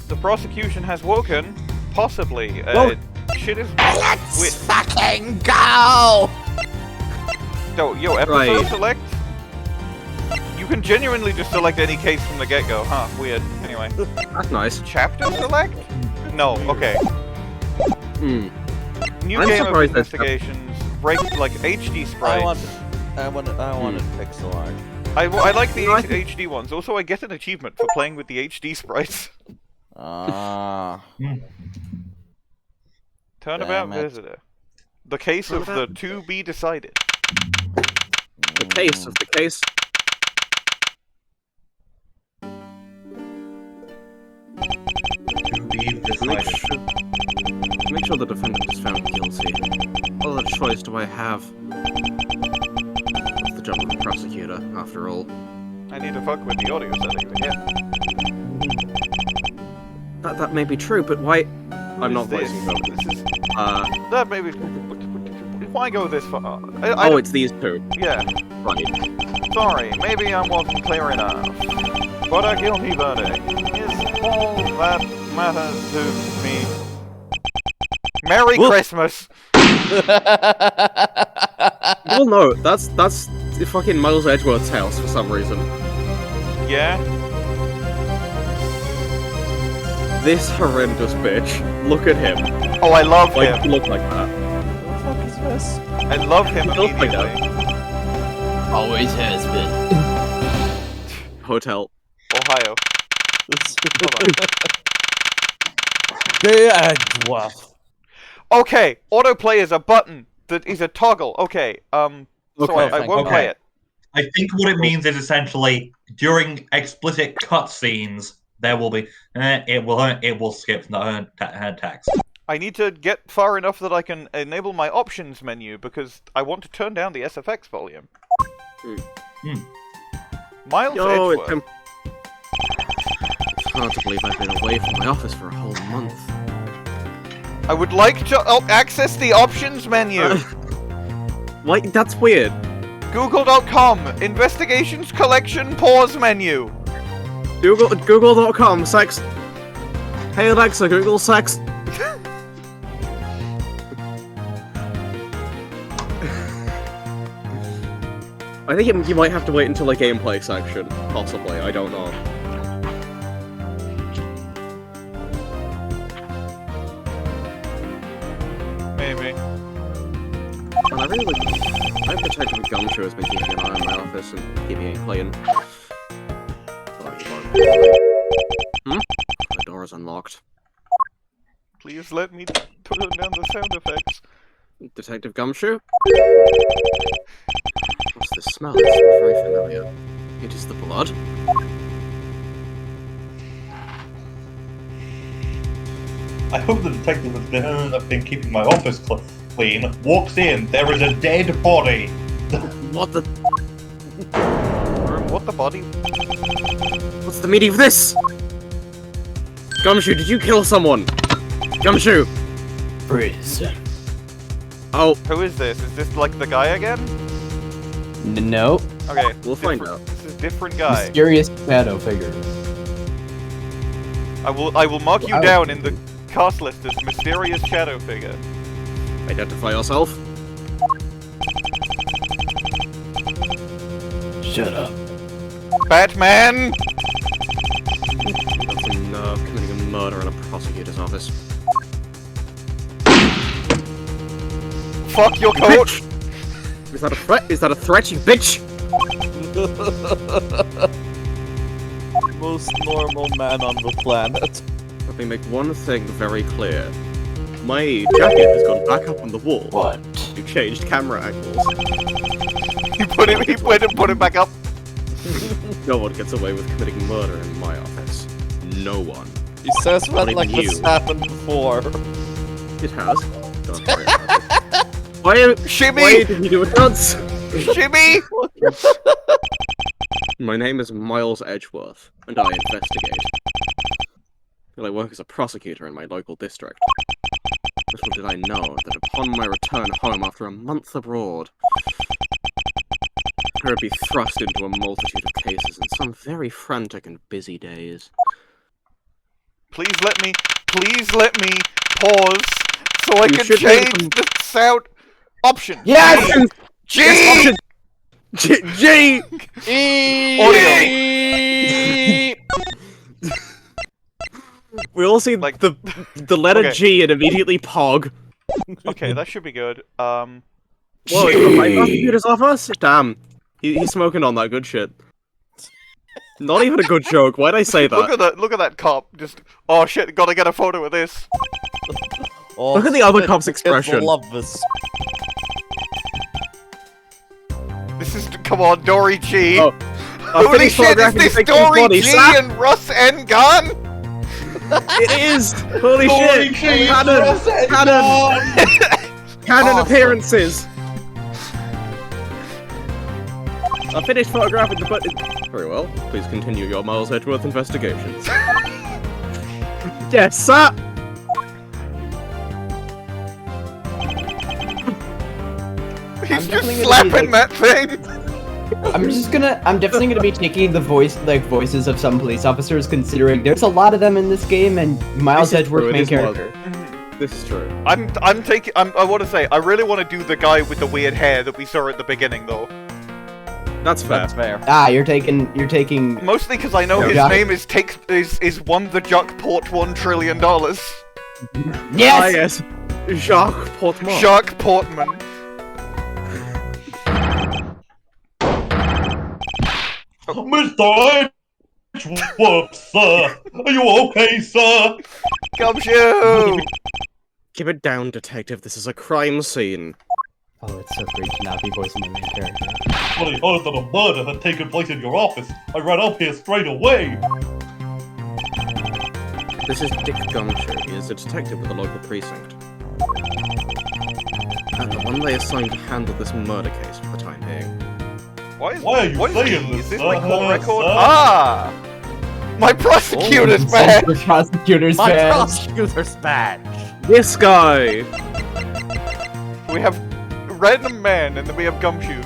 The prosecution has woken. Possibly. Shit is... Let's fucking go! Yo, episode select? You can genuinely just select any case from the get-go. Huh, weird. Anyway. That's nice. Chapter select? No, okay. New I'm game of surprised investigations, like HD sprites. I want it pixel art. I like the HD ones. Also, I get an achievement for playing with the HD sprites. Turnabout visitor. The case of the to be decided. The case of the case. To be decided. Make sure the defendant is found guilty. What other choice do I have? It's the job of the prosecutor, after all. I need to fuck with the audio settings again. That may be true, but why? I'm not this? voicing them. This is... That may be... Why go this far? It's these two. Yeah. Right. Sorry, maybe I wasn't clear enough. But a guilty verdict is all that matters to me. Merry Christmas! Well, no, that's fucking Miles Edgeworth's house for some reason. Yeah? This horrendous bitch. Look at him. Oh, I love him. He looked like that. What the fuck is this? I love him He looked like immediately. that. Always has been. Hotel. Ohio. Edgeworth. Okay, autoplay is a button that is a toggle. Okay, so I won't play it. I think what it means is essentially during explicit cutscenes there will be it will skip the text. I need to get far enough that I can enable my options menu because I want to turn down the SFX volume. Miles Edgeworth. It's hard to believe I've been away from my office for a whole month. I would like to access the options menu. Wait, that's weird. Google.com, investigations collection pause menu. Google.com, sex. Hey Alexa, Google sex. I think you might have to wait until the gameplay section, possibly, I don't know. Maybe. And I really like... My Detective Gumshoe has been keeping an eye on my office and keeping it clean. The door is unlocked. Please let me turn down the sound effects. Detective Gumshoe? What's this smell? It's very familiar. It is the blood. I hope the detective has been keeping my office clean. Walks in, there is a dead body. What the... What the body? What's the meaning of this? Gumshoe, did you kill someone? Gumshoe! Freeze. Oh. Who is this? Is this like the guy again? No. Okay. We'll find out. This is a different guy. Mysterious shadow figure. I will mark you down in the cast list as mysterious shadow figure. Identify yourself. Shut up. Batman! That's a nerve committing a murder in a prosecutor's office. Fuck your coach! Is that a threat? Is that a threat, you bitch? Most normal man on the planet. Let me make one thing very clear. My jacket has gone back up on the wall. What? You changed camera angles. He went and put it back up. No one gets away with committing murder in my office. No one. He says that Not like even this you. happened before. It has. Don't worry about it. Shimmy! Why did you do it once? Shimmy! My name is Miles Edgeworth, and I investigate. And I work as a prosecutor in my local district. Little did I know that upon my return home after a month abroad, I would be thrust into a multitude of cases in some very frantic and busy days. Please let me pause so I You can should be able change the sound option. Yes! G! G! Audio. We all see Like- the letter Okay. G and immediately pog. Okay, that should be good. Whoa, he's got my prosecutors off us? Damn. He's smoking on that good shit. Not even a good joke. Why'd I say that? Look at that cop. Just, oh shit, gotta get a photo of this. Oh, Look at the other shit, cop's the kids expression. will love this. This is, come on, Dory Chee. Oh, Holy shit, is this Dory Chee and Russ N gone? It is! Holy Dory shit! Chee, Canon! Russ N Canon! Canon Awesome. appearances! I finished photographing the button. Very well. Please continue your Miles Edgeworth investigations. Yes, sir! He's I'm just definitely gonna be, slapping like- that thing. I'm definitely gonna be taking the voices of some police officers, considering there's a lot of them in this game, and Miles This is Edgeworth true, it main is one. character. This is true. I want to say, I really want to do the guy with the weird hair that we saw at the beginning, though. That's fair. That's fair. Ah, you're taking. Mostly because I know Yeah. his Jacques. name is won the Jacques Port $1 trillion. Ah, Yes. yes. Jacques Portsman. Jacques Portman. Mr. Edgeworth, sir! Are you okay, sir? Gumshoe! Keep it down, detective. This is a crime scene. Oh, it's so great to not be voicing the main character. When I heard that a murder had taken place in your office, I ran up here straight away. This is Dick Gumshoe. He is a detective with the local precinct. And the one they assigned to handle this murder case for the time being. Why are you what is saying he? this, Is this sir? my court record? Sir? Ah! My prosecutor's badge! The prosecutor's My badge. prosecutor's badge. This guy! We have Random Man, and then we have Gumshoe.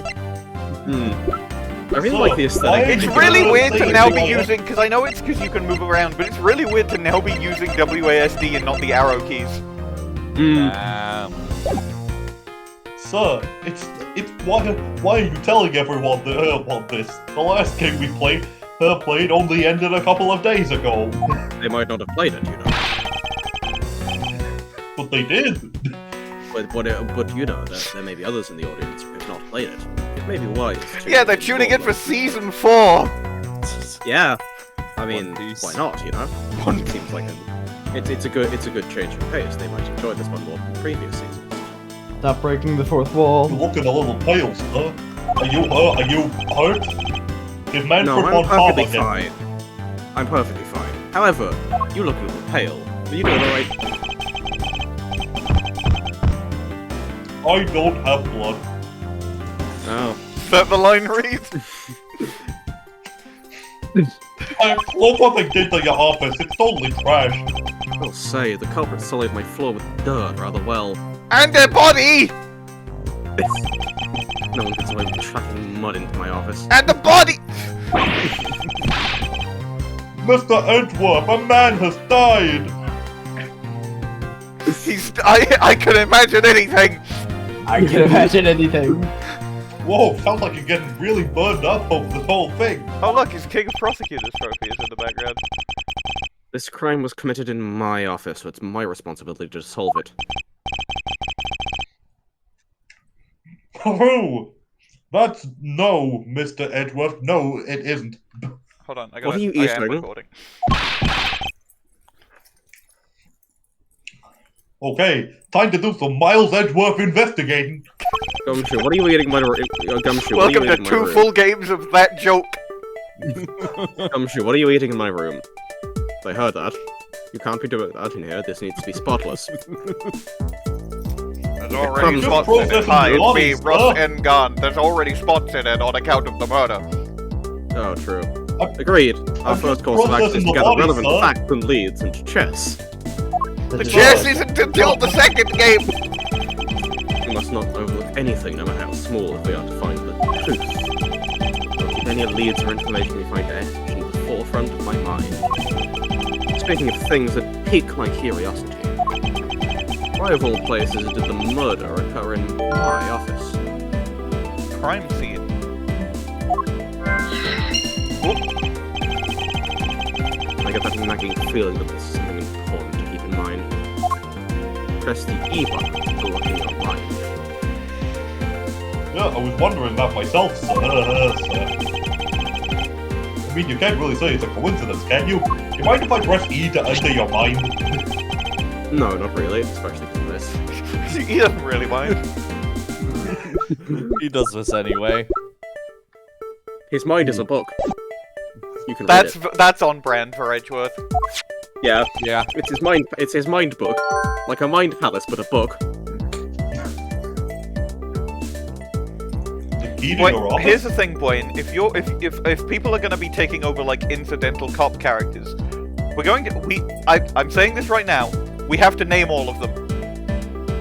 I really So, like the aesthetic. why- It's you really gonna weird to say now anything be like using, because I know it's because you can move around, but it's really weird to now be using WASD and not the arrow keys. Sir, it's why are you telling everyone this? The last game we played only ended a couple of days ago. They might not have played it, you know. But they did. But you know, there may be others in the audience who have not played it. It may be wise to... Yeah, they're tuning in for Season 4! Yeah. I mean, One Piece. why not, you know? It seems like it's a good change of pace. They might enjoy this one more than previous seasons. Stop breaking the fourth wall. You're looking a little pale, sir. Are you hurt? Did man No, put I'm on palm perfectly again? fine. I'm perfectly fine. However, you look a little pale. But you doing alright? I don't have blood. Oh. Is that the line read? Look what they did to your office. It's totally trash. I'll say, the culprit sullied my floor with dirt rather well. And their body! No one gets away with tracking mud into my office. And the body! Mr. Edgeworth, a man has died. I can imagine anything! I can imagine anything. Whoa, sounds like you're getting really burned up over this whole thing. Oh look, his King of Prosecutors trophy is in the background. This crime was committed in my office, so it's my responsibility to solve it. Oh, that's no, Mr. Edgeworth. No, it isn't. Hold on, I What are you I am eating? recording. Okay, time to do some Miles Edgeworth investigating. Gumshoe, what are you eating in my room? Gumshoe, what are Welcome you to eating in my 2 room? full games of that joke. Gumshoe, what are you eating in my room? I heard that. You can't be doing that in here. This needs to be spotless. There's already Just spots in it. processing Hi, the it's me, bodies, Russ sir. N. Gone. There's already spots in it on account of the murder. Oh, true. I'm- Agreed. Our I'm first just course of action is processing to the gather bodies, relevant sir. facts and leads into chess. The chess isn't until the second game. We must not overlook anything, no matter how small, if we are to find the truth. We'll keep any leads or information we find etched in the forefront of my mind. speaking of things that pique my curiosity, why of all places did the murder occur in my office? Crime scene. I get that nagging feeling that this is something important to keep in mind. Press the E button to look in your mind. Yeah, I was wondering that myself, sir. I mean, you can't really say it's a coincidence, can you? You mind if I press E to enter your mind? No, not really, especially for this. He doesn't really mind. He does this anyway. His mind is a book. You can read it. That's on brand for Edgeworth. Yeah, Yeah. it's his mind book. Like a mind palace, but a book. The key to Bwain, your office? here's the thing, Bwain. If people are gonna be taking over like incidental cop characters, we're going to I'm saying this right now. We have to name all of them.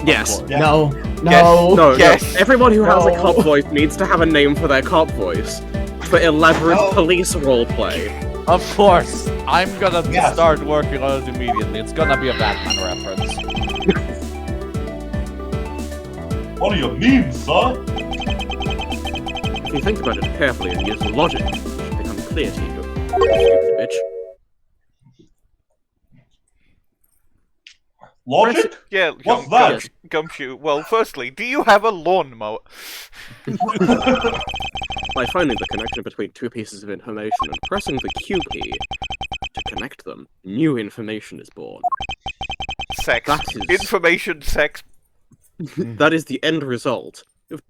Yes. Yeah. No. Yes. No, Yes. no. Everyone who has a No. cop voice needs to have a name for their cop voice. For elaborate police roleplay. Of course. I'm gonna Yes. start working on it immediately. It's gonna be a Batman reference. What do you mean, sir? If you think about it carefully and use logic, it should become clear to you. Stupid bitch. Logic? Yeah. What's that? Gumshoe. Well, firstly, do you have a lawnmower? By finding the connection between two pieces of information and pressing the Q key to connect them, new information is born. Sex. That is- Information. Sex. That is the end result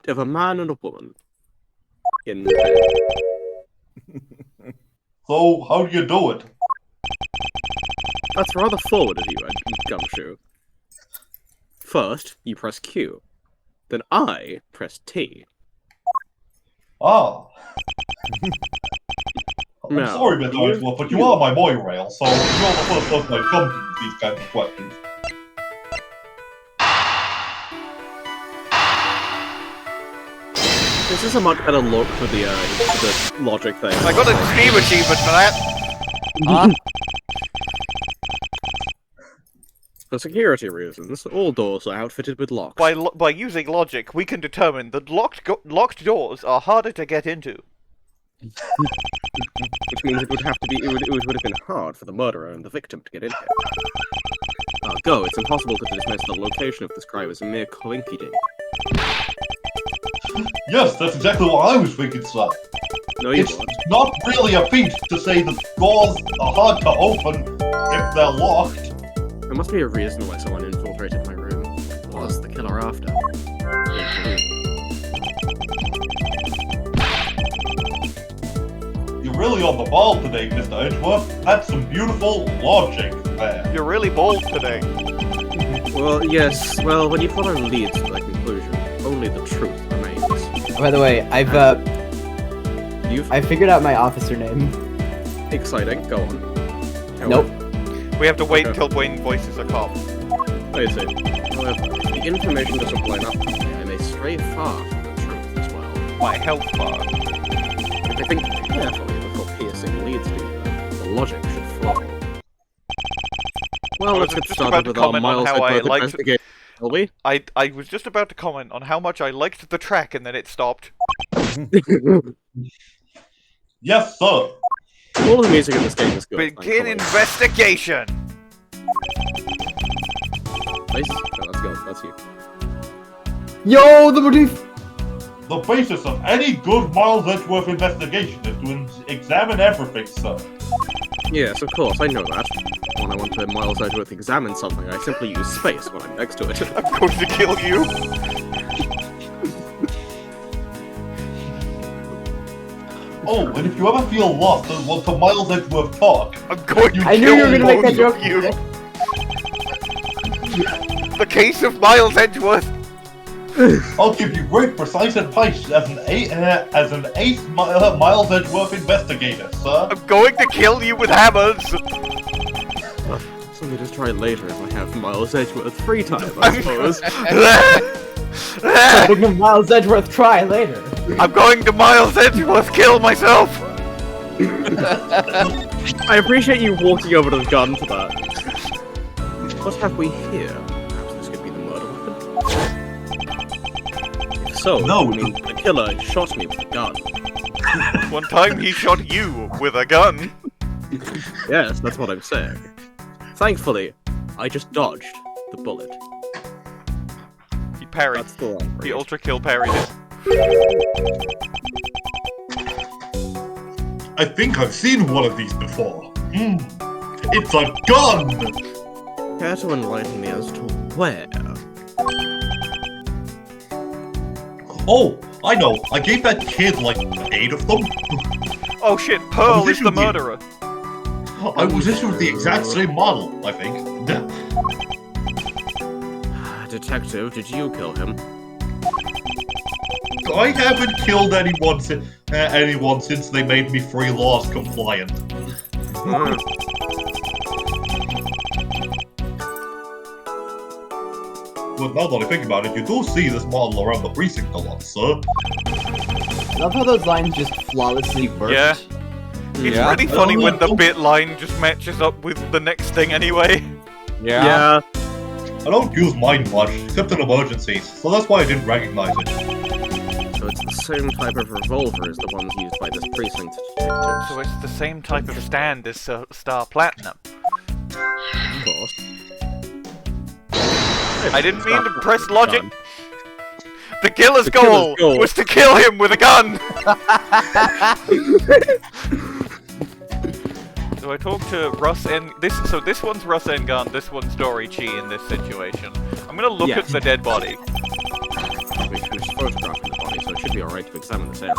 of a man and a woman in bed. So, how do you do it? That's rather forward of you, Gumshoe. First, you press Q. Then I press T. Ah. I'm No. sorry, Mr. Edgeworth, but you are my boy rail, so you're the first person I've come to with these kinds of questions. This is a much better look for the logic thing. I got a Steam achievement for that. Huh? For security reasons, all doors are outfitted with locks. By using logic, we can determine that locked doors are harder to get into. Which means it would have to be. It would have been hard for the murderer and the victim to get in here. Go. It's impossible to dismiss the location of this crime as a mere coincidence. Yes, that's exactly what I was thinking, sir. No, you It's weren't. not really a feat to say that doors are hard to open if they're locked. There must be a reason why someone infiltrated my room. What was the killer after? You're really on the ball today, Mr. Edgeworth. That's some beautiful logic there. You're really bold today. Well, yes. Well, when you follow leads to that conclusion, only the truth remains. By the way, I figured out my officer name. Exciting. Go on. Nope. We have to wait Okay. until Bwain voices a cop. I see. However, if the information doesn't line up, I may stray far from the truth as well. My health bar. If I think carefully before piercing leads to you, the logic should flow. Well, let's get just about started to with our comment on Miles how I Edgeworth liked- investigation, shall we? I was just about to comment on how much I liked the track and then it stopped. Yes, sir. All the music in this game is good. Begin investigation! Nice. No, that's good. That's you. Yo, the motif! The basis of any good Miles Edgeworth investigation is to examine everything, sir. Yes, of course, I know that. When I want to Miles Edgeworth examine something, I simply use space when I'm next to it. I'm going to kill you! Oh, and if you ever feel lost and want to Miles Edgeworth talk, I'm going to I knew kill you were gonna make that both joke. of you! The case of Miles Edgeworth! I'll give you great precise advice as an ace Miles Edgeworth investigator, sir. I'm going to kill you with hammers! So we just try later if I have Miles Edgeworth free time, I suppose. Something of Miles Edgeworth try later. I'm going to Miles Edgeworth kill myself! I appreciate you walking over to the gun for that. What have we here? Perhaps this could be the murder weapon. If so, No. I mean, the killer shot me with a gun. One time he shot you with a gun. Yes, that's what I'm saying. Thankfully, I just dodged the bullet. He parried. That's the one. The ultra kill parried it. I think I've seen one of these before. It's a gun! Care to enlighten me as to where? Oh, I know. I gave that kid like 8 of them. Oh shit, Pearl is the murderer. I was issued the exact same model, I think. Detective, did you kill him? I haven't killed anyone since they made me free laws compliant. But now that I think about it, you do see this model around the precinct a lot, sir. I love how those lines just flawlessly worked. Yeah. It's Yeah. really funny when the bit line just matches up with the next thing anyway. Yeah. I don't use mine much, except in emergencies, so that's why I didn't recognize it. So it's the same type of revolver as the ones used by this precinct detective. So it's the same type of stand as Star Platinum. Of course. I didn't mean to press logic. Gun. The killer's The killer's goal goal. was to kill him with a gun! So I talked to Russ N. So this one's Russ N gun, this one's Dory Chee in this situation. I'm gonna look Yes. at the dead body. We finished photographing the body, so it should be alright to examine this area.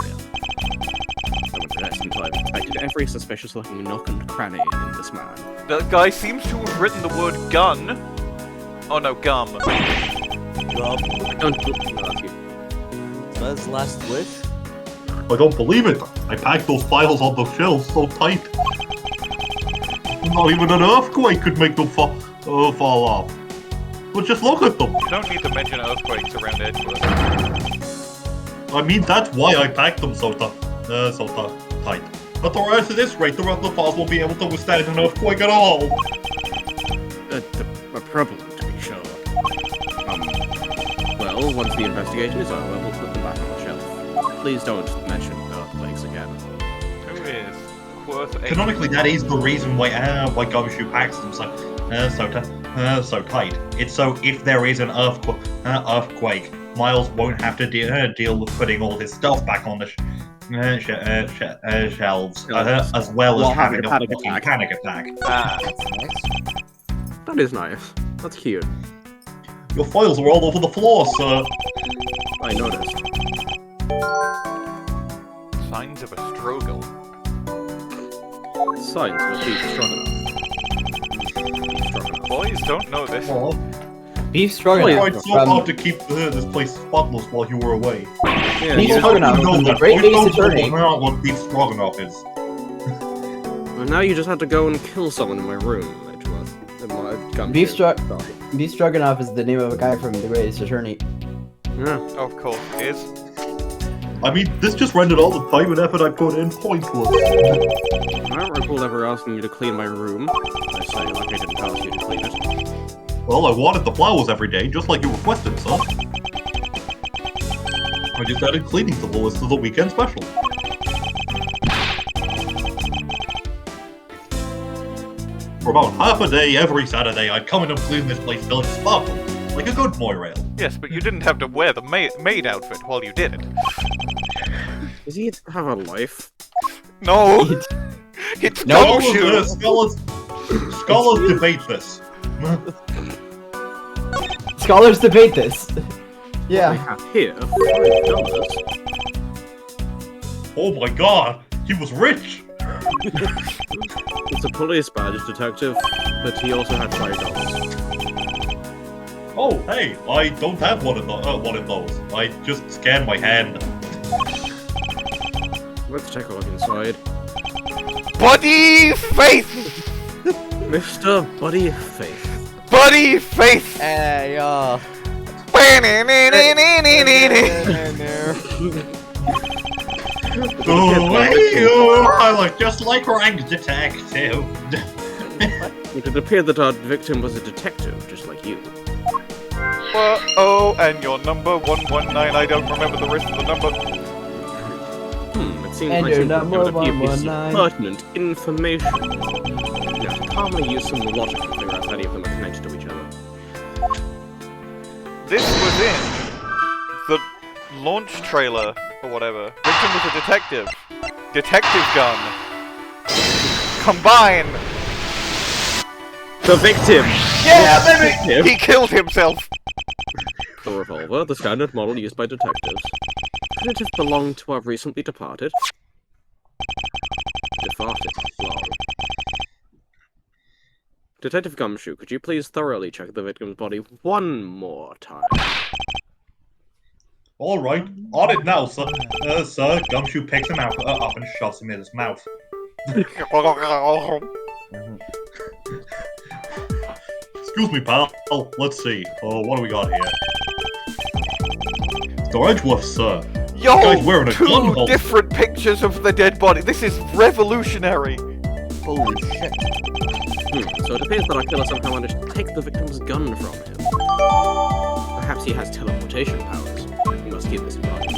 Someone possessed until I've inspected every suspicious-looking nook and cranny in this man. The guy seems to have written the word gun. Oh no, gum. Well, Don't no, that's you. Buzz last wish? I don't believe it. I packed those files on the shelves so tight. Not even an earthquake could make them fall off. But just look at them. You don't need to mention earthquakes around Edgeworth. I mean, that's why I packed them so tight. But the rest of this rate, the rest of the files won't be able to withstand an earthquake at all. A problem, to be sure. Well, once the investigation is over, we'll put them back on the shelf. Please don't mention earthquakes again. Who is worth a... Canonically, that is the reason why Gumshoe packs them so tight. It's so if there is an earthquake, Miles won't have to deal with putting all his stuff back on the shelves, as well as having a fucking panic attack. Ah, That is nice. That's cute. Your files are all over the floor, sir. I noticed. signs of a struggle. Signs of a thief struggle. Boys don't know this. Oh, Beef I stroganoff. tried so hard to keep this place spotless while you were away. Yeah, Beef you stroganoff know from the that. Great I Ace don't Attorney. know what beef stroganoff is. well, now you just had to go and kill someone in my room, Edgeworth. Beef Stroganoff is the name of a guy from the Great Ace Attorney. Yeah. Of course it is. I mean, this just rendered all the time and effort I put in pointless. I don't recall ever asking you to clean my room. I say, like I didn't ask you to clean it. Well, I watered the flowers every day, just like you requested, sir. I just added cleaning to the list of the weekend special. For about half a day every Saturday, I'd come in and clean this place till it sparkled, like a good moirail. Yes, but you didn't have to wear the maid outfit while you did it. Does he have a life? No! It's No, Gumshoe! Scholars debate this. Scholars debate this. I Yeah. have here $5. Oh my god, he was rich! It's a police badge, detective, but he also had $5. Oh, hey, I don't have one of those. I just scanned my hand. Let's take a look inside. Buddy Faith! Mr. Buddy Faith. Buddy Faith! Hey, y'all. The I look just like rank detective. It appeared that our victim was a detective, just like you. Oh, and your number 119. I don't remember the rest of the number. It seems And like your you've number given a few pieces of 119. pertinent information. Now, to calmly use some logic to figure out if any of them are connected to each other. This was in the launch trailer or whatever. Victim was a detective. Detective gun. Combine. The victim! Yeah, Detective. baby! He killed himself. The revolver, the standard model used by detectives. Could it have belonged to our recently departed? Departed, long. Detective Gumshoe, could you please thoroughly check the victim's body one more time? All right, on it now, sir. Sir, Gumshoe picks him up and shoves him in his mouth. Excuse me, pal. Let's see. What do we got here? The Edgeworth, sir. Yo, Guy's wearing a gun two holster. different pictures of the dead body. This is revolutionary. Holy shit. So it appears that our killer somehow managed to take the victim's gun from him. Perhaps he has teleportation powers. We must keep this in mind.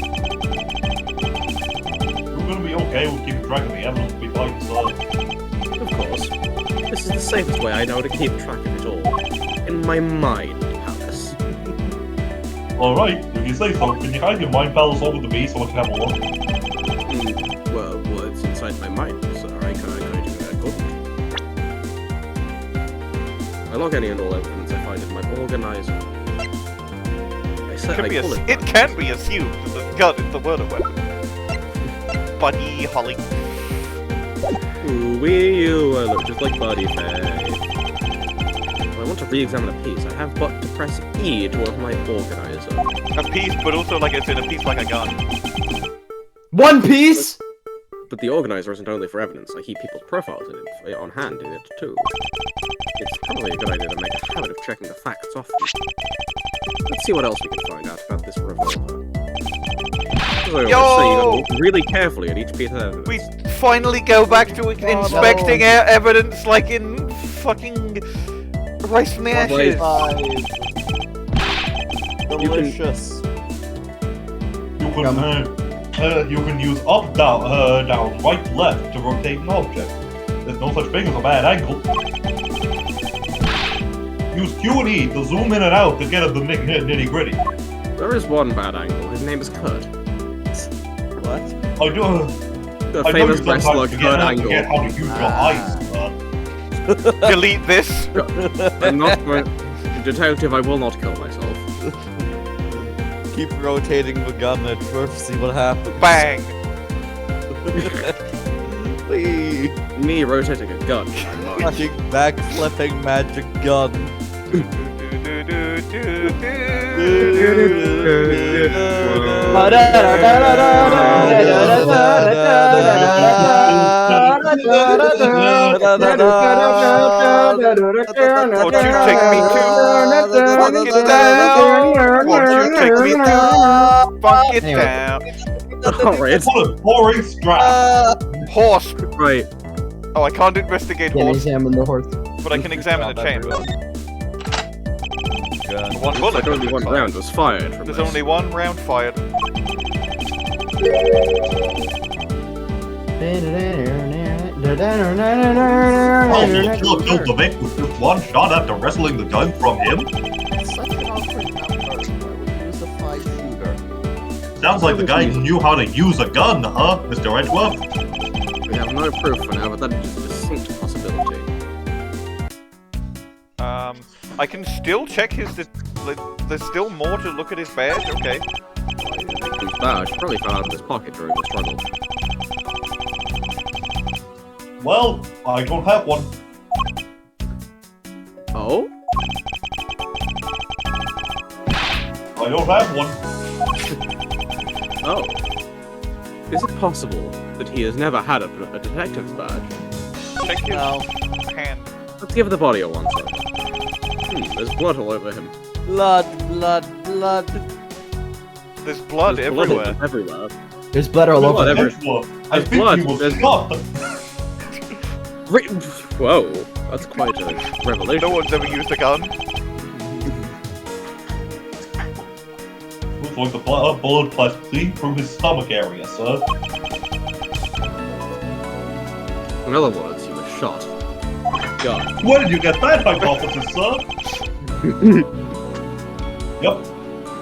We're gonna be okay. We'll keep track of the evidence we find, sir. Of course. This is the safest way I know to keep track of it all. In my mind palace. All right, if you say so. Can you hide your mind palace over to me so I can have a look? Well, it's inside my mind, sir. I can't do that good. I log any and all evidence I find in my organizer. It can be assumed that the gun is the murder weapon. Buddy Holly. Ooh, you look just like Body Face. If I want to re-examine a piece, I have but to press E to open my organizer. A piece, but also like it's in a piece like a gun. One Piece! But the organizer isn't only for evidence. I keep people's profiles in it, on hand in it too. It's probably a good idea to make a habit of checking the facts often. Let's see what else we can find out about this revolver. As I always say, you gotta look really carefully at each piece of evidence. We finally go back to inspecting our evidence like in fucking Rice from the Ashes. Delicious. You can use up, down, right, left to rotate an object. There's no such thing as a bad angle. Use Q and E to zoom in and out to get at the nitty gritty. There is one bad angle. His name is Kurt. What? I do. The famous wrestler Kurt Angle. Forget how to use your eyes. Delete this. I'm not going... Detective, I will not kill myself. Keep rotating the gun at first, see what happens. Bang. Please. Me rotating a gun. Fucking backflipping magic gun. Won't you take me to fuck it down? Won't you take me to fuck it down? Alright. What a boring strap. Horse. Right. Oh, I can't investigate Can't horse, examine the horse. but I can examine the chamber. Gun. One bullet. Like only one round was fired from There's this. only one round fired. Oh, the killer killed the Vic with just one shot after wrestling the gun from him? Such an awkward number. I would use a 5-shooter. Sounds like the guy knew how to use a gun, huh, Mr. Edgeworth? We have no proof for now, but that is a distinct possibility. I can still check his. There's still more to look at his badge. Okay. His badge probably fell out of his pocket during the struggle. Well, I don't have one. Oh? I don't have one. Oh. Is it possible that he has never had a detective's badge? Check his No. hand. Let's give the body a once-over. There's blood all over him. Blood, blood, blood. There's blood There's everywhere. everywhere. There's blood all over. Whatever. Edgeworth, I There's think blood, he was there's- shot. Whoa, that's quite a revelation. No one's ever used a gun. Looks like the bullet flashed clean through his stomach area, sir. In other words, he was shot. God. Where did you get that hypothesis, sir? Yep.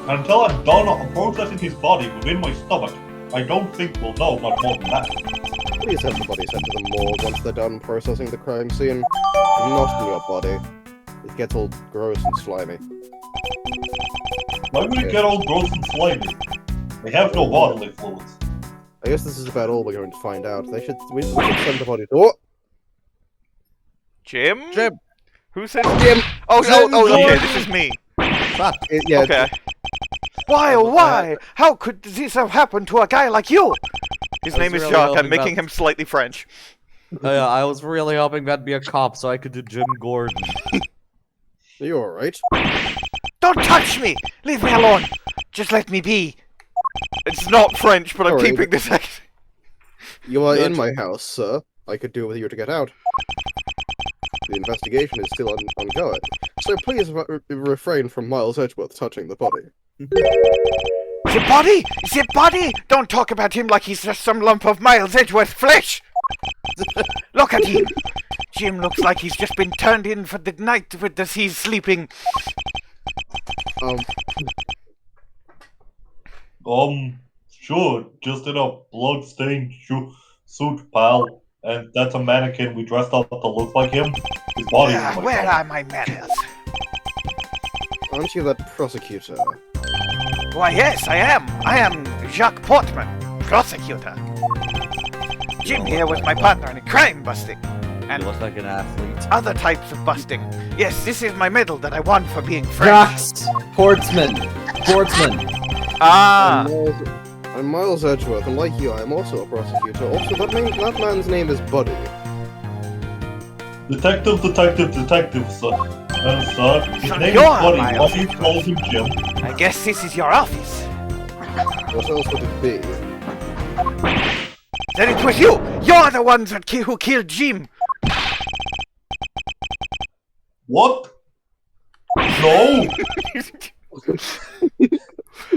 Until I'm done processing his body within my stomach, I don't think we'll know much more than that. Please have the body sent to the morgue once they're done processing the crime scene. Not in your body. It gets all gross and slimy. Why would it get all gross and slimy? They have no bodily fluids. I guess this is about all we're going to find out. We should send the body to... Oh! Jim? Jim. Who said Jim! Oh, Jim okay, Gordon. this is me. Yeah, Okay. Why, oh why? How could this have happened to a guy like you? His I was name is really Jacques. I'm hoping making that- him slightly French. I was really hoping that'd be a cop so I could do Jim Gordon. Are you alright? Don't touch me! Leave me alone! Just let me be! It's not French, but I'm Sorry. keeping this accent. You are in Good. my house, sir. I could do with you to get out. The investigation is still ongoing, so please refrain from Miles Edgeworth touching the body. The body? The body? Don't talk about him like he's just some lump of Miles Edgeworth flesh! Look at him! Jim looks like he's just been turned in for the night with the he's sleeping. Sure, just in a blood-stained suit, pal. And that's a mannequin we dressed up to look like him. His body is like Where that. are my manners? Aren't you that prosecutor? Why, yes, I am. I am Jacques Portsman, prosecutor. Jim here was my partner in crime busting. You And look like an athlete. other types of busting. Yes, this is my medal that I won for being French. Jacques! Portsman! Ah! I'm Miles Edgeworth, and like you, I am also a prosecutor. Also, that man's name is Buddy. Detective, sir. Sir, his So name is you're Buddy. Miles Why do you call him Jim? I guess this is your office. What else would it be? Then it was you! You're the ones that who killed Jim! What? No!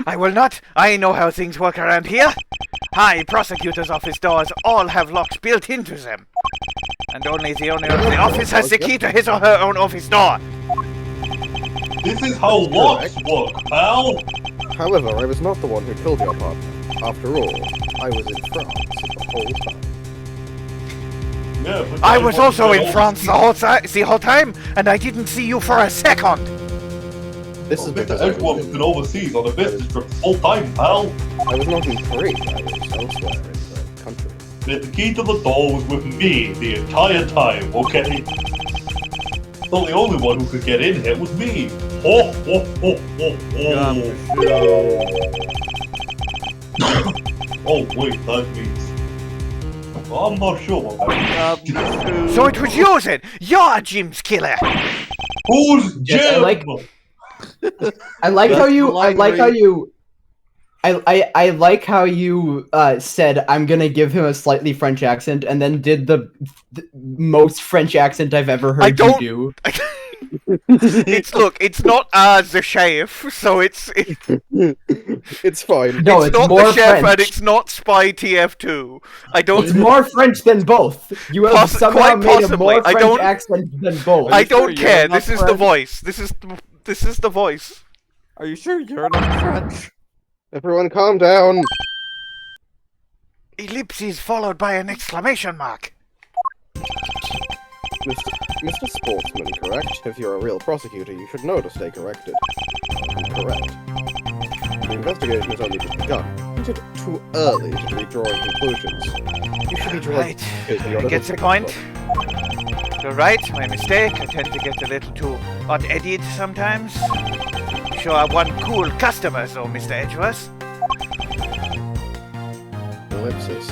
I will not. I know how things work around here. High prosecutor's office doors all have locks built into them. And only the owner of the office has the key to his or her own office door. This is how locks work, pal! However, I was not the one who killed your partner. After all, I was in France the whole time. Yeah, but I was also in all- France the whole time, and I didn't see you for a second. This is Mr. because Edgeworth has been overseas on a business trip the whole time, pal. I was not in Paris, I was elsewhere in the country. But the key to the door was with me the entire time, okay? So the only one who could get in here was me. Ho, ho, ho, ho, ho. Oh, wait, that means... I'm not sure what that means. So it was you then. You're Jim's killer. Who's Jim? Yes, I like how you. I like how you. I like how you said I'm gonna give him a slightly French accent, and then did the most French accent I've ever heard I don't- you do. It's not the chef, so it's It's fine. No, it's it's not more the chef French. and it's not Spy TF2. I don't. It's more French than both. You have somehow quite made a possibly. more I French don't- accent than both. I you sure don't you're care. not This is the French? voice. This is the voice. Are you sure you're not French? Everyone calm down. Ellipses followed by an exclamation mark. Mr. Sportsman, correct? If you're a real prosecutor, you should know to stay corrected. Correct. The investigation has only just begun. Is it too early to be drawing conclusions? You should be drawing Right. because you're I get the point. You're right. My mistake. I tend to get a little too odd-eddied sometimes. Sure, I want cool customers, though, Mr. Edgeworth. Ellipsis.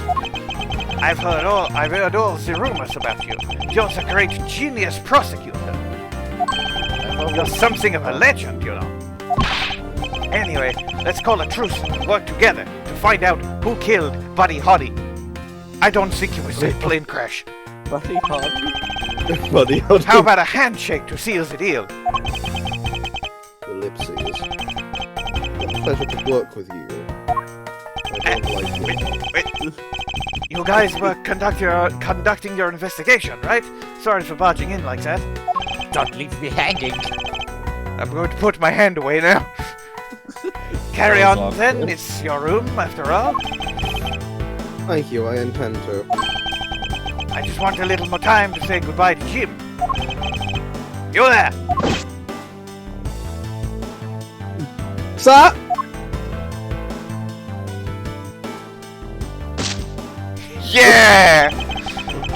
I've heard all the rumors about you. You're a great genius prosecutor. You're something of a legend, you know. Anyway, let's call a truce and work together to find out who killed Buddy Hoddy. I don't think it was a plane crash. Buddy Hoddy. Buddy, How about a handshake to seal the deal? Ellipses. A pleasure to work with you. I don't like you. Wait. You guys were conducting your investigation, right? Sorry for barging in like that. Don't leave me hanging. I'm going to put my hand away now. Carry That was on awkward. then, it's your room after all. Thank you, I intend to. I just want a little more time to say goodbye to Jim. You there! Sir! Yeah!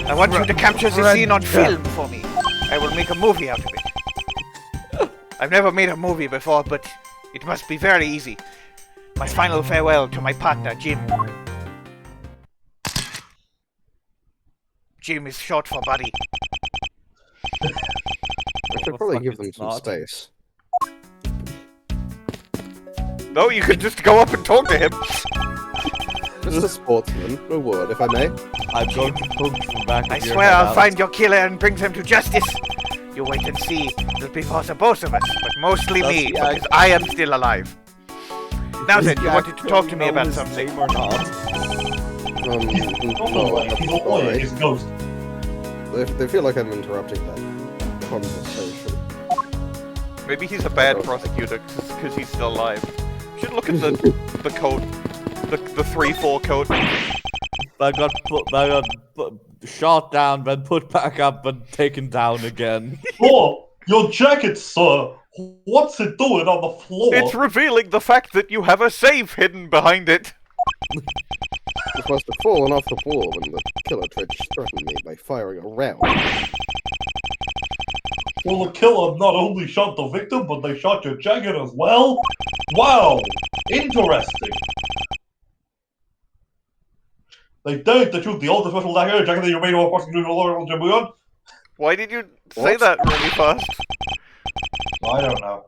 I want you to capture the scene on film for me. I will make a movie out of it. I've never made a movie before, but it must be very easy. My final farewell to my partner, Jim. Jim is short for Buddy. I should the probably fuck give them it's some not. space. No, you could just go up and talk to him. Mr. Sportsman, a word, if I may. I'm going to poke from back I of your swear head I'll out. find your killer and bring them to justice. You wait and see. It'll be for the both of us, but mostly Does me, he act- because I am still alive. Now then, you wanted to talk to me Know about his something. name or not? Oh, No, he's I'm not lying, sorry. he's a ghost. They feel like I'm interrupting that conversation. Maybe he's a bad prosecutor because he's still alive. You should look at the code, the 3-4 code. I got shot down, then put back up, and taken down again. Oh, your jacket, sir. What's it doing on the floor? It's revealing the fact that you have a safe hidden behind it. It must have fallen off the wall when the killer tried to threaten me by firing a round. Well, the killer not only shot the victim, but they shot your jacket as well? Wow! Interesting. They dared to shoot the ultra special dagger jacket that you made while prosecuting a lawyer on Jambuyon? Why did you say What? that really fast? I don't know.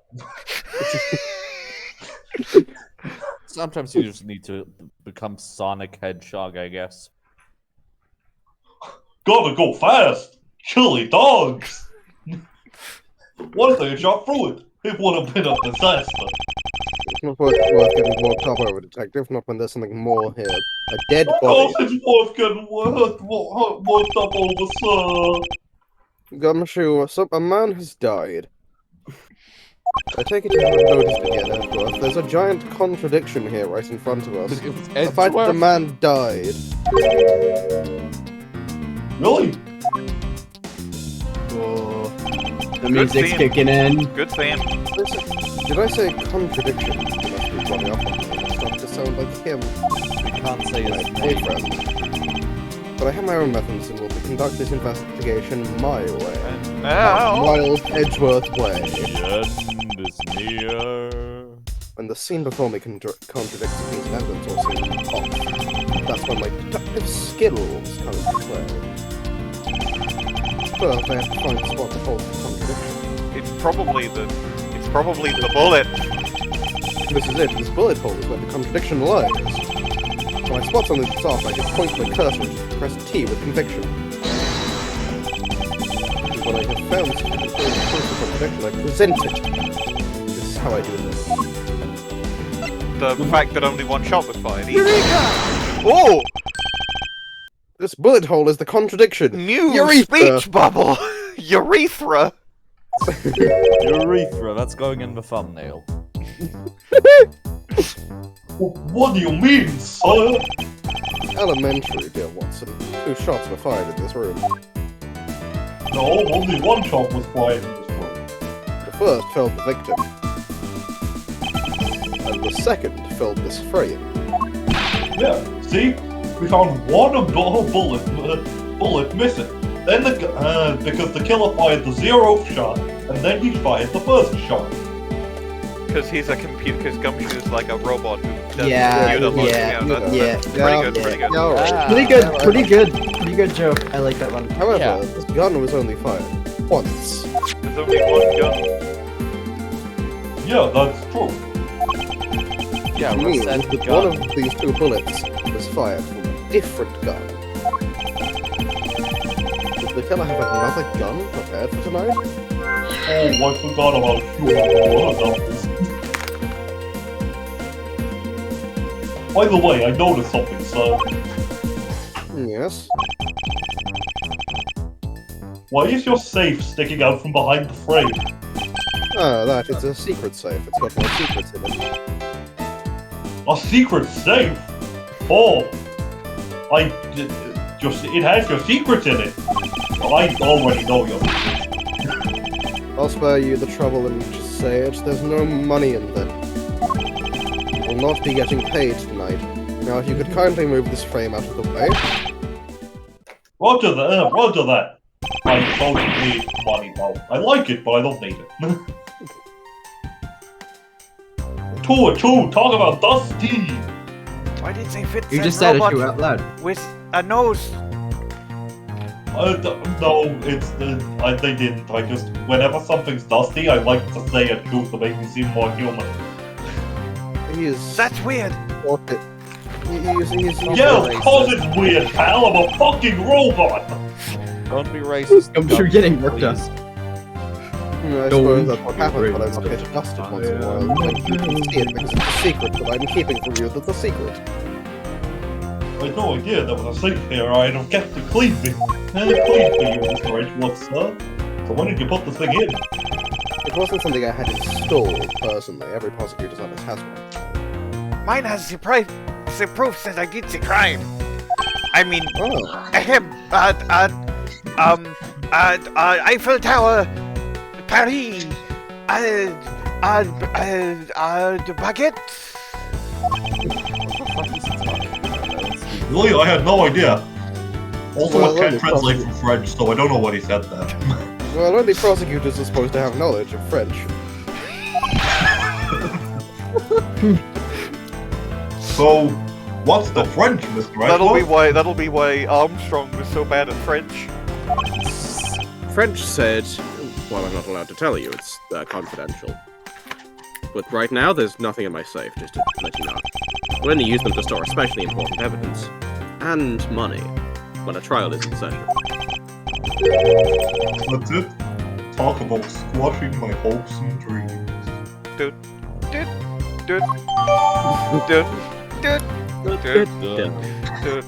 Sometimes you just need to become Sonic Hedgehog, I guess. Gotta go fast! Chilly dogs! What if they had shot through it? It would have been a disaster. It's not worth getting worked up over, Detective, not when there's something more here. A dead Of body. course it's worth getting worked up over, sir. Gumshoe, a man has died. I take it you haven't noticed it yet, Edgeworth. There's a giant contradiction here right in front of us. The fact that the man died. Really? Oh, the music's theme. kicking in. Good theme. Did I say contradiction? He must be running off on me. It's starting to sound like him. We can't say My his name. boyfriend. But I have my own methods and will conduct this investigation my way. And Not now... Miles Edgeworth way. The end is near. When the scene before me contradicts a piece of evidence or seems off, that's when my deductive skills come into play. First, I have to find a spot that holds the contradiction. It's probably the bullet. This is it. This bullet hole is where the contradiction lies. When I spot something that's off, I just point my cursor and press T with conviction. And when I have found something that proves the contradiction, I present it. This is how I do this. The fact that only one shot was fired. Oh! This bullet hole is the contradiction. New Urethra. speech bubble! Urethra! Urethra, that's going in the thumbnail. What do you mean, sir? Elementary, dear Watson. 2 shots were fired in this room. No, only one shot was fired in this room. The first felled the victim. And the second felled this frame. Yeah, see? We found one bullet missing. Then because the killer fired the 0th shot, and then he fired the first shot. Because he's a computer, because Gumshoe is like a robot who does Yeah, computer logic. yeah, That's yeah. pretty good. Pretty good joke. I like that one. However, Yeah. this gun was only fired once. There's only one gun. Yeah, that's true. Yeah, Which Russ means N that gun. one of these two bullets was fired from a different gun. Does the killer have another gun prepared for tonight? Oh, I forgot about you. By the way, I noticed something, sir. Yes. Why is your safe sticking out from behind the frame? Ah, that is a secret safe. It's got more secrets in it. A secret safe? Oh, it has your secrets in it. Well, I already know your secrets. I'll spare you the trouble and just say it. There's no money in them. You will not be getting paid tonight. Now, if you could kindly move this frame out of the way. Roger that, roger that. I don't need money though. I like it, but I don't need it. Two, talk about Dusty! Why did they fit You that just said it robot too out loud. with a nose? No, they didn't. I just, whenever something's dusty, I like to say it too to make me seem more human. He's... That's weird. He's Yeah, of course it's weird, pal. I'm a fucking robot! Don't be racist. I'm sure getting worked up. I suppose that's what happens when I'm not get dusted once in a while. Like, you can see it because it's a secret that I'm keeping from you that's a secret. I had no idea there was a sink here. I'd have kept it clean for you. Clean for you, Mr. Edgeworth, sir. So when did you put the thing in? It wasn't something I had installed, personally. Every prosecutor's office has one. Mine has the proof that I did the crime. I mean, Oh. Eiffel Tower, Paris, the baguette. Really? I had no idea. Also, Well, I can't only translate from French, so I don't know what he said there. Well, only prosecutors are supposed to have knowledge of French. So, what's the French, Mr. Edgeworth? That'll be why Armstrong was so bad at French. French said, well, I'm not allowed to tell you, it's confidential. But right now, there's nothing in my safe, just to let you know. We'll only use them to store especially important evidence. And money, when a trial is in session. That's it. Talk about squashing my hopes and dreams. Dude, dude, dude, dude, dude, dude, dude.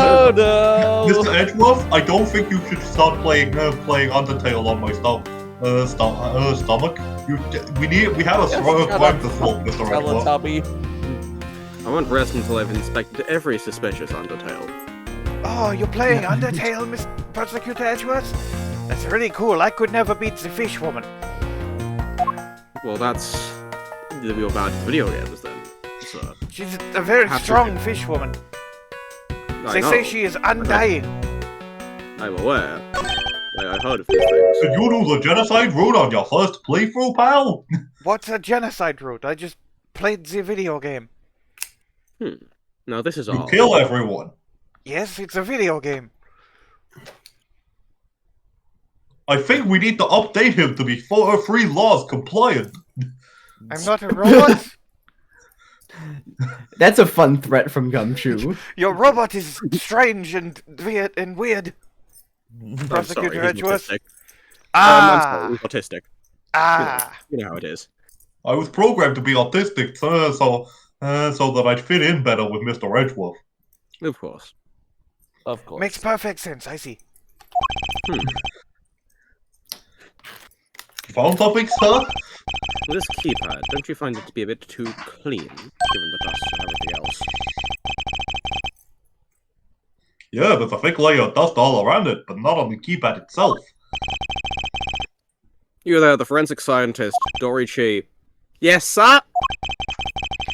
Mr. Edgeworth, I don't think you should start playing Undertale on my stomach. We have a strong crime to solve, Mr. Edgeworth. Teletubby. I won't rest until I've inspected every suspicious Undertale. Oh, you're playing Undertale, Miss Prosecutor Edgeworth? That's really cool. I could never beat the fish woman. Well, that's your bad video games then, sir. She's a very Have to strong be. fish woman. I They know. say she is undying. I'm aware. I heard of these things. Did you do the genocide route on your first playthrough, pal? What's a genocide route? I just played the video game. Now this is You all. kill everyone. Yes, it's a video game. I think we need to update him to be free laws compliant. I'm not a robot. That's a fun threat from Gumshoe. Your robot is strange and weird. I'm Prosecutor sorry, he's Edgeworth. autistic. Ah, I'm sorry, he's autistic. ah. You know how it is. I was programmed to be autistic, so that I'd fit in better with Mr. Edgeworth. Of course. Of course. Makes perfect sense. I see. You found something, sir? This keypad, don't you find it to be a bit too clean, given the dust and everything else? Yeah, there's a thick layer of dust all around it, but not on the keypad itself. You there, the forensic scientist, Dory Chee. Yes, sir?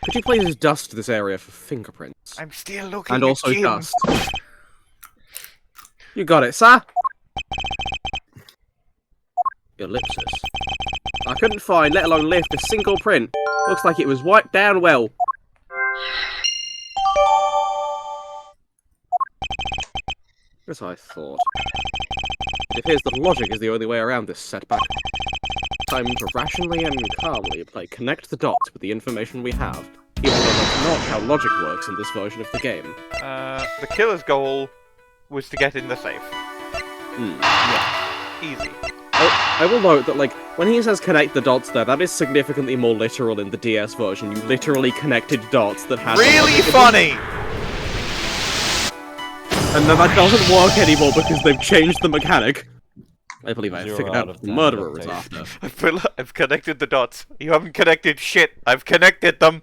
Could you please dust this area for fingerprints? I'm still looking And at also Jim. dust. You got it, sir? Ellipsis. I couldn't find, let alone lift, a single print. Looks like it was wiped down well. As I thought. It appears that logic is the only way around this setback. Time to rationally and calmly connect the dots with the information we have, even though that's not how logic works in this version of the game. The killer's goal was to get in the safe. Yeah, easy. I will note that, like, when he says connect the dots there, that is significantly more literal in the DS version. You literally connected dots that had... Really funny! And then that doesn't work anymore because they've changed the mechanic. I believe I figured out what the murderer was after. I've connected the dots. You haven't connected shit. I've connected them.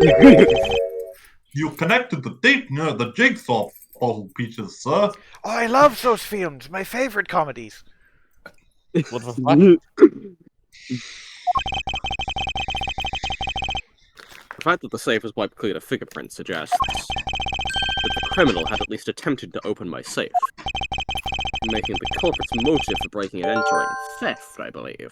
You connected the jigsaw puzzle pieces, sir. Oh, I love those films. My favorite comedies. What the fuck? The fact that the safe was wiped clean of fingerprints suggests that the criminal had at least attempted to open my safe, making the culprit's motive for breaking and entering theft, I believe.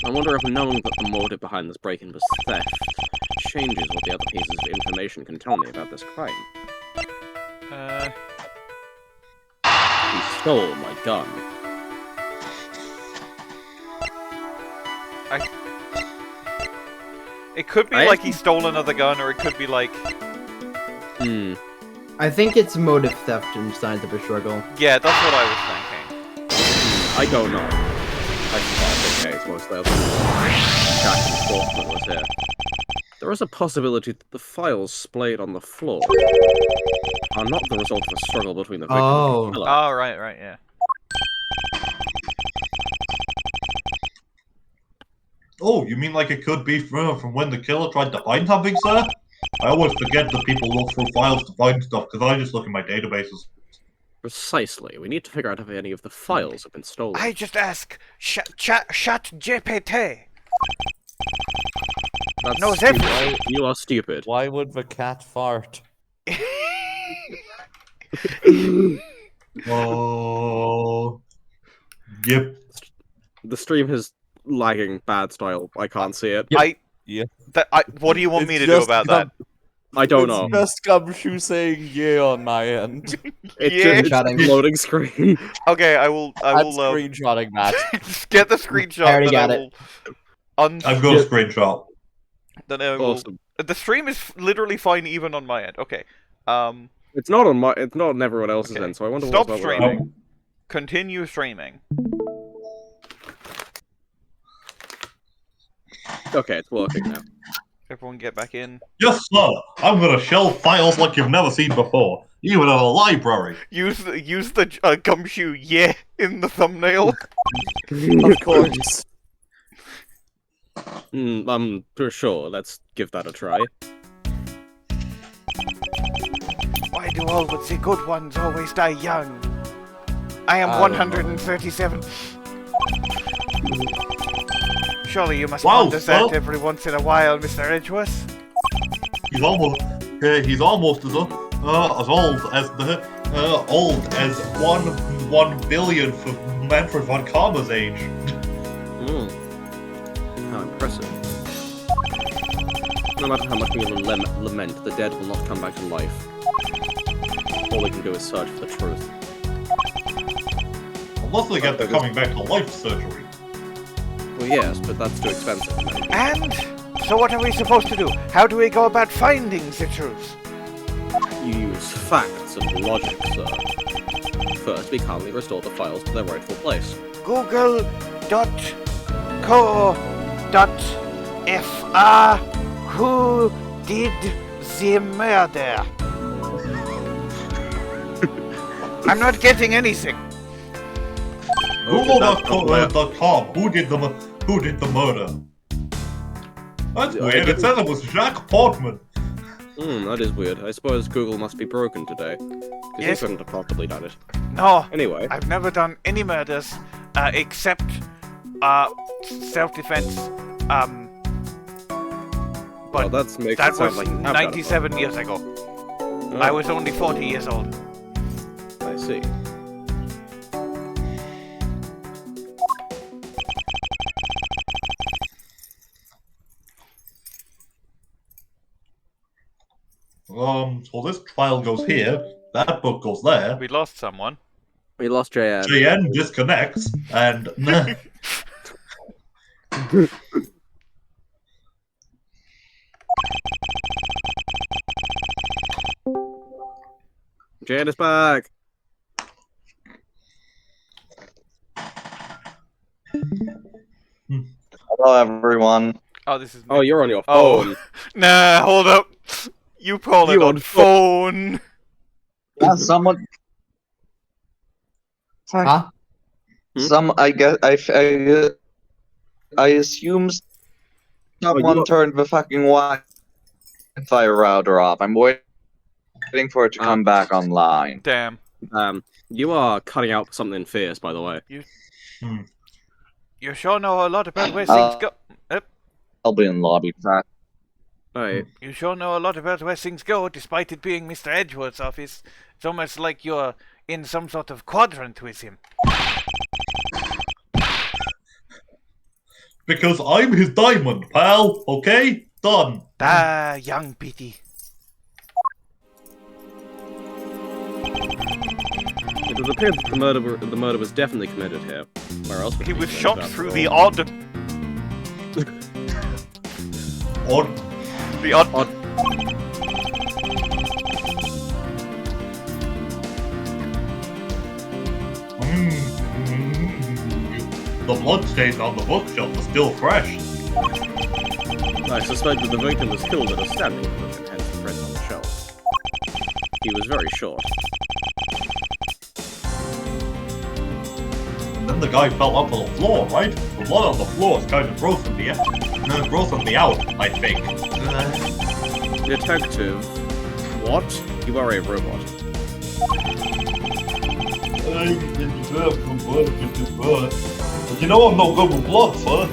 I wonder if knowing that the motive behind this break-in was theft changes what the other pieces of information can tell me about this crime. He stole my gun. It could be like he stole another gun, or it could be like... I think it's motive theft in Signs of a Struggle. Yeah, that's what I was thinking. I don't know. I thought the case mostly of Jacques and Portsman was here. There is a possibility that the files splayed on the floor are not the result of a struggle between the victim and the killer. Oh, right, yeah. Oh, you mean like it could be from when the killer tried to find something, sir? I always forget that people look through files to find stuff, because I just look in my databases. Precisely. We need to figure out if any of the files have been stolen. I just ask chat GPT. That's No, stupid. everything. You are stupid. Why would the cat fart? Oh, yep. The stream is lagging bad style. I can't see it. What do you want me to do just about that? I don't know. It's just Gumshoe saying yeah on my end. It's just Screenshotting. loading screen. Okay, I will I'm screenshotting that. get the screenshot. I already then got I it. will I've got a screenshot. Then I will... Awesome. The stream is literally fine even on my end. Okay. It's not on my. It's not on everyone else's Okay. end. So I wonder Stop what's streaming. Continue streaming. Okay, it's working now. Everyone get back in. Yes, sir. I'm gonna shelve files like you've never seen before, even in a library. Use the Gumshoe yeah in the thumbnail. Of course. I'm pretty sure. Let's give that a try. Why do all but the good ones always die young? I am I don't 137. Surely you must Wow, ponder that sir. every once in a while, Mr. Edgeworth. He's almost as old as 1 billionth of Manfred von Karma's age. How impressive. No matter how much we lament, the dead will not come back to life. All we can do is search for the truth. Unless they get the coming back to life surgery. Well, yes, but that's too expensive. And so what are we supposed to do? How do we go about finding the truth? You use facts and logic, sir. First, we calmly restore the files to their rightful place. Google.co.fr Who did the murder? I'm not getting anything. Google.com. Who did the murder? That's weird. It says it was Jacques Portsman. That is weird. I suppose Google must be broken today. Because Yes. he couldn't have possibly done it. No, Anyway. I've never done any murders except self-defense. Well, But that makes that it sound was like you have done 97 years ago. it. I was only 40 years old. I see. So this file goes here. that book goes there. We lost someone. We lost JN. JN disconnects, and JN is back. Hello, everyone. Oh, this is. Oh, you're on your Oh. phone. Nah, hold up. You call it You on on phone. Yeah, someone. Huh? I guess I assume someone you- turned the fucking Wi-Fi router off. I'm waiting for it to come back online. Damn. You are cutting out something fierce, by the way. You sure know a lot about where things go. I'll be in lobby chat. Alright. You sure know a lot about where things go, despite it being Mr. Edgeworth's office. It's almost like you're in some sort of quadrant with him. because I'm his diamond, pal. Okay, done. Ah, young Petey. It would appear that the murder was definitely committed here. Where else would He it be was committed shot after through all? the odd. Odd. The odd. The bloodstains on the bookshelf are still fresh. I suspect that the victim was killed at a standing position, hence the print on the shelf. He was very short. And then the guy fell up on the floor, right? The blood on the floor is kind of grossing me out, I think. Detective, what? You are a robot. You know I'm no good with blood, sir.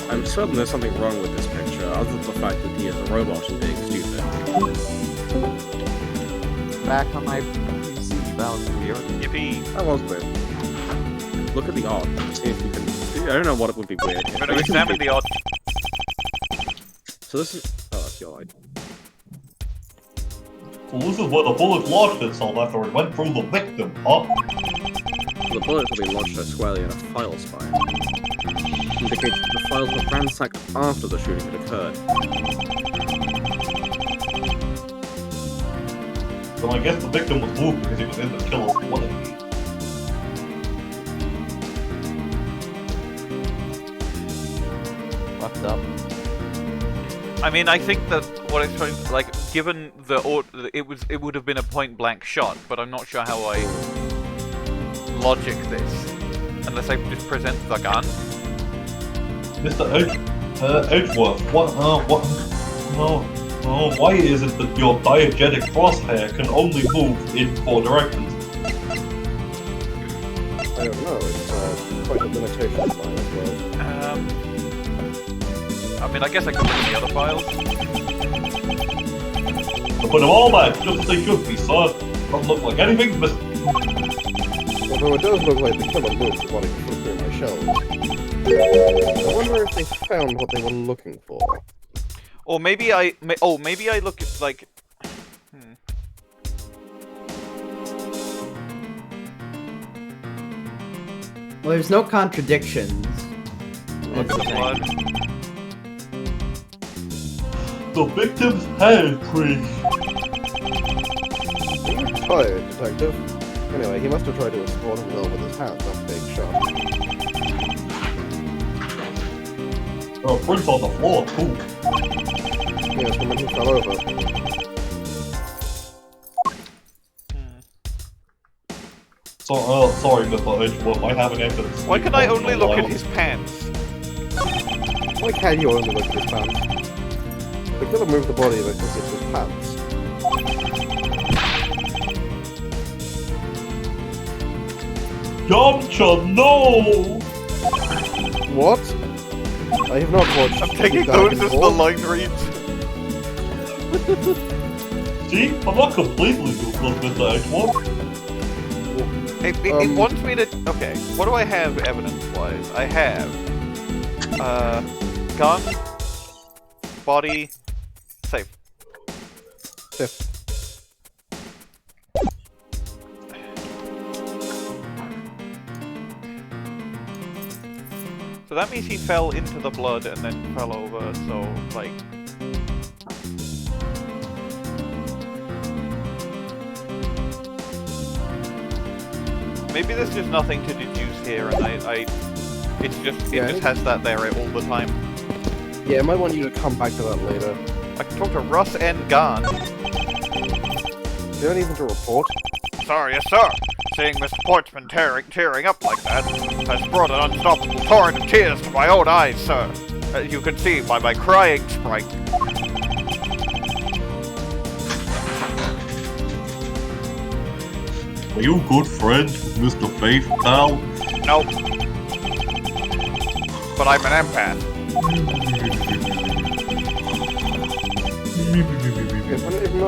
I'm certain there's something wrong with this picture, other than the fact that he is a robot and being stupid. Back on my PC, that was weird. Yippee. That was weird. Look at the art. See if you can. I don't know what it would be weird. I'm gonna examine the odd. So this is. Oh, that's your line. So this is where the bullet lodged itself after it went through the victim, huh? The bullets will be lodged so squarely in a file spine. Indicates that the files were ransacked after the shooting had occurred. So I guess the victim was moved because he was in the killer's way. Fucked up. I mean, I think that what it's trying, like, given the it would have been a point blank shot, but I'm not sure how I logic this, unless I just present the gun. Mr. Edgeworth, why is it that your diegetic crosshair can only move in 4 directions? I don't know, it's quite a limitation of mine as well. I mean, I guess I could look at the other files. Put them all back, just as they should be, sir. Don't look like anything's missing. Although it does look like the killer moved the body through my shelves. I wonder if they found what they were looking for. Or maybe maybe I look at, like... Well, there's no contradictions. Look at the blood. The victim's handprint. You're tired, detective. Anyway, he must have tried to explore himself with his hands after being shot. There are prints on the floor, too. Yes, from when he fell over. So, sorry, Mr. Edgeworth, I haven't evidence. Why can I only look at his pants? Why can you only look at his pants? The killer moved the body because it's his pants. Gumshoe, no! What? I have not watched. I'm taking Dark those and as the Bold. line reads. See? I'm not completely useless, Mr. Edgeworth. It wants me to... Okay, what do I have evidence-wise? I have... gun... body... safe. tip. So that means he fell into the blood and then fell over, so, like... Maybe there's just nothing to deduce here, and it just has that there all the time. Yeah, I might want you to come back to that later. I can talk to Russ N. Gone. Do you have anything to report? Sorry, yes, sir. Seeing Mr. Portsman tearing up like that has brought an unstoppable torrent of tears to my own eyes, sir. As you can see by my crying sprite. Are you good friends with Mr. Faith, pal? Nope. But I'm an empath.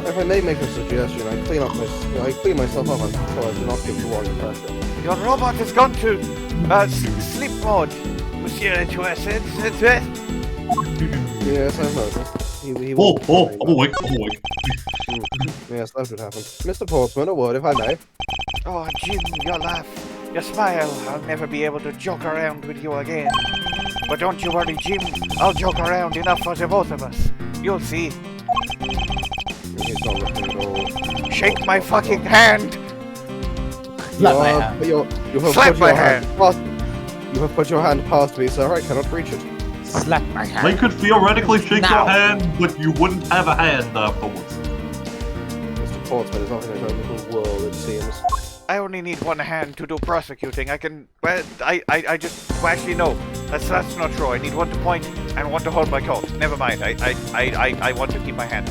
If I may make a suggestion, I clean myself up so as to not give the wrong impression. Your robot has gone to sleep mode, Monsieur Edgeworth. Yes, I've noticed. I'm awake. Yes, that would happen. Mr. Portsman, a word if I may. Oh, Jim, your laugh, your smile. I'll never be able to joke around with you again. But don't you worry, Jim. I'll joke around enough for the both of us. You'll see. He's not looking at all. Shake my fucking hand! Slap my hand. You have Slap put my your hand. Past, you have put your hand past me, sir. I cannot reach it. Slap my hand. They could theoretically shake Now. your hand, but you wouldn't have a hand afterwards. Mr. Portsman is off in his own little world, it seems. I only need one hand to do prosecuting. I can. Well, I just. Well, actually, no. That's not true. I need one to point and one to hold my coat. Never mind. I want to keep my hand.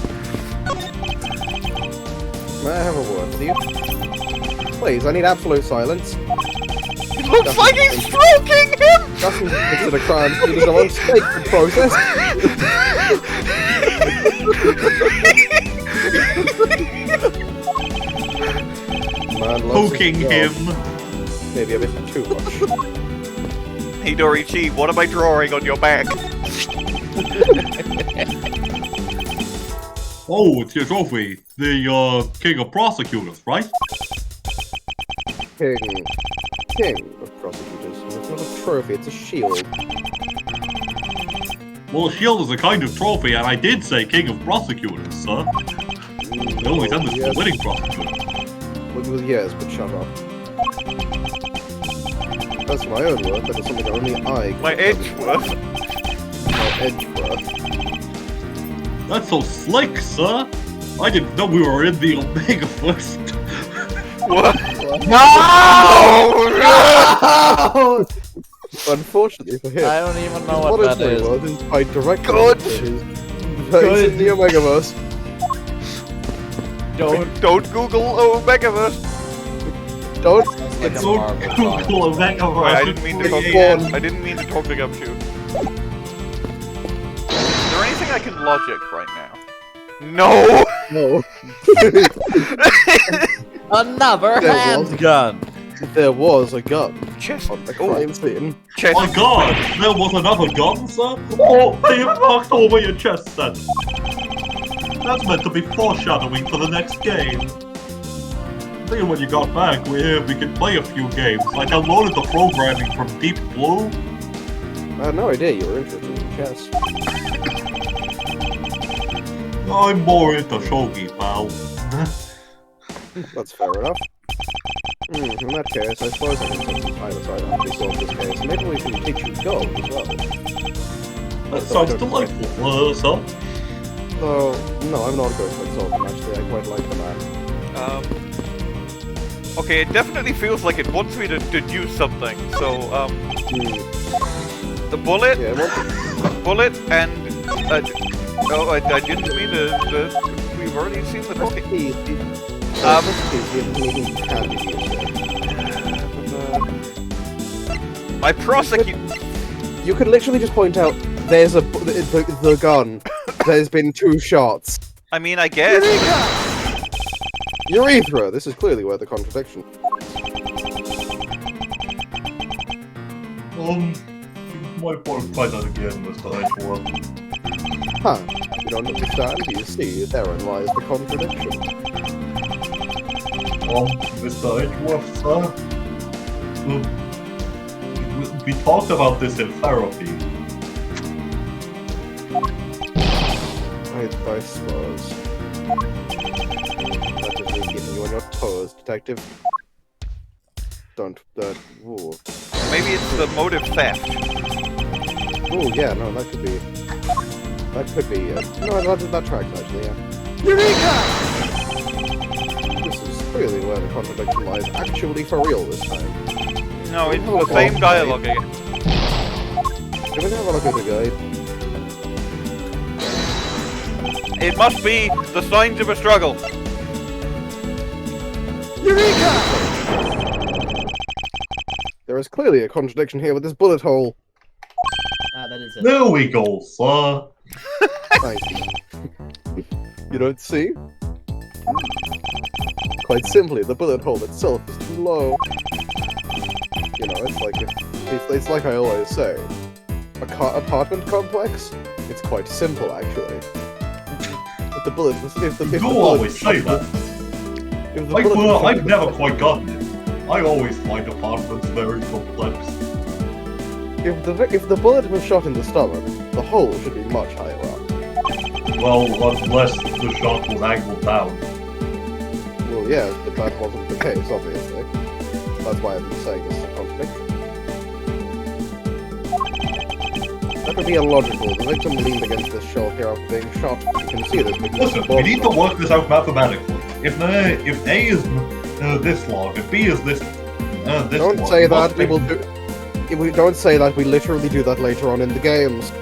May I have a word with you? Please, I need absolute silence. It looks like he's stroking him! Nothing to consider crime. It is a most sacred process. Man loves Poking his him. job. Maybe a bit too much. Hey Dory, Chee, what am I drawing on your back? Oh, it's your trophy. The king of prosecutors, right? King of prosecutors. It's not a trophy, it's a shield. Well, a shield is a kind of trophy, and I did say king of prosecutors, sir. They only said this for winning prosecutors. Well, yes, but shut up. That's my own word, but it's something only I can... My Edgeworth. My Edgeworth. That's so slick, sir. I didn't know we were in the Omega first. What? No! Unfortunately for him, I don't even know what that is. is quite directly Good. to his... He's in the Omegaverse. Don't Google Omegaverse. Don't... Like a So Marvel cool, comic. Omega Wait, I didn't mean to talk. Bwain. I didn't mean to talk to Gumshoe. Is there anything I can logic right now? No. No. Another There handgun! There was a gun Chest. on the crime scene. Chest. My god, there was another gun, sir? Oh, they knocked over your chest then. That's meant to be foreshadowing for the next game. Thinking when you got back, we could play a few games. I downloaded the programming from Deep Blue. I had no idea you were interested in chess. I'm more into shogi, pal. That's fair enough. In that case, I suppose I can take some time aside after we solve this case. Maybe we can teach you Go as well. That sounds delightful, sir. Oh, no, I'm not a good consultant, actually. I quite like the man. Okay, it definitely feels like it wants me to deduce something. So, the bullet, Yeah, bullet, and oh, I didn't mean to. We've already seen the talking. My prosecute. You could literally just point out, there's the gun. There's been 2 shots. I mean, I guess. Urethra! This is clearly where the contradiction. You might want to try that again, Mr. Edgeworth. Huh. You don't understand? You see, therein lies the contradiction. Mr. Edgeworth, sir. We talked about this in therapy. I suppose. That is just getting you on your toes, detective. Don't, ooh. Maybe it's the motive theft. Ooh, yeah, no, that could be... no, that tracks, actually, yeah. Eureka! This is clearly where the contradiction lies, actually for real this time. No, it's the same dialogue again. Can we have a look at the guide? It must be the signs of a struggle. There is clearly a contradiction here with this bullet hole. That is it. There we go, sir. Nice. You don't see? Quite simply, the bullet hole itself is too low. You know, it's like I always say. Apartment complex? It's quite simple, actually. If the bullet was... You always say that. I've never quite gotten it. I always find apartments very complex. If the bullet was shot in the stomach, the hole should be much higher up. Well, unless the shot was angled down. Well, yes, but that wasn't the case, obviously. That's why I've been saying this is a contradiction. That would be illogical. The victim leaned against this shelf here after being shot. You can see this because... Listen, we need to work this out mathematically. If A is this long, and B is this Don't long, say that, we will do... If we don't say that, we literally do that later on in the games.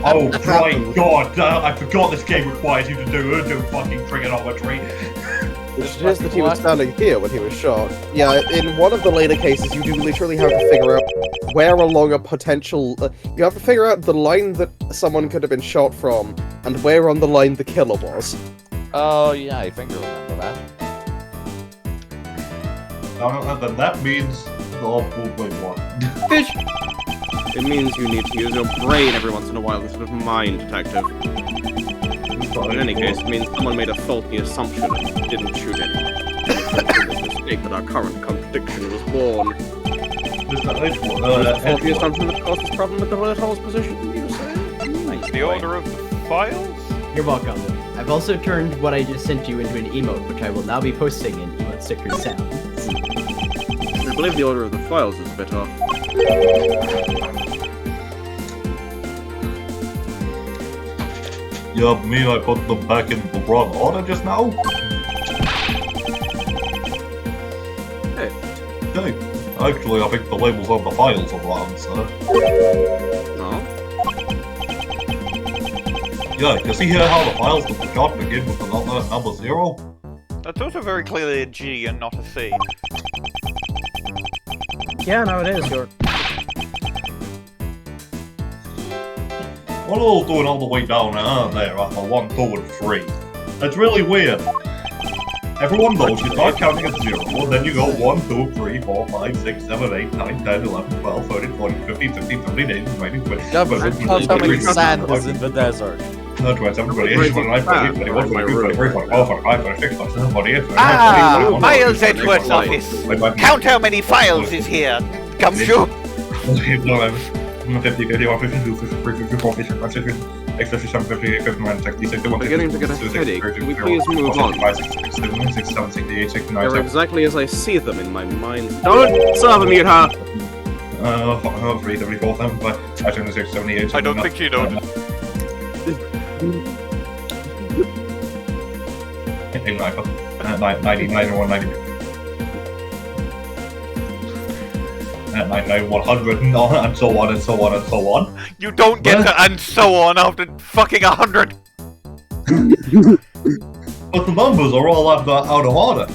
Oh my god, I forgot this game requires you to do fucking trigonometry. Which suggests that he was standing here when he was shot. Yeah, in one of the later cases, you do literally have to figure out where along a potential... you have to figure out the line that someone could have been shot from, and where on the line the killer was. Oh, yeah, I think I remember that. Then that means... Oh, wait, what? Fish! It means you need to use your brain every once in a while instead of mind, detective. In any case, it means someone made a faulty assumption and didn't shoot anyone. It's a mistake that our current contradiction was born. The faulty assumption that caused this problem with the bullet hole's position, you say? Thanks, The order of the files? You're welcome. I've also turned what I just sent you into an emote, which I will now be posting in emote sticker sounds. I believe the order of the files is a bit off. You mean I put them back in the wrong order just now? Hey. Hey, actually I think the labels on the files are wrong, sir. No? Yeah, you see here how the files that were shot begin with the number 0? That's also very clearly a G and not a C. Yeah, no, it is. What are all doing all the way down there after 1, 2, and 3? That's really weird. Everyone knows you start counting at 0, and then you go 1, 2, 3, 4, 5, 6, 7, 8, 9, 10, 11, 12, 13, 14, 15, 16, 17, 18, 19, 20, Yeah, but how many sand is in the desert? 27, 28, 29, 30, 31, 32, 33, 34, 45, 46, 47, 48, 49, Ah, 50, Miles Edgeworth's office. Count how many files is here, Gumshoe. 50, 51, 52, 53, 54, 55, 56, 57, 58, 59, 60, 61, I'm beginning to get a headache. Can we please move on? 67, 68, 69, They're exactly as I see them in my mind. Don't serve me, her! 3, 74, 75, 76, 78, I don't think you know. 99, 190. 99, 100, and so on, and so on, and so on. You don't get to and so on after fucking 100. But the numbers are all out of order.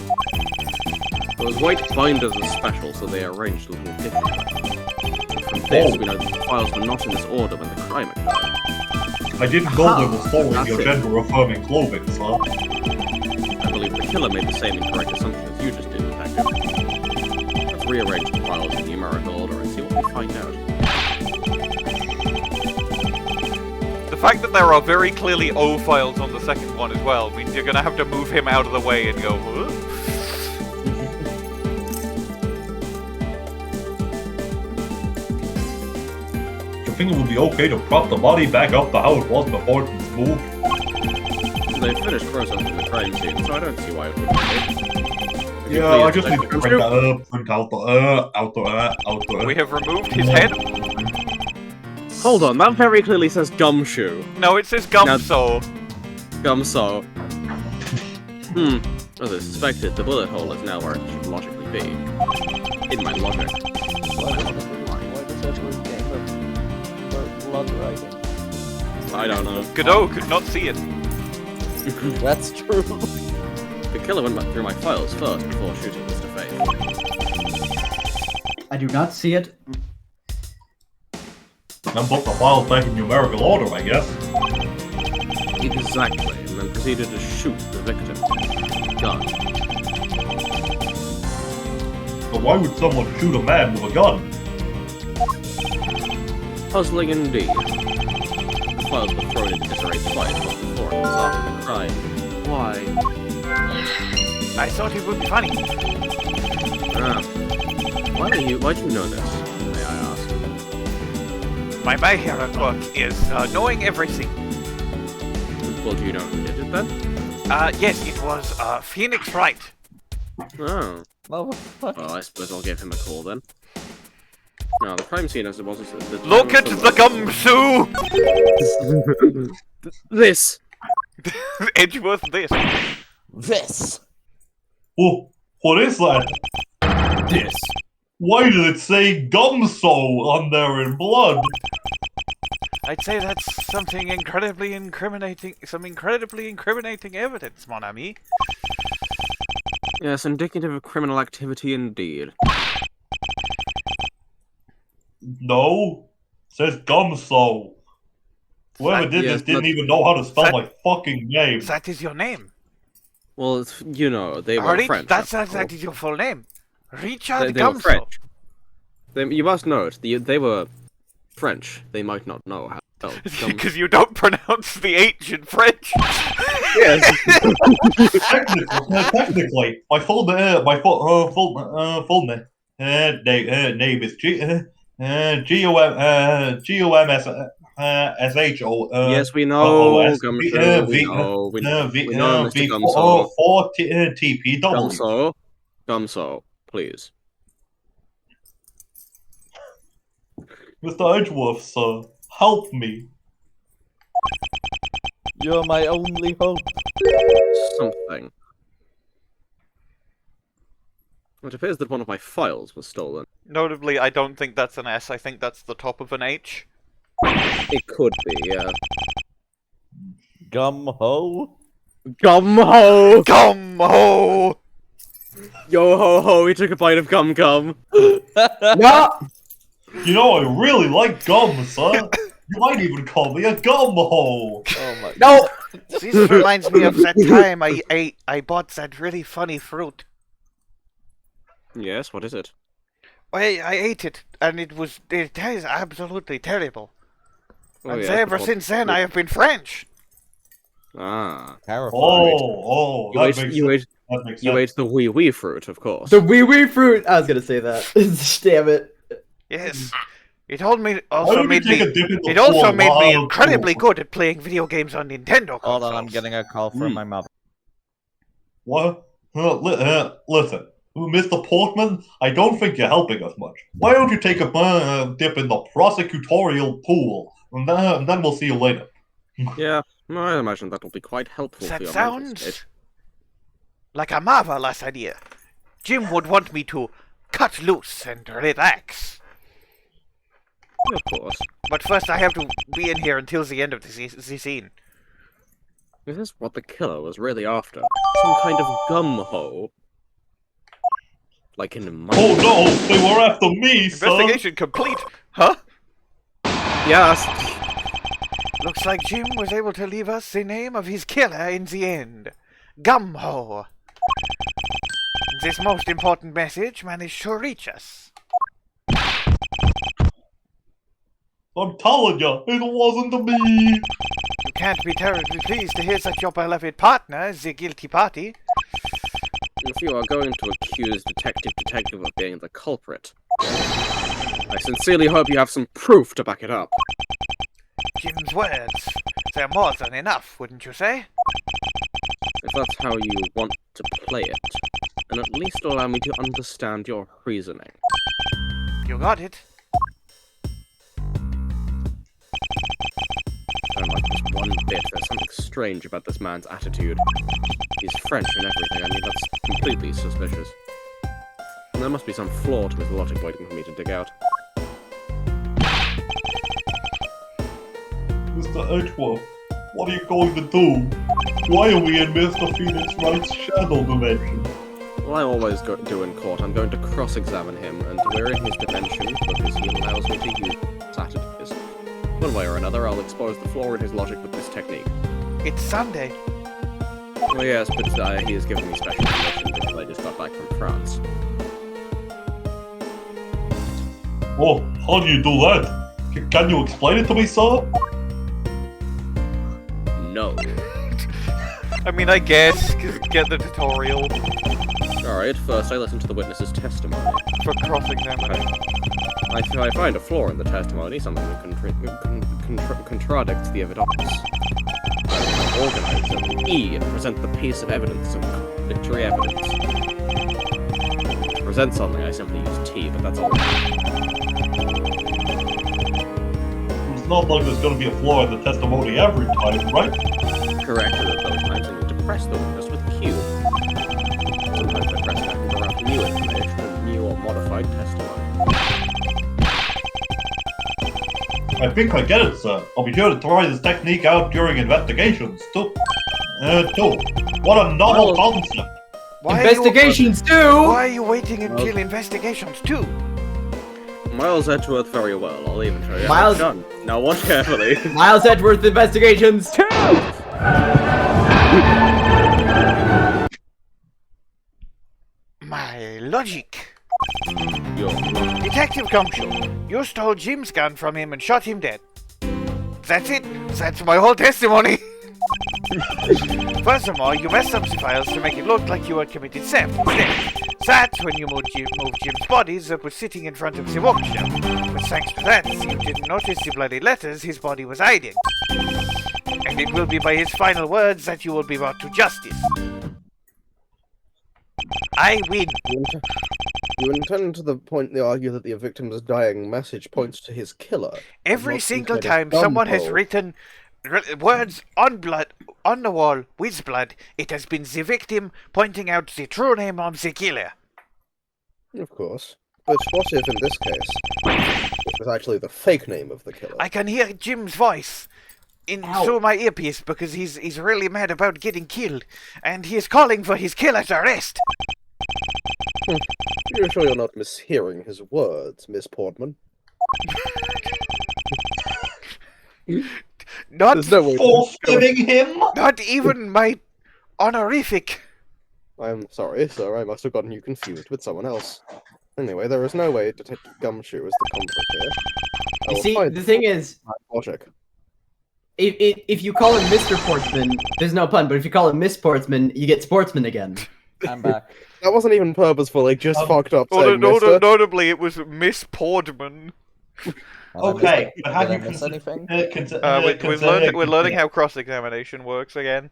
Those white binders are special, so they are arranged a little differently. From this, we know that the files were not in this order when the crime occurred. I didn't know they were following That's your it. gender-affirming clothing, sir. I believe the killer made the same incorrect assumption as you just did, detective. Let's rearrange the files in numerical order and see what we find out. The fact that there are very clearly O files on the second one as well means you're gonna have to move him out of the way and go, huh? I think it would be okay to prop the body back up to how it was before it was moved. They finished processing the crime scene, so I don't see why it would be. Yeah, I just need to print out the We have removed his head. Hold on, that very clearly says Gumshoe. No, it says Gumshoe. Gumshoe. As I suspected, the bullet hole is now where it should logically be. In my logic. Why does Edgeworth gang of blood writing? I don't know. Godot could not see it. That's true. The killer went through my files first before shooting Mr. Faith. I do not see it. and put the files back in numerical order, I guess. Exactly, and then proceeded to shoot the victim. Gun. But why would someone shoot a man with a gun? Puzzling indeed. The files were thrown into disarray twice, once before and once after the crime. Why? I thought it would be funny. Why'd you know this, may I ask? My hero quirk is knowing everything. Well, do you know who did it then? Yes, it was Phoenix Wright. Oh. Oh, fuck. Well, I suppose I'll give him a call then. No, the crime scene as it was... Look at the Gumshoe! This! Edgeworth this. This! Oh, what is that? This! Why did it say Gumshoe on there in blood? I'd say that's something incredibly incriminating, some incredibly incriminating evidence, mon ami. Yes, indicative of criminal activity indeed. No, it says Gumshoe. Whoever did this didn't even know how to spell my fucking name. That is your name. Well, you know, they were French. That is your full name. Richard they were Gumshoe. French. You must note, they were French. They might not know how to spell Because you don't pronounce the H in French. Yes. Technically, my full name is Gumshoe. Yes, we know. Gumshoe. We know Mr. Gumshoe. 4 TPW. Gumshoe, please. Mr. Edgeworth, sir, help me. You're my only hope. Something. It appears that one of my files was stolen. Notably, I don't think that's an S. I think that's the top of an H. It could be, yeah. Gum-ho? Gum-ho! Gum-ho! Yo-ho-ho, we took a bite of gum-gum. No! You know, I really like gum, sir. You might even call me a gum-ho. Oh my No! This reminds me of that time I bought that really funny fruit. Yes, what is it? I ate it, and it is absolutely terrible. Oh, And yeah, ever since then, I have been French. Ah. Terrifying. That makes sense. You ate the wee-wee fruit, of course. The wee-wee fruit! I was gonna say that. Damn it. Yes. It also made Why don't you take a me. dip in the It also pool made me while incredibly cool? good at playing video games on Nintendo Hold on, I'm consoles. getting a call from my mother. What? Listen, Mr. Portman, I don't think you're helping us much. Why don't you take a dip in the prosecutorial pool, and then we'll see you later. Yeah, I imagine that will be quite helpful That for your mental sounds state. like a marvelous idea. Jim would want me to cut loose and relax. Of course. But first, I have to be in here until the end of the scene. Is this what the killer was really after? Some kind of gum-ho? Like in my... Oh no, they were after me, sir! Investigation complete. Huh? Yes! Looks like Jim was able to leave us the name of his killer in the end. Gumho. This most important message managed to reach us. I'm telling you, it wasn't me! can't be terribly pleased to hear that your beloved partner is the guilty party. If you are going to accuse Detective of being the culprit, I sincerely hope you have some proof to back it up. Jim's words, they're more than enough, wouldn't you say? If that's how you want to play it, then at least allow me to understand your reasoning. You got it. I don't like this one bit. There's something strange about this man's attitude. He's French and everything. I mean, that's completely suspicious. And there must be some flaw to his logic waiting for me to dig out. Mr. Edgeworth, what are you going to do? Why are we in Mr. Phoenix Wright's shadow dimension? Well, I always do in court. I'm going to cross-examine him, and we're in his dimension because he allows me to use Saturdays. One way or another, I'll expose the flaw in his logic with this technique. It's Sunday. Oh yes, but he has given me special permission because I just got back from France. Oh, how do you do that? Can you explain it to me, sir? No. I mean, I guess, get the tutorial Alright, first I listen to the witness's testimony. for cross-examination. If I find a flaw in the testimony, something that contradicts the evidence, I will organize an E and present the piece of evidence of contradictory evidence. To present something, I simply use T, but that's all. It's not like there's going to be a flaw in the testimony every time, right? Correct, and at those times I need to press the witness with Q. Sometimes I press back and go out new information and new or modified testimony. I think I get it, sir. I'll be sure to try this technique out during investigations, too. What a novel concept. Investigations too! Why are you waiting until investigations too? Miles Edgeworth very well, I'll even show you Miles- how it's done. Now watch carefully. Miles Edgeworth investigations too! My logic. Yo. Detective Gumshoe, you stole Jim's gun from him and shot him dead. That's it. That's my whole testimony. Furthermore, you messed up the files to make it look like you had committed theft instead. That's when you moved Jim's body that was sitting in front of the bookshelf. But thanks to that, you didn't notice the bloody letters his body was hiding. And it will be by his final words that you will be brought to justice. I win. You intend to the point they argue that the victim's dying message points to his killer. Every not single instead of time someone has Dumbo. written words on blood on the wall with blood, it has been the victim pointing out the true name of the killer. Of course. But what if, in this case, it was actually the fake name of the killer? I can hear Jim's voice through my earpiece because he's really mad about getting killed, and he is calling for his killer's arrest. You're sure you're not mishearing his words, Miss Portman? Not There's no way. Forfeiting him? Not even my honorific. I'm sorry, sir. I must have gotten you confused with someone else. Anyway, there is no way Detective Gumshoe is the culprit here. I You will see, find the thing is, logic. if you call him Mr. Portsman, there's no pun, but if you call him Miss Portsman, you get Sportsman again. I'm back. That wasn't even purposeful. It just fucked up. Saying Notably, it was Miss Portsman. Okay, but how Did I do you miss anything? We're learning how cross-examination works again.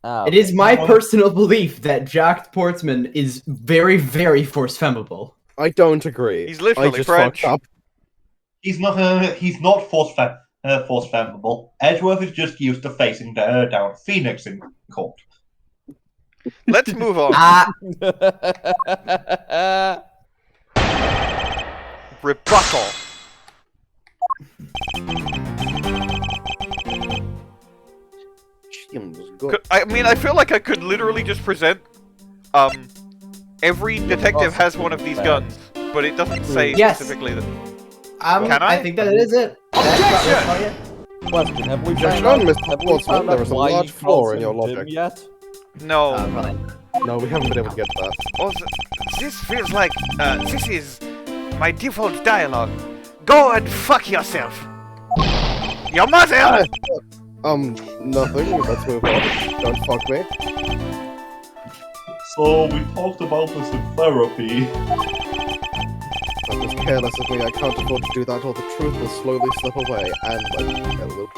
Oh, It is my personal belief that Jacques Portsman is very, very force-femmable. I don't agree. He's literally I just French. fucked up. He's not force femmable. Edgeworth is just used to facing down Phoenix in court. Let's move on. Rebuttal. Jim was good. I mean, I feel like I could literally just present, every detective has one of these guns, but it doesn't say Yes. specifically that. Can I? think that is it. Objection! Question: have we Objection, found out, Mr. have we Portsman, found there out is a why large he flaw calls in your him Jim logic. yet? No. No, we haven't been able to get to that. Also, this feels like this is my default dialogue. Go and fuck yourself. Your mother. Nothing. Let's move on. Don't fuck me. So we talked about this in therapy. That was careless of me. I can't afford to do that, or the truth will slowly slip away. And loop.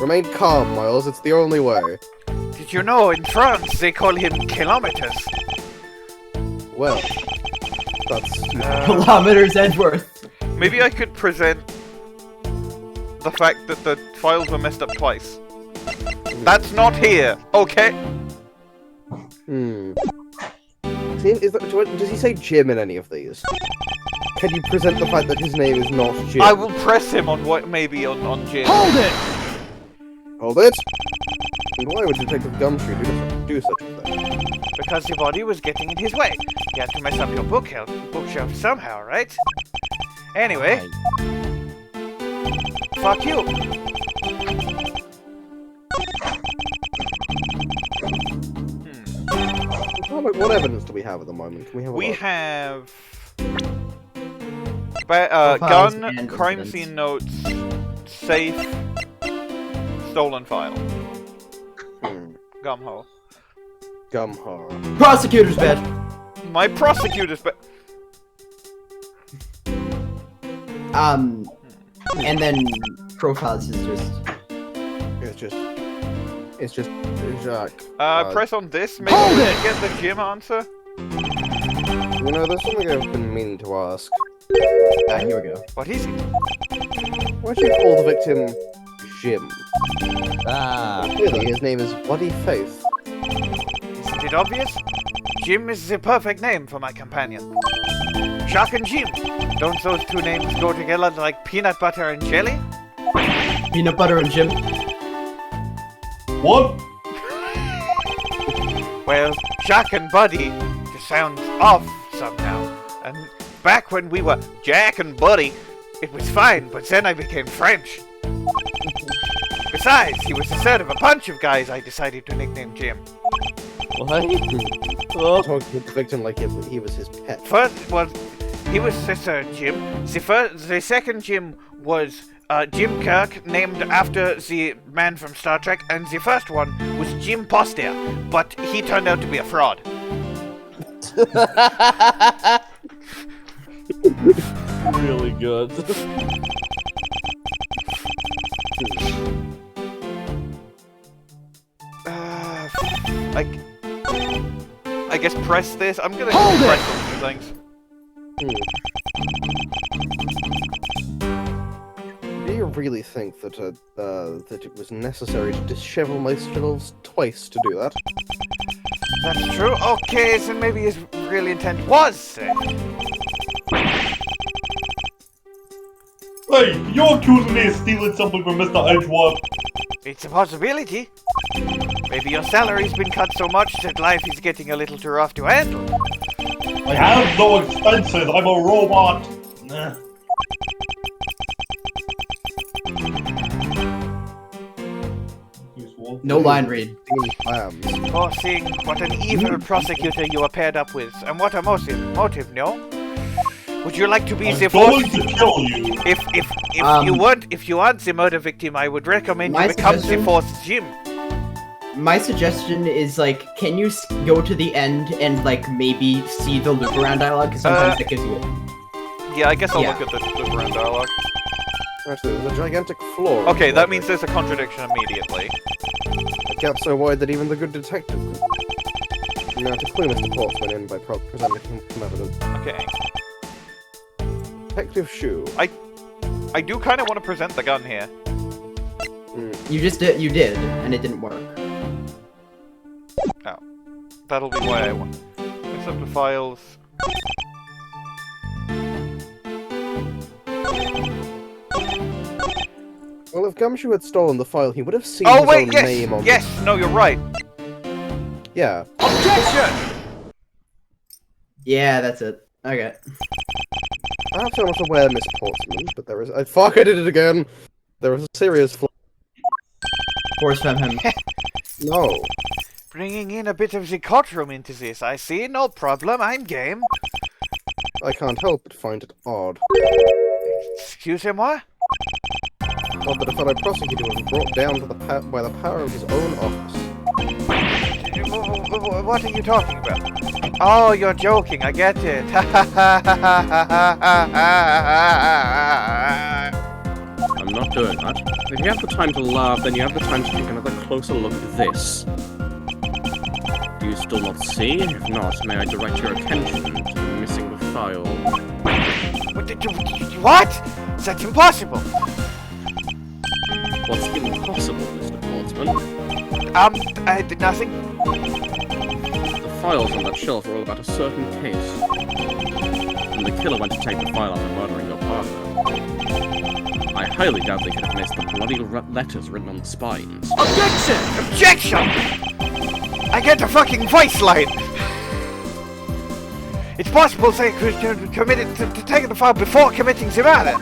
Remain calm, Miles. It's the only way. Did you know in France they call him kilometers? Well, that's Kilometers Edgeworth. Maybe I could present the fact that the files were messed up twice. That's not here, okay? See, does he say Jim in any of these? Can you present the fact that his name is not Jim? I will press him on what maybe on Jim. Hold it! Hold it! And why would Detective Gumshoe do such a thing? Because your body was getting in his way. You had to mess up your bookshelf somehow, right? Anyway, fuck you. What evidence do we have at the moment? Can we have a We look? have Files gun, and crime evidence. scene notes, safe, stolen file. Gumshoe. Gumshoe. Prosecutor's bed. My prosecutor's And then profiles is It's just Jacques. press on this, maybe we can get the Jim answer. You know, there's something I've been meaning to ask. here we go. What is it? Why do you call the victim Jim? Ah. Clearly, his name is Bloody Faith. Isn't it obvious? Jim is the perfect name for my companion. Jacques and Jim. Don't those two names go together like peanut butter and jelly? Peanut butter and Jim. What? Well, Jacques and Buddy just sounds off somehow. And back when we were Jack and Buddy, it was fine, but then I became French. Besides, he was the third of a bunch of guys I decided to nickname Jim. What? Talking to the victim like he was his pet. First, well, he was the third Jim. The second Jim was Jim Kirk, named after the man from Star Trek, and the first one was Jim Poster, but he turned out to be a fraud. Really good. I guess press this. I'm gonna press on some things. Do you really think that that it was necessary to dishevel my shelves twice to do that? That's true. Okay, so maybe his real intent was theft. Hey, you're accusing me of stealing something from Mr. Edgeworth. It's a possibility. Maybe your salary's been cut so much that life is getting a little too rough to handle. I have no expenses. I'm a robot. Nah. No line read. Poor thing, what an evil prosecutor you are paired up with, and what a motive, no? Would you like to be the I'm going to kill you. If you aren't the murder victim, I would recommend you My become the suggestion- fourth Jim. My suggestion is, like, can you go to the end and, like, maybe see the loop around dialogue? Because sometimes that gives you it. Yeah, I guess I'll Yeah. look at the brand dialogue. Actually, there's a gigantic flaw. Okay, that means there's a contradiction immediately. A gap so wide that even the good detective could... Now, to clue Mr. Portsman in by presenting him some evidence. Okay. Detective Shoe. I do kind of want to present the gun here. You did, and it didn't work. Oh. That'll be why I want. Mix up the files. Well, if Gumshoe had stolen the file, he would have seen Oh his wait, own yes! name on Yes! No, you're right. Yeah. Objection! Yeah, that's it. Okay. Perhaps I'm not aware, Miss Portsman, but there is... Fuck, I did it again! There is a serious flaw. Force from him. No. Bringing in a bit of the courtroom into this, I see. No problem, I'm game. I can't help but find it odd. Excusez-moi? or that a fellow prosecutor was brought down to by the power of his own office. What are you talking about? Oh, you're joking. I get it. I'm not doing that. If you have the time to laugh, then you have the time to take another closer look at this. Do you still not see? If not, may I direct your attention to the missing file? What? That's impossible. What's impossible, Mr. Portsman? I did nothing. The files on that shelf are all about a certain case. And the killer went to take the file after murdering your partner. I highly doubt they could have missed the bloody letters written on the spines. Objection! Objection! I get a fucking voice line! It's possible they could have committed to taking the file before committing the murder.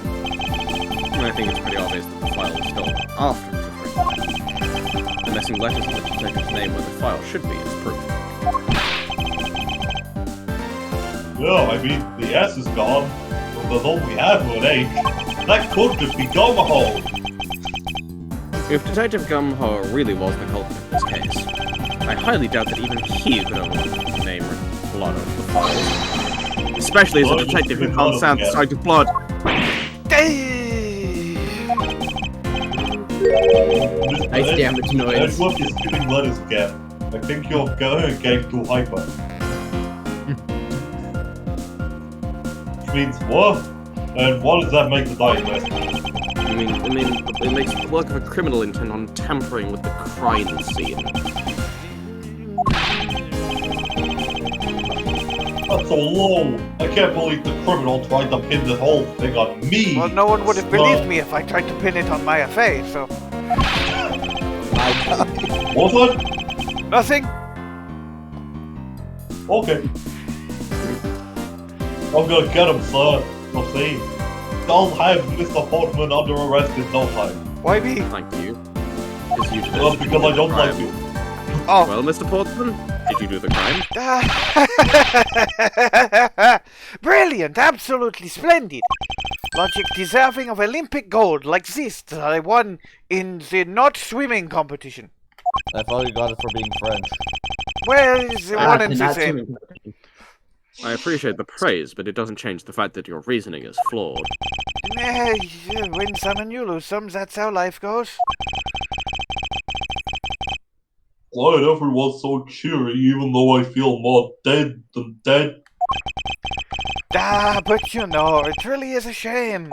I think it's pretty obvious that the file was stolen after it was written. The missing letters and the detective's name where the file should be is proof. Yeah, I mean, the S is gone. But there's only half of an H. That could just be Gumshoe. If Detective Gumshoe really was the culprit of this case, I highly doubt that even he could overlook the name written blood over the files. Especially as a detective who can't stand the sight of blood. Nice damage noise. Edgeworth is giving letters again. I think you're getting too hyper. Which means what? And what does that make the die list? I mean, it makes the work of a criminal intend on tampering with the crime scene. That's so low. I can't believe the criminal tried to pin this whole thing on me. Well, no one would have believed me if I tried to pin it on my face, so... What's that? Nothing. Okay. I'm gonna get him, sir. You'll see. I'll have Mr. Portsman under arrest in no time. Why me? Thank you. Because you did Well, because I don't like you. Oh. Well, Mr. Portsman, did you do the crime? Brilliant, absolutely splendid. Logic deserving of Olympic gold like this that I won in the not swimming competition. I thought you got it for being French. Well, it's one and the not same. swimming. I appreciate the praise, but it doesn't change the fact that your reasoning is flawed. You win some and you lose some, that's how life goes. Why is everyone so cheery even though I feel more dead than dead? But you know, it really is a shame.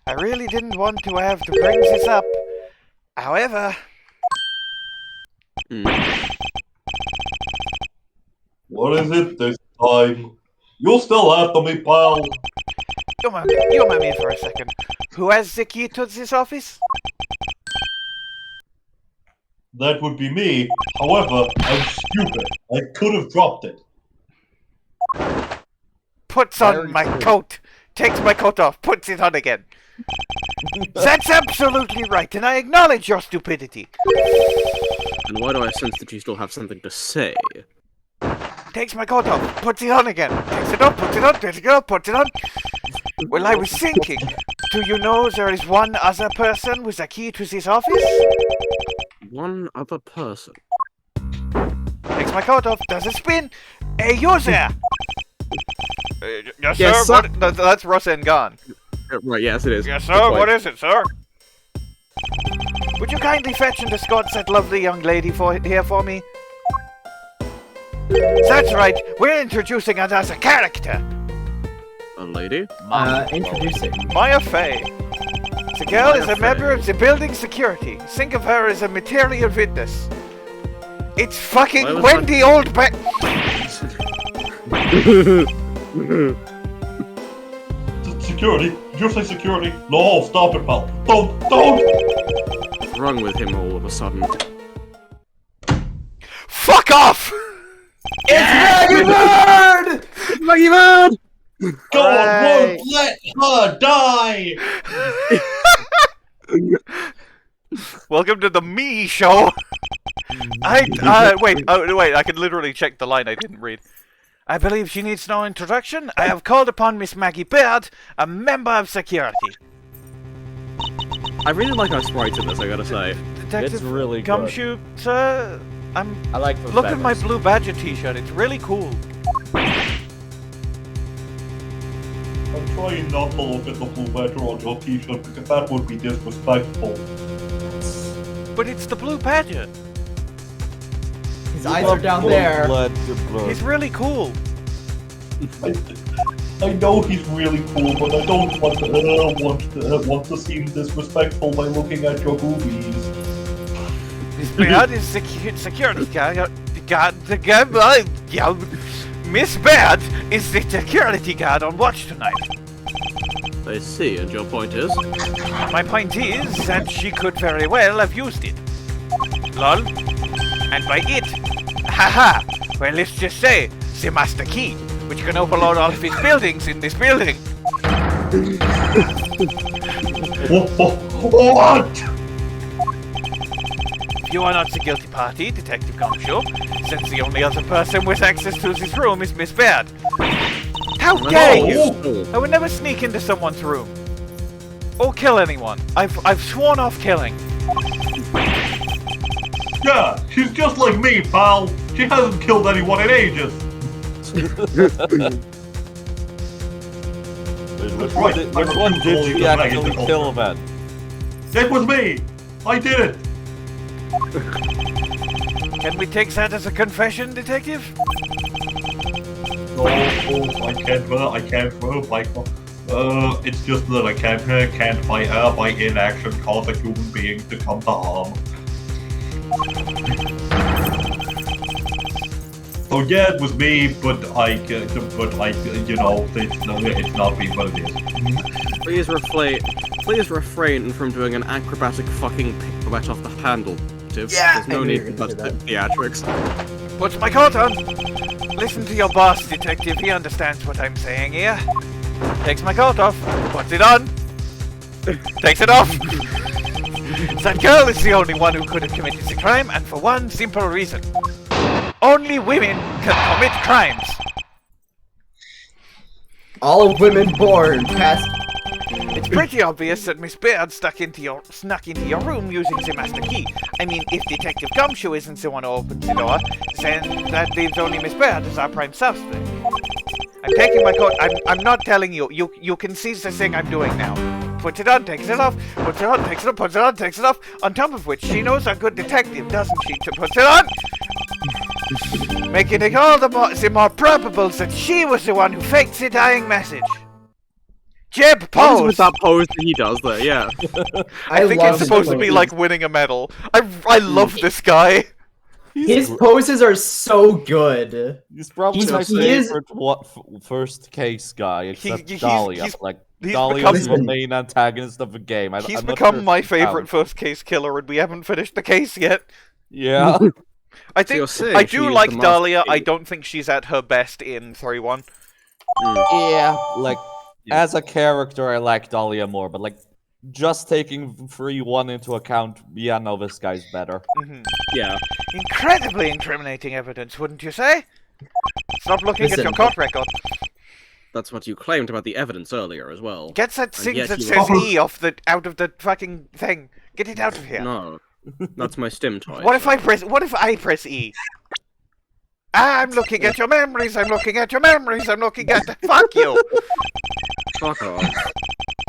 I really didn't want to have to bring this up. However... What is it this time? You still after me, pal? You mind me for a second. Who has the key to this office? That would be me. However, I'm stupid. I could have dropped it. Puts on my coat. Takes my coat off. Puts it on again. That's absolutely right, and I acknowledge your stupidity. And why do I sense that you still have something to say? Takes my coat off. Puts it on again. Takes it off. Puts it on. Takes it off. Puts it on. Well, I was thinking. Do you know there is one other person with a key to this office? One other person? Takes my coat off. Does a spin. Hey, you there! Yes, Yes, sir. sir. That's Russ N gone. Right, yes it is. Yes, Good sir. point. What is it, sir? Would you kindly fetch and escort that lovely young lady here for me? That's right. We're introducing her as a character. A lady? Introducing. Maya Fey. The girl is a Maya member Fey. of the building security. Think of her as a material witness. It's fucking Why was Wendy Oldbeck. Security? Did you say security? No, stop it, pal. Don't! What's wrong with him all of a sudden? Fuck off! It's Maggey Byrde! Maggey Byrde! God Right. won't let her die! Welcome to the me show. wait, I can literally check the line I didn't read. I believe she needs no introduction. I have called upon Miss Maggey Byrde, a member of security. I really like our sprites in this, I gotta say. Detective It's really good. Gumshoe, sir, I like the look at my feathers. Blue Badger t-shirt. It's really cool. I'm trying not to look at the blue letter on your t-shirt because that would be disrespectful. But it's the Blue Badger. His eyes are down there. He's really cool. I know he's really cool, but I don't want to seem disrespectful by looking at your boobies. Miss Byrde is security guard. Miss Byrde is the security guard on watch tonight. I see, and your point is? My point is that she could very well have used it. Lol. And by it, haha, well, let's just say, the master key, which can overload all of his buildings in this building. What? You are not the guilty party, Detective Gumshoe, since the only other person with access to this room is Miss Byrde. How dare you! I would never sneak into someone's room. Or kill anyone. I've sworn off killing. Yeah, she's just like me, pal. She hasn't killed anyone in ages. Which one did you actually kill, then? It was me. I did it. Can we take that as a confession, Detective? No, I can't. It's just that I can't by inaction cause a human being to come to harm. So yeah, it was me, but it's not me, but it is. Please refrain from doing an acrobatic fucking pirouette off the handle. Yeah, There's no need for such theatrics. Put my coat on. Listen to your boss, Detective. He understands what I'm saying here. Takes my coat off. Puts it on. Takes it off. That girl is the only one who could have committed the crime, and for one simple reason. Only women can commit crimes. All women born past. It's pretty obvious that Miss Byrde snuck into your room using the master key. I mean, if Detective Gumshoe isn't the one who opened the door, then that leaves only Miss Byrde as our prime suspect. I'm taking my coat. I'm not telling you. You can see the thing I'm doing now. Puts it on, takes it off. Puts it on, takes it off. Puts it on, takes it off. On top of which, she knows a good detective, doesn't she? To put it on. Making it all the more probable that she was the one who faked the dying message. Jib pose! With that pose that he does there, yeah. I think it's supposed to be like winning a medal. I love this guy. His poses are so good. He's probably my favorite first case guy, except Dahlia. Dahlia's the main antagonist of the game. He's become my favorite first case killer, and we haven't finished the case yet. Yeah. I think I do like Dahlia. I don't think she's at her best in 3-1. Yeah, like as a character, I like Dahlia more, but like just taking 3-1 into account, yeah, no, this guy's better. Yeah. Incredibly incriminating evidence, wouldn't you say? Stop looking at your court record. That's what you claimed about the evidence earlier as well. Get that thing that says E out of the fucking thing. Get it out of here. No. That's my stim toy. What if I press E? I'm looking at your memories, I'm looking at your memories, I'm looking at fuck you! Fuck off.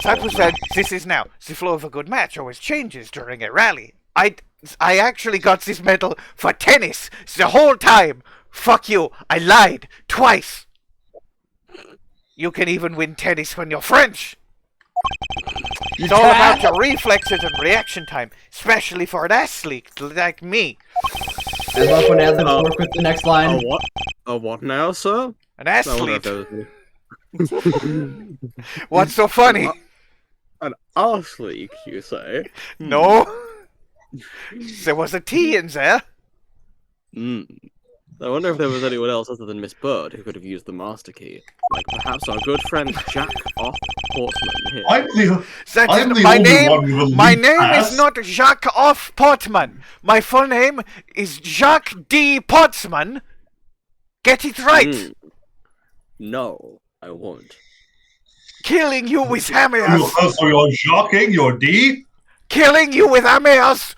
That was said, this is now. The flow of a good match always changes during a rally. I actually got this medal for tennis the whole time. Fuck you, I lied twice. You can even win tennis when you're French. It's all about your reflexes and reaction time, especially for an athlete like me. I love when adlibs work with the next line. A what now, sir? An athlete. What's so funny? An athlete, you say? No. There was a T in there. I wonder if there was anyone else other than Miss Byrde who could have used the master key. Like perhaps our good friend Jacques off Portsman here. My name is not Jacques off Portman. My full name is Jacques D. Portsman. Get it right. No, I won't. Killing you with hammers. So you're Jacques, you're D? killing you with arrows.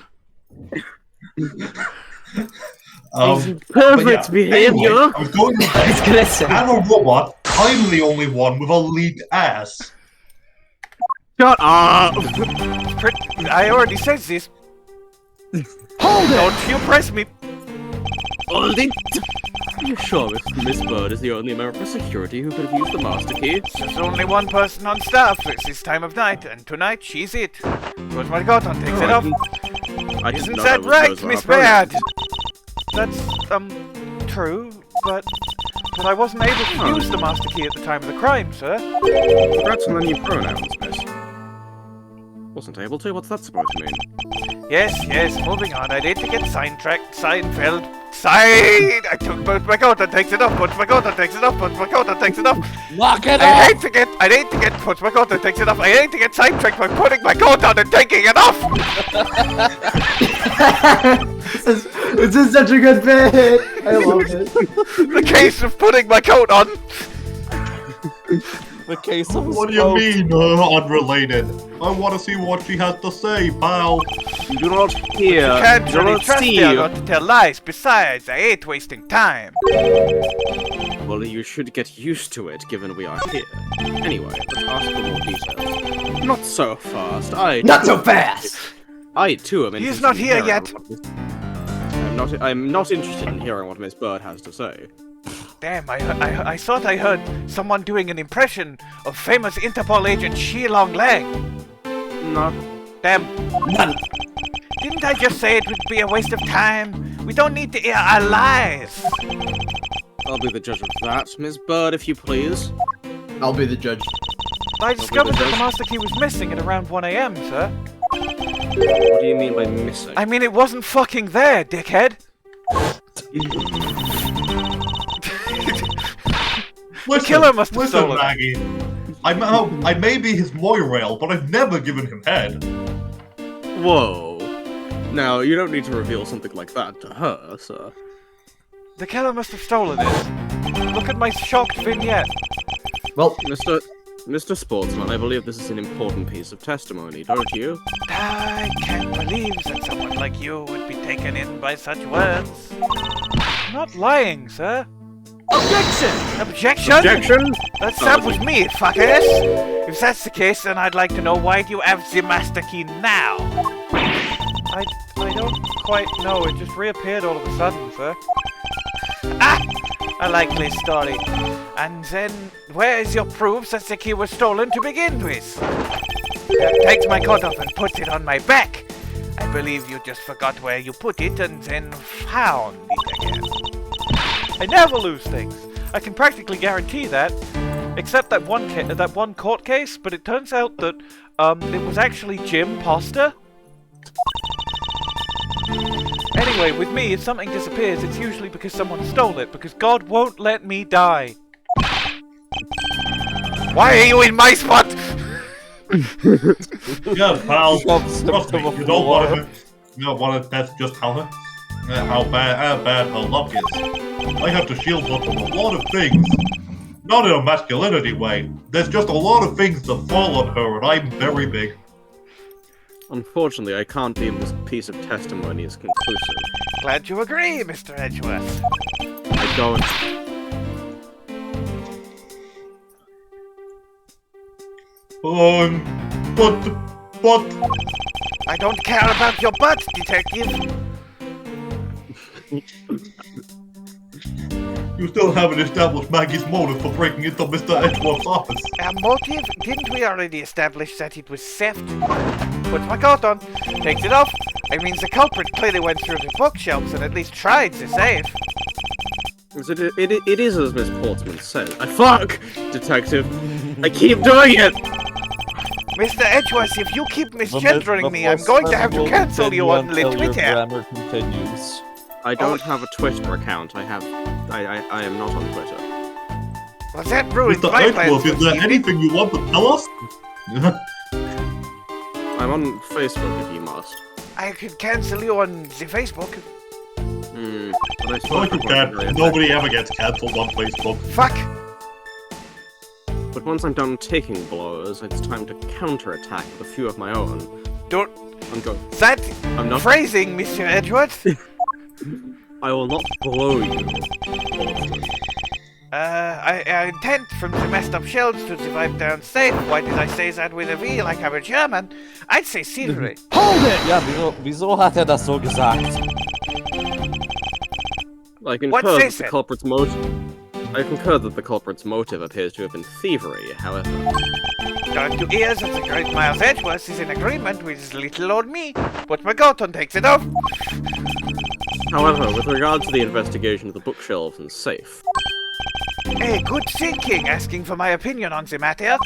Perfect behavior. Anyway, I was going to say, I'm a robot. I'm the only one with a leaked ass. Shut up! I already said this. Hold it! Don't you press me. Hold it! Are you sure Miss Byrde is the only member of security who could have used the master key? There's only one person on staff. It's this time of night, and tonight she's it. Put my coat on, takes it off. Isn't that right, Miss Byrde? That's, true, but I wasn't able to use the master key at the time of the crime, sir. Congrats on the new pronouns, miss. Wasn't able to? What's that supposed to mean? Yes, moving on. I need to get Seinfeld. I took both my coat and takes it off, puts my coat on, takes it off, puts my coat on, takes it off. Lock it I need to get, puts my coat on, takes it off. I need to get sidetracked by putting my coat on and taking it off. This is such a good bit. I love it. The case of putting my coat on. The case of What do you mean, unrelated? I want to see what she has to say, pal. You do not hear, You can't do really not trust see. me. I got to tell lies. Besides, I hate wasting time. Well, you should get used to it, given we are here. Anyway, let's ask for more details. Not so fast. Not so fast. I too am. He's not here yet. I'm not interested in hearing what Miss Byrde has to say. Damn, I thought I heard someone doing an impression of famous Interpol agent Chee Lang. No. Damn. None. Didn't I just say it would be a waste of time? We don't need to hear our lies. I'll be the judge of that, Miss Byrde, if you please. I'll be the judge. I discovered that the master key was missing at around 1 AM, sir. What do you mean by missing? I mean, it wasn't fucking there, dickhead. Listen, killer must have listen, stolen it. Maggey. I may be his moirail, but I've never given him head. Whoa. Now, you don't need to reveal something like that to her, sir. The killer must have stolen it. Look at my shocked vignette. Well, Mr. Sportsman, I believe this is an important piece of testimony, don't you? I can't believe that someone like you would be taken in by such words. I'm not lying, sir. Objection! Objection? That was me, fuckers! If that's the case, then I'd like to know why do you have the master key now? I don't quite know, it just reappeared all of a sudden, sir. Ah! I like this story. And then, where is your proof that the key was stolen to begin with? Takes my coat off and puts it on my back. I believe you just forgot where you put it and then found it again. I never lose things. I can practically guarantee that, except that one court case. But it turns out that it was actually Jim Poster. Anyway, with me, if something disappears, it's usually because someone stole it. Because God won't let me die. Why are you in my spot? Yeah, pal. Trust me, you don't want to. That's just how bad her luck is. I have to shield her from a lot of things. Not in a masculinity way. There's just a lot of things that fall on her, and I'm very big. Unfortunately, I can't deem this piece of testimony as conclusive. Glad you agree, Mr. Edgeworth. I don't. But... I don't care about your butt, detective. You still haven't established Maggie's motive for breaking into Mr. Edgeworth's office. Our motive? Didn't we already establish that it was theft? Puts my coat on, takes it off. I mean, the culprit clearly went through the bookshelves and at least tried to save. It is as Miss Portsman said. Fuck! Detective. I keep doing it! Mr. Edgeworth, if you keep misgendering me, I'm going to have to cancel you on Twitter. Grammar continues. I don't have a Twitter account. I am not on Twitter. Well, that ruins Mr. my plans. Edgeworth, is there anything you want to tell us? I'm on Facebook if you must. I could cancel you on the Facebook. But I No, you can't. Nobody ever gets cancelled on Facebook. Fuck! But once I'm done taking blows, it's time to counterattack with a few of my own. Don't. I'm going. That I'm not. phrasing, Mr. Edgeworth. I will not blow you. I intend from the messed up shelves to the wipe down safe. Why did I say that with a V like I'm a German? I'd say thievery. Hold it! Ja, wieso hat er das so gesagt? I concur that the culprit's motive appears to have been thievery, however. Don't you hear that the great Miles Edgeworth is in agreement with little old me? But my Goton takes it off. However, with regard to the investigation of the bookshelves and safe... Hey, good thinking, asking for my opinion on the matter.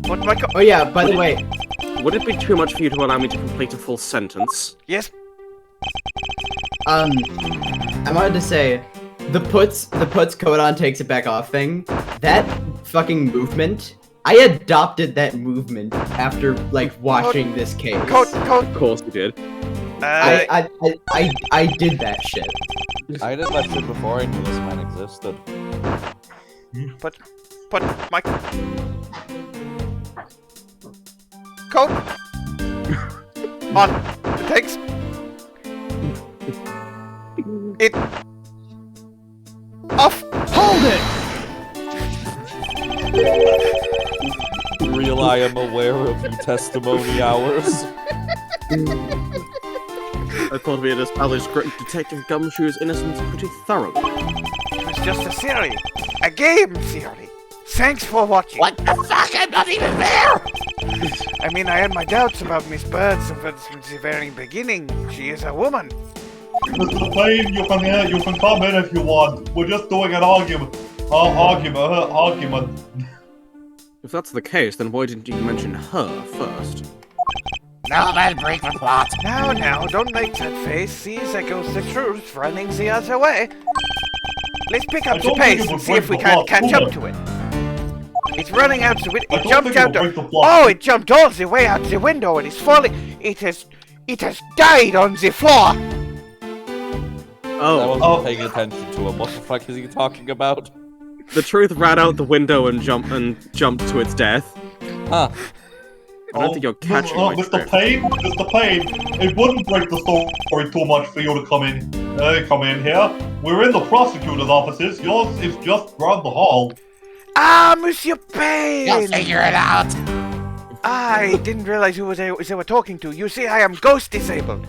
But my Oh yeah, by the way. Would it be too much for you to allow me to complete a full sentence? Yes. I wanted to say, the puts Codon takes it back off thing, that fucking movement, I adopted that movement after, like, watching this case. Of course you did. I did that shit. I did that shit before I knew this man existed. But my coat on. It takes it off. Hold it! Real, I am aware of your testimony hours. I thought we had established Detective Gumshoe's innocence pretty thoroughly. It was just a theory. A game theory. Thanks for watching. What the fuck? I'm not even there! I mean, I had my doubts about Miss Byrde from the very beginning. She is a woman. Mr. Payne, you can come in if you want. We're just doing an argument. Argument. If that's the case, then why didn't you mention her first? Now then, break the plot. Now, don't make that face. See, there goes the truth running the other way. Let's pick up the pace and see if we can't catch up to it. It's running out the window. It jumped out it jumped all the way out the window and it's falling. It has died on the floor. I wasn't paying attention to him. What the fuck is he talking about? The truth ran out the window and jumped to its death. Huh. I don't think you're catching my Mr. drift. Payne, it wouldn't break the story too much for you to come in here. We're in the prosecutor's offices. Yours is just round the hall. Ah, Monsieur Payne! You'll figure it out. I didn't realize who they were talking to. You see, I am ghost disabled.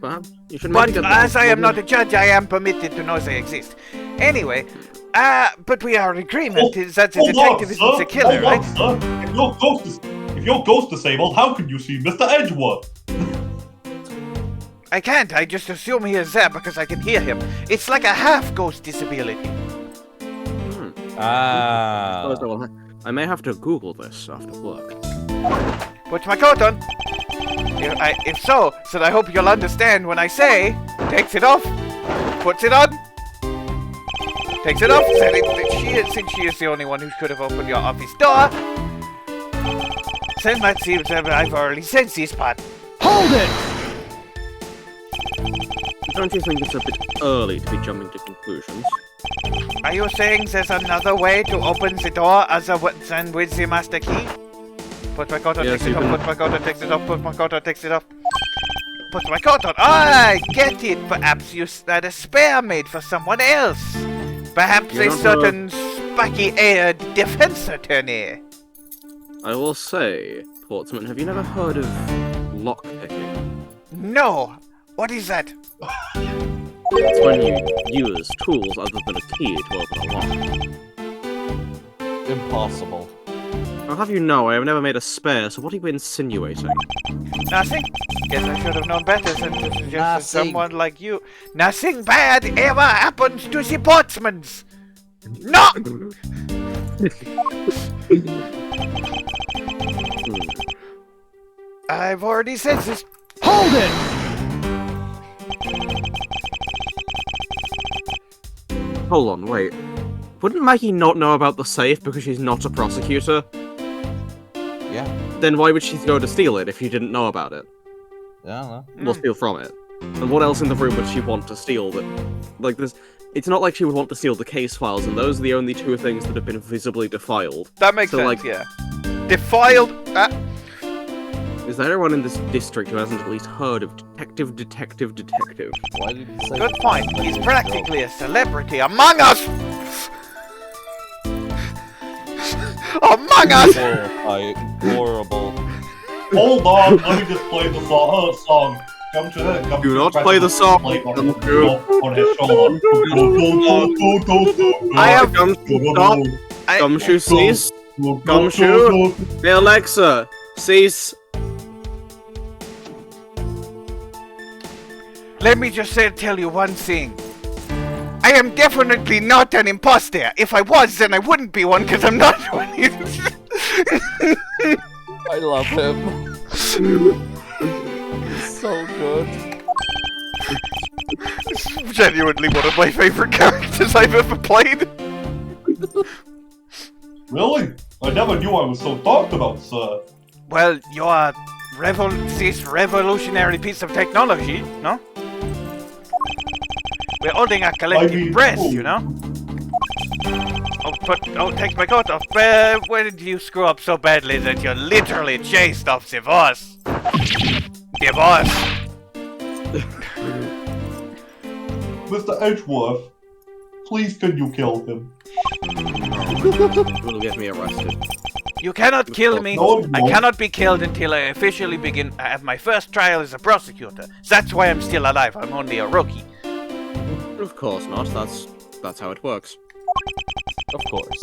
Well, you should But maybe get as I am not a judge, I am permitted to know they exist. Anyway, but we are in agreement that the detective isn't the killer, right? Sir. If you're ghost disabled, how can you see Mr. Edgeworth? I can't. I just assume he is there because I can hear him. It's like a half ghost disability. I may have to Google this after work. Put my coat on. If so, then I hope you'll understand when I say, takes it off, puts it on, takes it off, since she is the only one who could have opened your office door, then that seems that I've already said this part. Hold it! Don't you think it's a bit early to be jumping to conclusions? Are you saying there's another way to open the door other than with the master key? Put my coat on, takes it off, put my coat on, takes it off, put my coat on, takes it off. Put my coat on. I get it. Perhaps you had a spare made for someone else. Perhaps a certain spiky-eared defense attorney. I will say, Portsman, have you never heard of lockpicking? No. What is that? It's when you use tools other than a key to open a lock. Impossible. I'll have you know, I have never made a spare, so what are you insinuating? Nothing. Guess I should have known better than to suggest someone like you. Nothing bad ever happens to the Portsmans. No! I've already said this. Hold it! Hold on, wait. Wouldn't Maggey not know about the safe because she's not a prosecutor? Yeah. Then why would she go to steal it if she didn't know about it? Yeah, I don't know. Well, steal from it. And what else in the room would she want to steal that... Like, this... It's not like she would want to steal the case files, and those are the only two things that have been visibly defiled. That makes sense, like, yeah. defiled. Is there anyone in this district who hasn't at least heard of Detective? Why did you say Good point. He's practically a celebrity among us. Among us. Horrible. Hold on, let me just play the song. Gumshoe, Do not play the song. On his shoulder. I have Gumshoe, stop. Gumshoe, cease. Gumshoe. Hey, Alexa, cease. Let me just tell you one thing. I am definitely not an imposter. If I was, then I wouldn't be one, because I'm not one. I love him. He's so good. This is genuinely one of my favorite characters I've ever played. Really? I never knew I was so talked about, sir. Well, you're this revolutionary piece of technology, no? We're holding a collective breath, you know? Oh, take my coat off. Where did you screw up so badly that you're literally chased off the boss? The boss. Mr. Edgeworth, please can you kill him? Will get me arrested. You cannot kill me. No, I cannot be killed until I officially have my first trial as a prosecutor. That's why I'm still alive. I'm only a rookie. Of course not. That's how it works. Of course.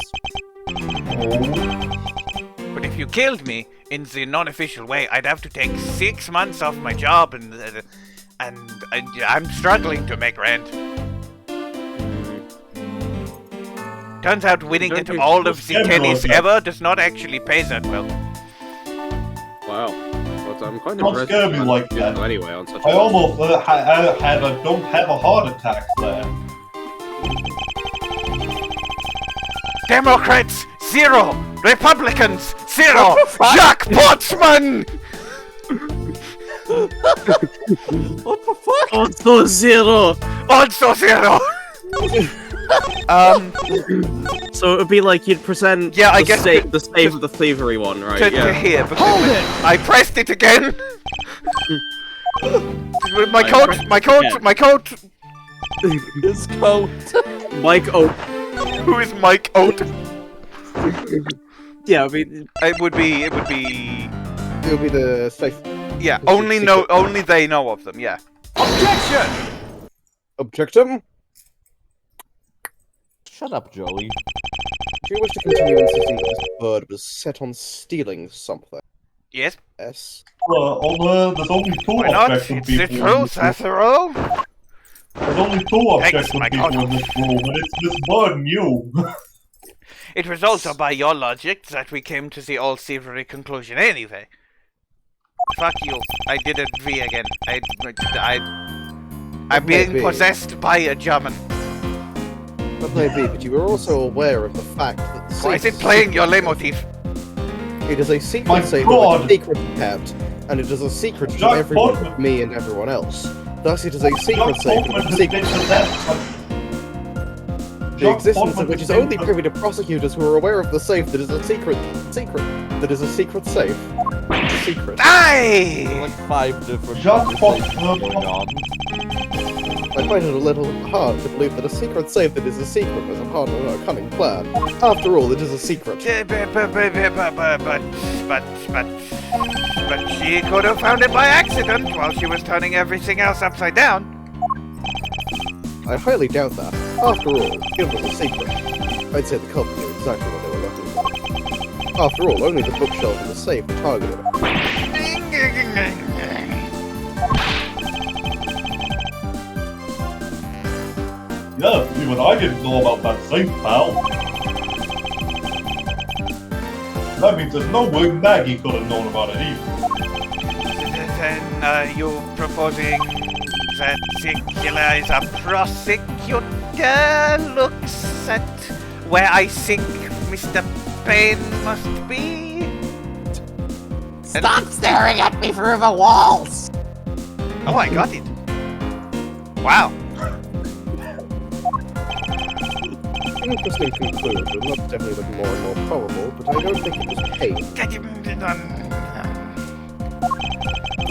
But if you killed me in the non-official way, I'd have to take 6 months off my job, and I'm struggling to make rent. Turns out winning at all of the tennis ever does not actually pay that well. Wow. But I'm quite Don't impressed. scare me like that. Anyway, on such I almost don't have a heart attack there. Democrats, 0! Republicans, 0! Jacques Portsman! What the fuck? Also 0! Also 0! So it would be like you'd present Yeah, I guess the save of the thievery one, right? To here, because I pressed it again! my coat! His coat. Mike Oak. Who is Mike Oat? Yeah, I mean, It would be... It'll be the safe. Yeah, The only secret. they know of them, yeah. Objection! Objectum? Shut up, Joey. Do you wish to continue insisting that this bird was set on stealing something? Yes? Yes. There's only 2 Why not? objective It's the people in truth, this room. after all. There's only 2 objective my people God. in this room, and it's this bird and you. It was also by your logic that we came to the all-thievery conclusion anyway. Fuck you. I did it V again. I'm being Maybe. possessed by a German. That may be, but you were also aware of the fact that the Why is safe it playing your leitmotif? It is a secret My safe God. with a secret kept, and it is a secret to Jacques everyone, Portsman. me and everyone else. Thus, it is a secret Jacques safe Portsman with a has secret been possessed. the Jacques existence Portsman of which has is been only privy to prosecutors who are aware of the safe that is a secret that is a secret safe. It's a secret. Aye! Like 5 different Jacques conversations Portsman. going on. I find it a little hard to believe that a secret safe that is a secret was a part of a cunning plan. After all, it is a secret. But she could have found it by accident while she was turning everything else upside down. I highly doubt that. After all, it was a secret. I'd say the culprit knew exactly what they were looking for. After all, only the bookshelf and the safe were targeted. Yeah, even I didn't know about that safe, pal. That means there's no way Maggey could have known about it either. Then you proposing that Singular is a prosecutor looks at where I think Mr. Payne must be? Stop staring at me through the walls! Oh, I got it. Wow. Interesting conclusion. That's definitely looking more and more probable, but I don't think it was Payne.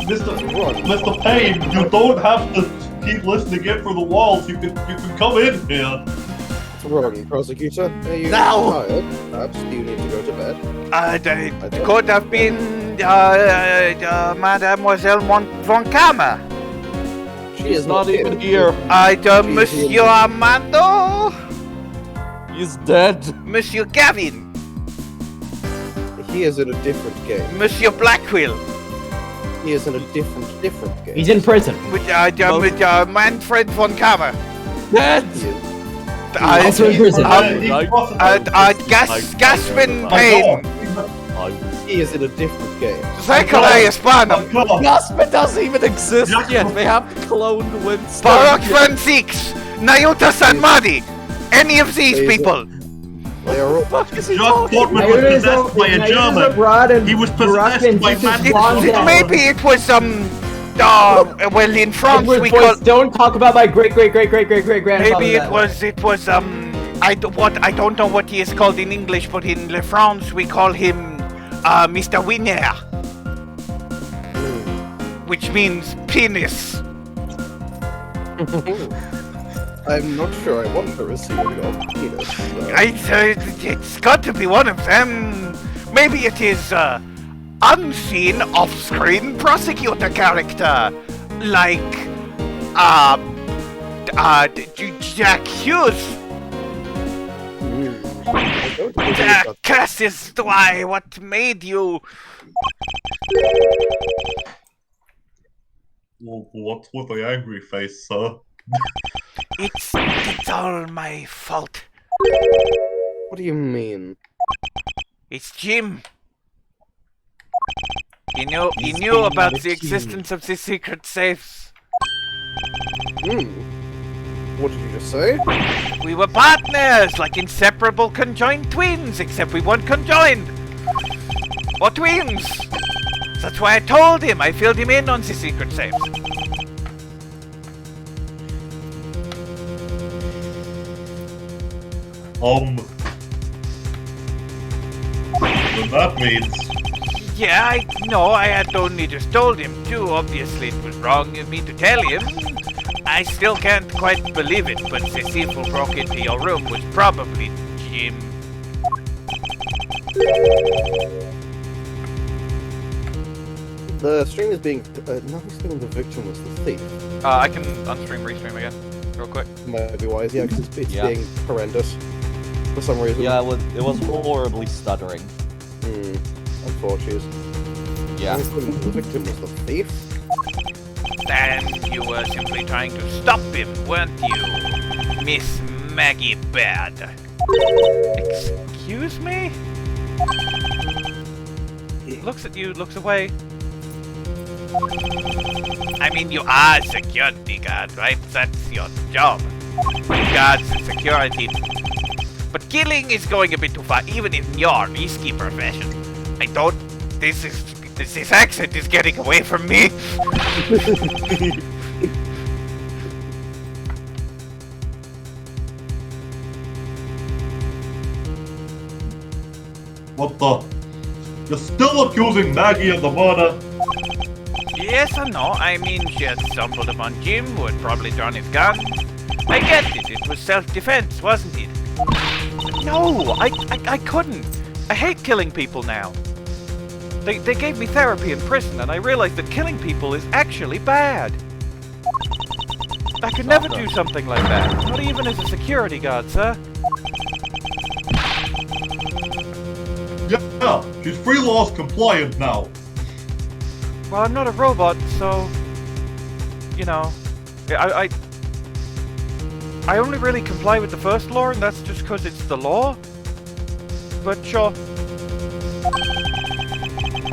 Mr. Payne, you don't have to keep listening in through the walls. You can come in here. What's wrong, Prosecutor? Are you No! tired? Perhaps do you need to go to bed? It could have been Mademoiselle von Kammer. She is not even here. Monsieur Armando, He's dead. Monsieur Gavin, He is in a different game. Monsieur Blackwell, He is in a different game. He's in prison. with Manfred von Kammer. Dead. He is. Also in prison. Gaspin Payne, He is in a different game. Zachariah Spanum, Gaspin doesn't even exist yet. They have cloned Winston. Barak Franziks, Nayuta Sanmadi, any of these people. They are all. What is he Jacques talking? Portsman was possessed by a German. He was possessed by magic. Maybe it was well, in France we call. Don't talk about my great grandfather. Maybe it was I don't know what he is called in English, but in Le France we call him Mr. Winner, which means penis. I'm not sure I want to receive your penis. It's got to be one of them. Maybe it is unseen off-screen prosecutor character, like Jacques Hughes. Curses, why? What made you? What's with the angry face, sir? It's all my fault. What do you mean? It's Jim. He knew about the existence of the secret safes. What did you just say? We were partners, like inseparable conjoined twins, except we weren't conjoined. Or twins. That's why I told him. I filled him in on the secret safes. Then that means Yeah, I know. I had only just told him too. Obviously, it was wrong of me to tell him. I still can't quite believe it, but the thief who broke into your room was probably Jim. The stream is being. Not saying the victim was the thief. I can unstream, restream again, real quick. Might be wise, yeah, because it's Yeah. being horrendous for some reason. Yeah, it was horribly stuttering. Unfortunate. Yeah. The victim was the thief. And you were simply trying to stop him, weren't you, Miss Maggey Byrde? Excuse me? Looks at you, looks away. I mean, you are a security guard, right? That's your job. Guards and security. But killing is going a bit too far, even in your risky profession. I don't... This accent is getting away from me. what the? You're still accusing Maggey of the murder? Yes or no? I mean, she had stumbled upon Jim, who had probably drawn his gun. I get it. It was self-defense, wasn't it? No, I couldn't. I hate killing people now. They gave me therapy in prison, and I realized that killing people is actually bad. I could never do something like that. Not even as a security guard, sir. Yeah, she's free laws compliant now. Well, I'm not a robot, so... You know... I only really comply with the first law, and that's just because it's the law. But sure.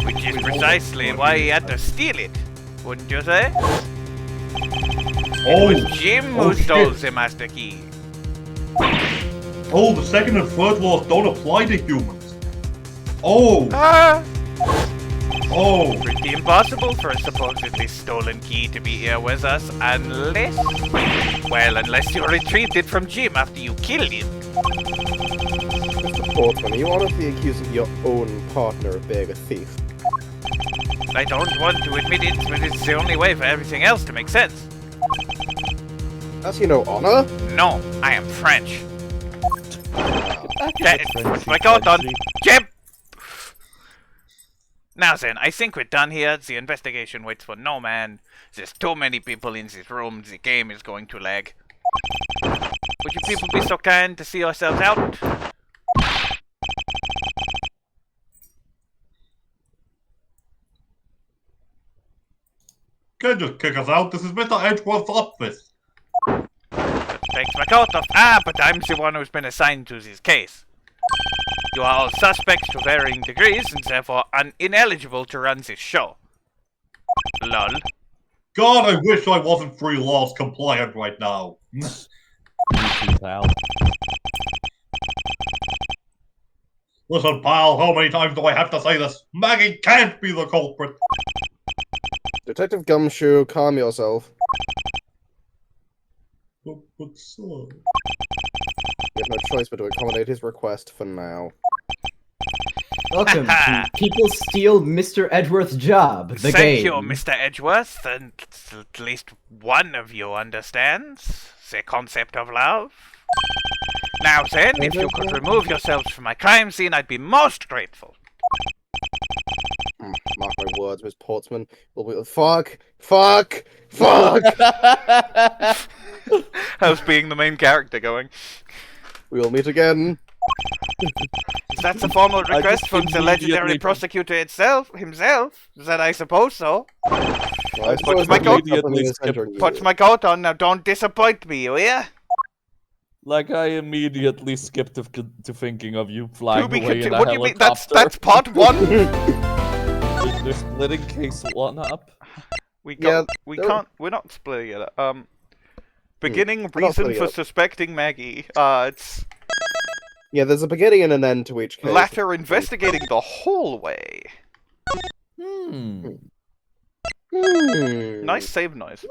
Which is precisely why he had to steal it, wouldn't you say? Oh, It was Jim who stole the master key. oh, the second and third laws don't apply to humans. Oh, Ah! oh. Pretty impossible for a supposedly stolen key to be here with us, unless... Well, unless you retrieved it from Jim after you killed him. Mr. Portsman, are you honestly accusing your own partner of being a thief? I don't want to admit it, but it's the only way for everything else to make sense. Has he no honor? No, I am French. Frenchie, My God, on Frenchie. Jim! Now then, I think we're done here. The investigation waits for no man. There's too many people in this room. The game is going to lag. Would you people be so kind to see yourselves out? Can't just kick us out. This is Mr. Edgeworth's office. Takes my coat off. Ah, but I'm the one who's been assigned to this case. You are all suspects to varying degrees and therefore ineligible to run this show. Lol. God, I wish I wasn't free laws compliant right now. Pal. Listen, pal, how many times do I have to say this? Maggey can't be the culprit. Detective Gumshoe, calm yourself. But sir... You have no choice but to accommodate his request for now. Welcome to People Steal Mr. Edgeworth's Job, the Thank game. you, Mr. Edgeworth, and at least one of you understands the concept of love. Now then, if you could remove yourselves from my crime scene, I'd be most grateful. Mark my words, Miss Portsman. We'll be fuck! Fuck! Fuck! How's being the main character going? We'll meet again. Is that the formal I request just from the legendary immediately- prosecutor himself? That I suppose so. Well, I suppose my that coat- means something is Skip- entering you. Put my coat on now, don't disappoint me, you hear? Like, I immediately skipped to thinking of you flying To be away in a what do you mean? helicopter. That's part one. They're splitting case one up. We Yeah, can't. We're not splitting it. Beginning not reason splitting for it up. suspecting Maggey. It's Yeah, there's a beginning and an end to each case. latter investigating the hallway. Hmm. Nice save noise.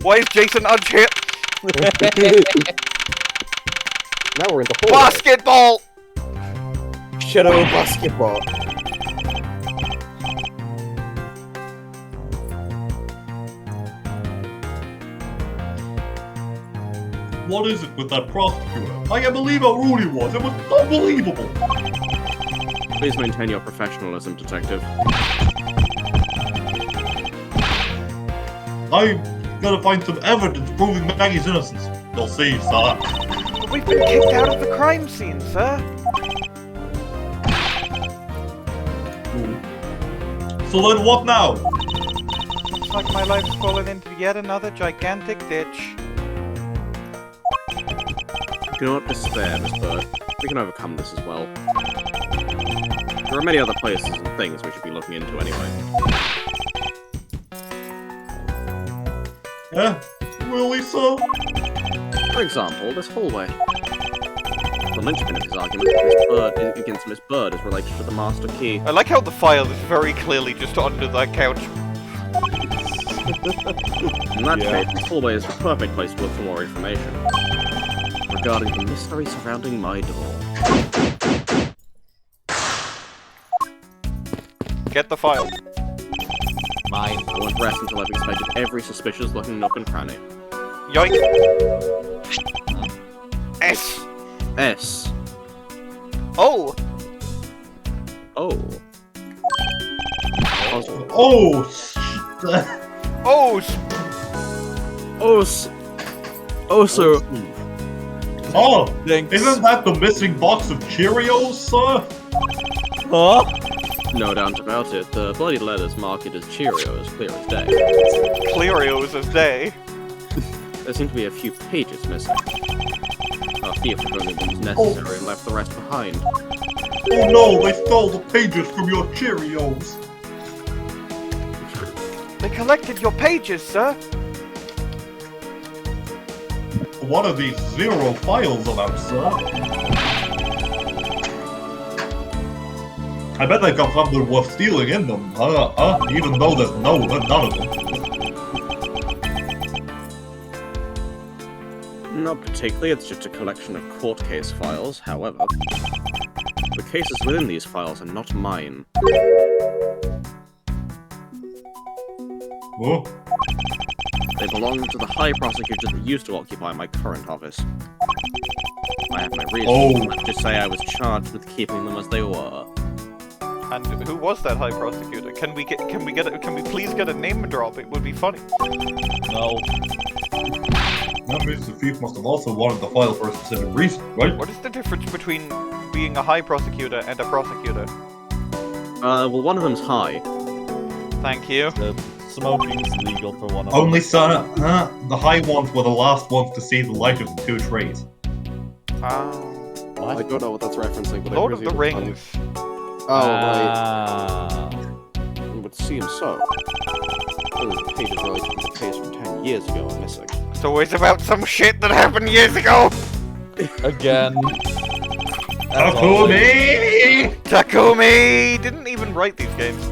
Why is Jason Udge here? Now we're in the hallway. Basketball. Shadow basketball. What is it with that prosecutor? I can't believe how rude he was. It was unbelievable. Please maintain your professionalism, detective. I'm gonna find some evidence proving Maggey's innocence. You'll see, sir. We've been kicked out of the crime scene, sir. So then what now? Looks like my life's fallen into yet another gigantic ditch. Do not despair, Miss Byrde. We can overcome this as well. There are many other places and things we should be looking into anyway. Really, sir? For example, this hallway. The linchpin of his argument against Miss Byrde is related to the master key. I like how the file is very clearly just under that couch. In that case, this hallway is the perfect place to look for more information regarding the mystery surrounding my door. Get the file. Mine. I won't rest until I've inspected every suspicious-looking nook and cranny. Yoink. S. S. Oh. Oh. Oh, Oh. Oh, so... oh, Thanks. isn't that the missing box of Cheerios, sir? Huh? No doubt about it. The bloody letters mark it as Cheerios, clear as day. Clearios as day. There seem to be a few pages missing. Our thief took only what was necessary and left the rest behind. Oh no, they stole the pages from your Cheerios. They collected your pages, sir. What are these 0 files about, sir? I bet they got something worth stealing in them, even though there's none of them. Not particularly, it's just a collection of court case files. However, the cases within these files are not mine. Oh, They belong to the High Prosecutor that used to occupy my current office. I have my reasons. Let's just say I was charged with keeping them as they were. And who was that High Prosecutor? Can we please get a name drop? It would be funny. No. that means the thief must have also wanted the file for a specific reason, right? What is the difference between being a High Prosecutor and a prosecutor? Well, one of them's high. Thank you. Smoking's legal for one of them. Only son, the high ones were the last ones to see the light of the two trees. I don't know what that's referencing, but Lord I of the presume it's Rings. funny. Oh, right. Ah. It would seem so. Those pages related to the case from 10 years ago are missing. So it's about some shit that happened years ago. Again. As always. Takumi! Takumi didn't even write these games,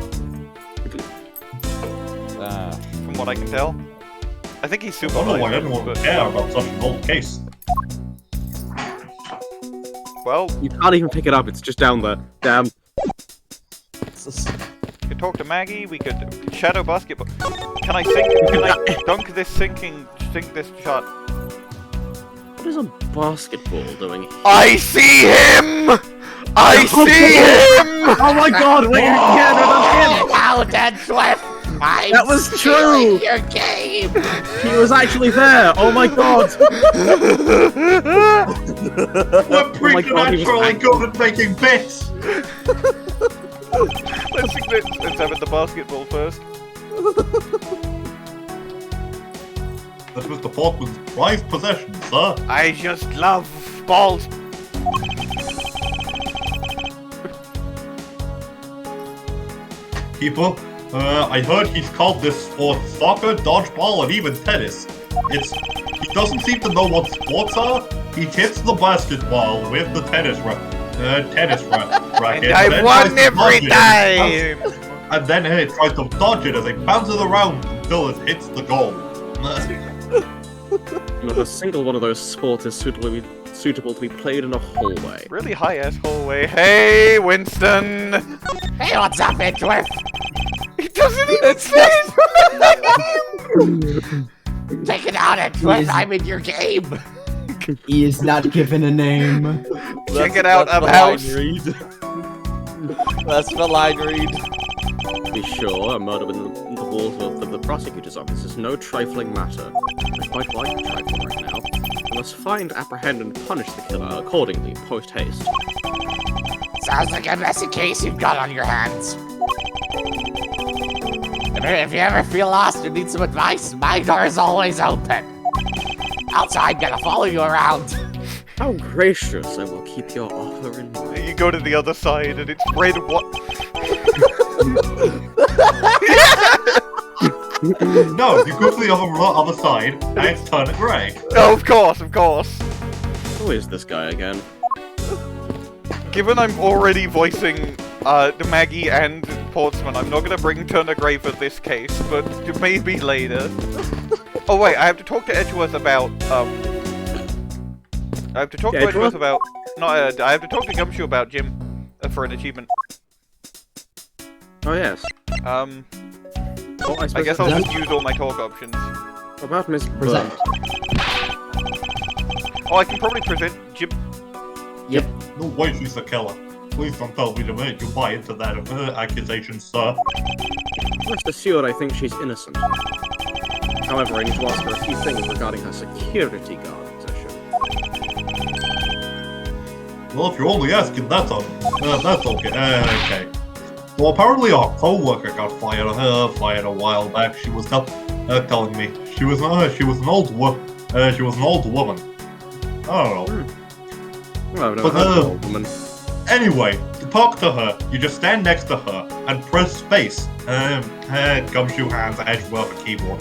Ah. from what I can tell. I think he's I don't know why supervisor, anyone would but care about such an old case. well, You can't even pick it up, it's just down there. Damn. we could talk to Maggey. We could shadow basketball. Can I dunk this sink this shot? What is a basketball doing here? I see him! I see him! Oh my god, wait, yeah, no, that's him! Wow, Dead Swift! That was true! Your game! He was actually there! Oh my god! We're my God, he was preternaturally good at making bits! Let's have it the basketball first. That was the Portsman's prized possession, sir. I just love balls. Keeper, I heard he's called this for soccer, dodgeball, and even tennis. He doesn't seem to know what sports are. He hits the basketball with the tennis racket. And I won every time! And then he tries to dodge it as he bounces around until it hits the goal. Not a single one of those sports is suitable to be played in a hallway. Really high ass hallway. Hey, Winston. Hey, what's up, Edgeworth? He doesn't even say his name. Take it out, Edgeworth. Yes. I'm in your game. He is not given a name. Check it out, That's the House. line read. That's the line read. Be sure, a murder within the walls of the prosecutor's office is no trifling matter. I quite like the trifle right now. I must find, apprehend, and punish the killer accordingly, post-haste. Sounds like a messy case you've got on your hands. If you ever feel lost or need some advice, my door is always open. Outside, gonna follow you around. How gracious, I will keep your offer in mind. You go to the other side and it's red what? No, you go to the other side, and it's turned grey. Oh, of course, of course. Who is this guy again? Given I'm already voicing the Maggey and Portsman, I'm not gonna bring Turner Gray for this case, but maybe later. Oh wait, I have to talk to Edgeworth about I have to talk to Edgeworth about. No, I have to talk to Gumshoe about Jim for an achievement. Oh yes. Well, I guess I'll just use all my talk options. About Miss Present. Oh, I can probably present Jim. No way she's the killer. Please don't tell me to make you buy into that accusation, sir. Rest assured, I think she's innocent. However, I need to ask her a few things regarding her security guard position. Well, if you're only asking, that's okay. Okay. Well, apparently our co-worker got fired a while back. She was telling me she was an old woman. I don't know. Well, I've never But, heard of an old woman. Anyway, to talk to her, you just stand next to her and press space. Gumshoe hands Edgeworth a keyboard.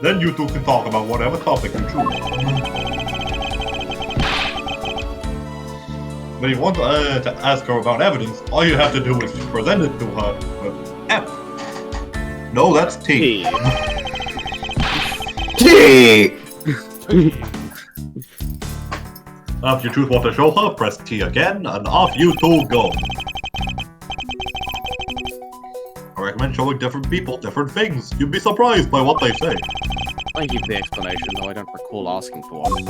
Then you two can talk about whatever topic you choose. But if you want to ask her about evidence, all you have to do is present it to her with F. No, that's T. T! If you choose what to show her, press T again, and off you two go. I recommend showing different people different things. You'd be surprised by what they say. Thank you for the explanation, though I don't recall asking for one.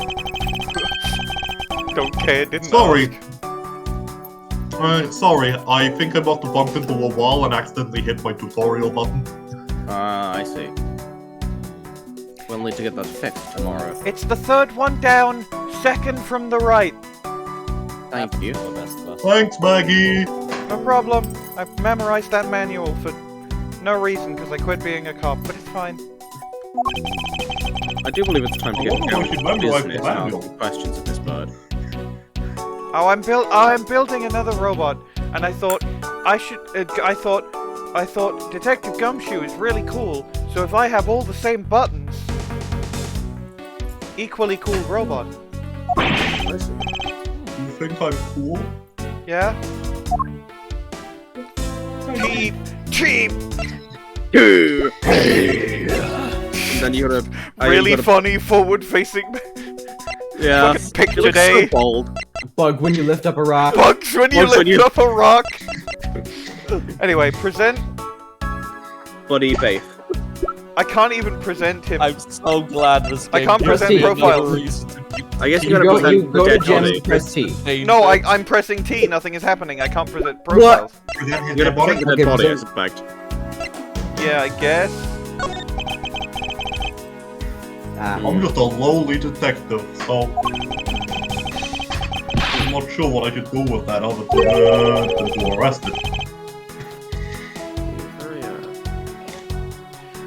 Don't care, didn't Sorry. ask. Sorry, I think I must have bumped into a wall and accidentally hit my tutorial button. I see. We'll need to get that fixed tomorrow. It's the third one down, second from the right. Thank you. Thanks, Maggey! No problem. I've memorized that manual for no reason because I quit being a cop, but it's fine. I do believe it's time to get wonder why down she to memorized the business and manual. ask questions of this bird. Oh, I'm building another robot, and I thought I should. I thought Detective Gumshoe is really cool. So if I have all the same buttons, equally cool robot. You think I'm cool? Yeah. Cheap, cheap. Then you gotta Really funny forward-facing. Yeah. Fucking picture You look day. so bold. Bug when you lift up a rock. Bugs when you Bugs when lift you- up a rock. Anyway, present. Buddy Faith. I can't even present him. I'm so glad this game I can't gives present me another profiles. reason to keep I guess you You gotta go, present you the go to dead Gems body. and press T. paying No, for it. I'm pressing T. Nothing is happening. I can't present profiles. Present his You dead gotta body? present the Okay, dead body, I present- suspect. Yeah, I guess. I'm just a lowly detective, so I'm not sure what I should do with that other than to arrest it.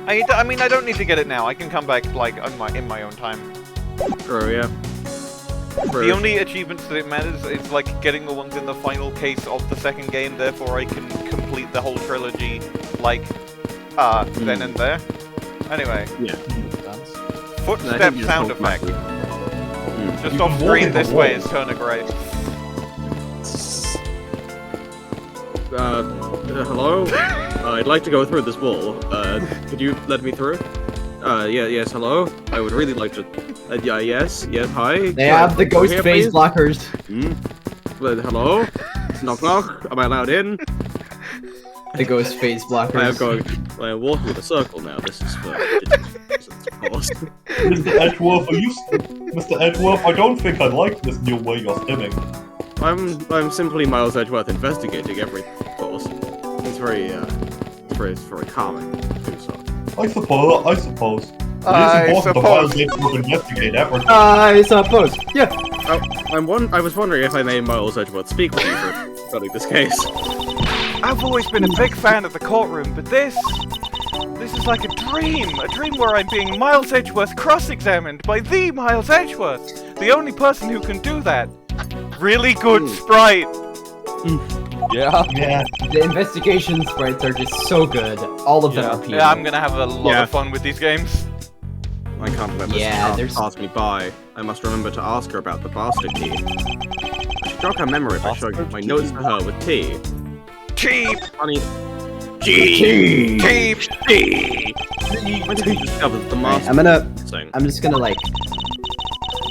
I mean, I don't need to get it now. I can come back like in my own time. Oh, yeah. The only achievements that it matters is like getting the ones in the final case of the second game. Therefore, I can complete the whole trilogy like then and there. Anyway, Yeah. footstep you just sound hold effect. Maggey. Just You off can walk screen in the this way wall. is Turner Gray. Hello? I'd like to go through this wall. Could you let me through? Yes, hello? I would really like to... yeah, yes, hi? They have the ghost Here, phase please? blockers. Hello? Knock knock? Am I allowed in? The ghost phase blockers. I am going... I am walking in a circle now. This is for... reasons, of course. Mr. Edgeworth, Mr. Edgeworth, I don't think I like this new way you're stimming. I'm simply Miles Edgeworth investigating everything, of course. It's very calming to do so. I suppose. It is I important to suppose. Miles Edgeworth investigate everything. I suppose. Yeah. I was wondering if I may Miles Edgeworth speak with you for studying this case. I've always been a big fan of the courtroom, but this is like a dream where I'm being Miles Edgeworth cross-examined by the Miles Edgeworth, the only person who can do that. Really good sprite. Yeah. Yeah. The investigation sprites are just so good. All of them Yeah. are people. Yeah, I'm gonna have a lot Yeah. of fun with these games. I can't let this Yeah, chance there's- pass me by. I must remember to ask her about the bastard key. I should jog her memory by showing Bastard my key. notes to her with tea. Cheap, Honey, cheap. when did you discover that the Alright, master thing? I'm just gonna like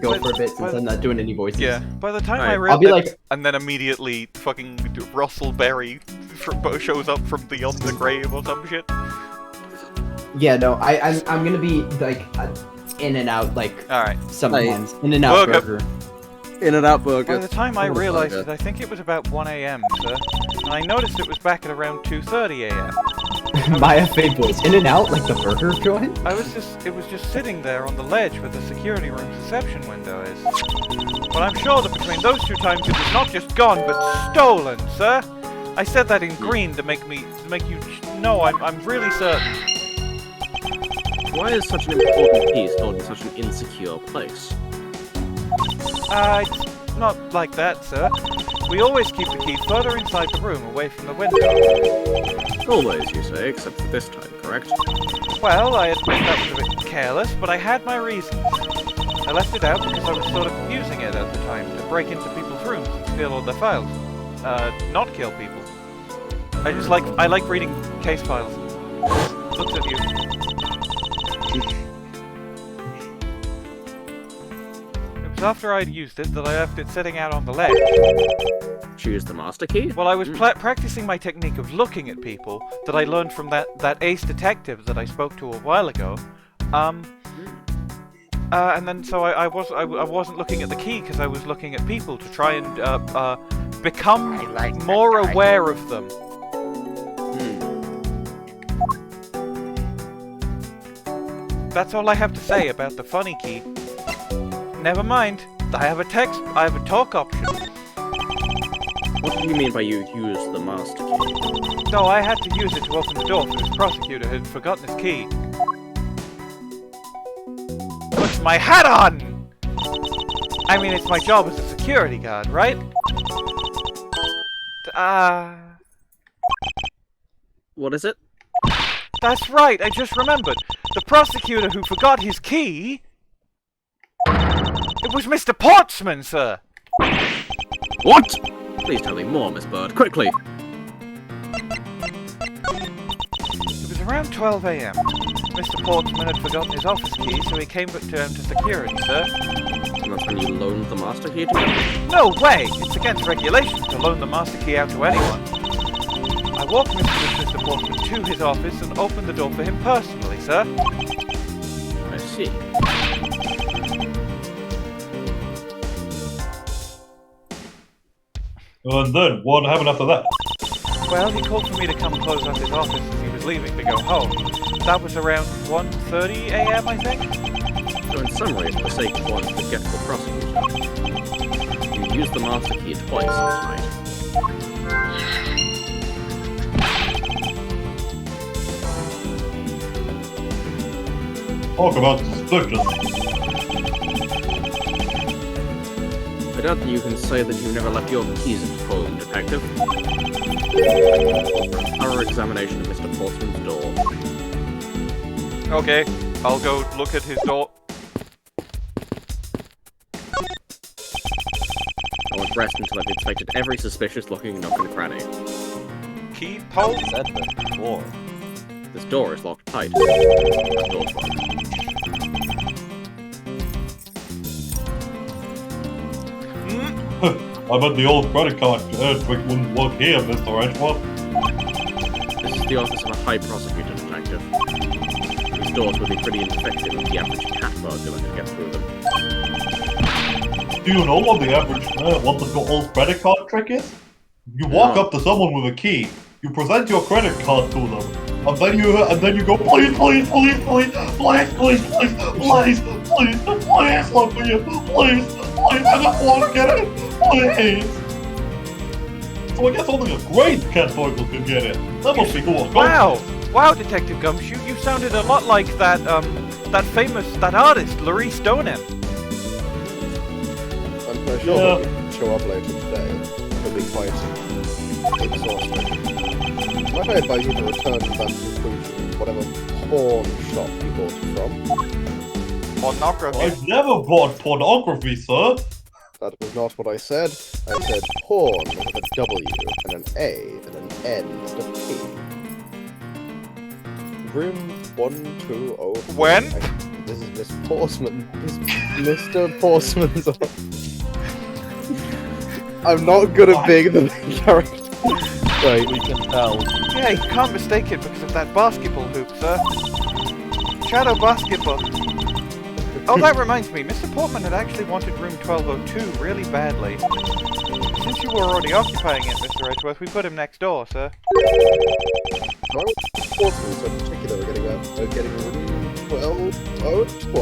go for a bit since I'm not doing any voices. Yeah. By the time Right. I I'll realized, be like, and then immediately fucking Russell Berry shows up from beyond the grave or some shit. yeah, no, I'm gonna be like in and out like All right. sometimes. In and out Burger. burger. In and out By burger. the time I Oh, realized burger. it, I think it was about 1 a.m., sir. And I noticed it was back at around 2:30 a.m. Maya Fade voice. In and out like the burger joint. It was just sitting there on the ledge where the security room's reception window is. But I'm sure that between those two times it was not just gone, but stolen, sir. I said that in green to make you know I'm really certain. Why is such an important key stored in such an insecure place? It's not like that, sir. We always keep the key further inside the room, away from the window. Always, you say, except for this time, correct? Well, I admit that was a bit careless, but I had my reasons. I left it out because I was sort of using it at the time to break into people's rooms and steal all their files. Not kill people. I like reading case files. Looks at you. was after I'd used it that I left it sitting out on the ledge. Choose the master key? Well, I was practicing my technique of looking at people that I learned from that ace detective that I spoke to a while ago. And then so I wasn't looking at the key because I was looking at people to try and become more aware of them. That's all I have to say about the funny key. Never mind. I have a talk option. What do you mean by you use the master key? No, I had to use it to open the door because the prosecutor had forgotten his key. Put my hat on! I mean, it's my job as a security guard, right? What is it? That's right, I just remembered. The prosecutor who forgot his key... It was Mr. Portsman, sir! What? Please tell me more, Miss Byrde, quickly! It was around 12 AM. Mr. Portsman had forgotten his office key, so he came but turned to security, sir. And that's when you loaned the master key to him? No way! It's against regulation to loan the master key out to anyone. I walked Mr. Portsman to his office and opened the door for him personally, sir. I see. And then, what happened after that? Well, he called for me to come close up his office as he was leaving to go home. That was around 1:30 AM, I think? So in summary, for the sake of one forgetful prosecutor, you used the master key twice tonight. Talk about suspicious. I doubt that you can say that you never left your keys at home, Detective. Thorough examination of Mr. Portsman's door. Okay, I'll go look at his door. I won't rest until I've inspected every suspicious-looking nook and cranny. Key pole? Said that before. This door is locked tight. That door's locked. I bet the old credit card trick wouldn't work here, Mr. Edgeworth. This is the office of a high prosecutor, Detective. These doors would be pretty infected if the average cat burglar could get through them. Do you know what the average, what the old credit card trick is? You walk up to someone with a key, you present your credit card to them, and then you go, please, please, please, please, please, please, please, please, please, please, let me in, please, please, I just want to get in, please. So I guess only a great cat burglar can get in. That must be cool. Wow, Detective Gumshoe, you sounded a lot like that artist, Laurie Stoneham. I'm quite sure that we show up later today. It'll be quite exhausting. Might I advise you to return to that conclusion, whatever porn shop you bought it from? Pornography? I've never bought pornography, sir. That was not what I said. I said porn with a W and an A and an N and a P. Room 120. When? This is Miss Portsman. This is Mr. Portsman's office. I'm not good at being the main character. Right. We can tell. Yeah, you can't mistake it because of that basketball hoop, sir. Shadow basketball. Oh, that reminds me, Mr. Portman had actually wanted room 1202 really badly. Since you were already occupying it, Mr. Edgeworth, we put him next door, sir. Why was Portsman so particular getting room 1202?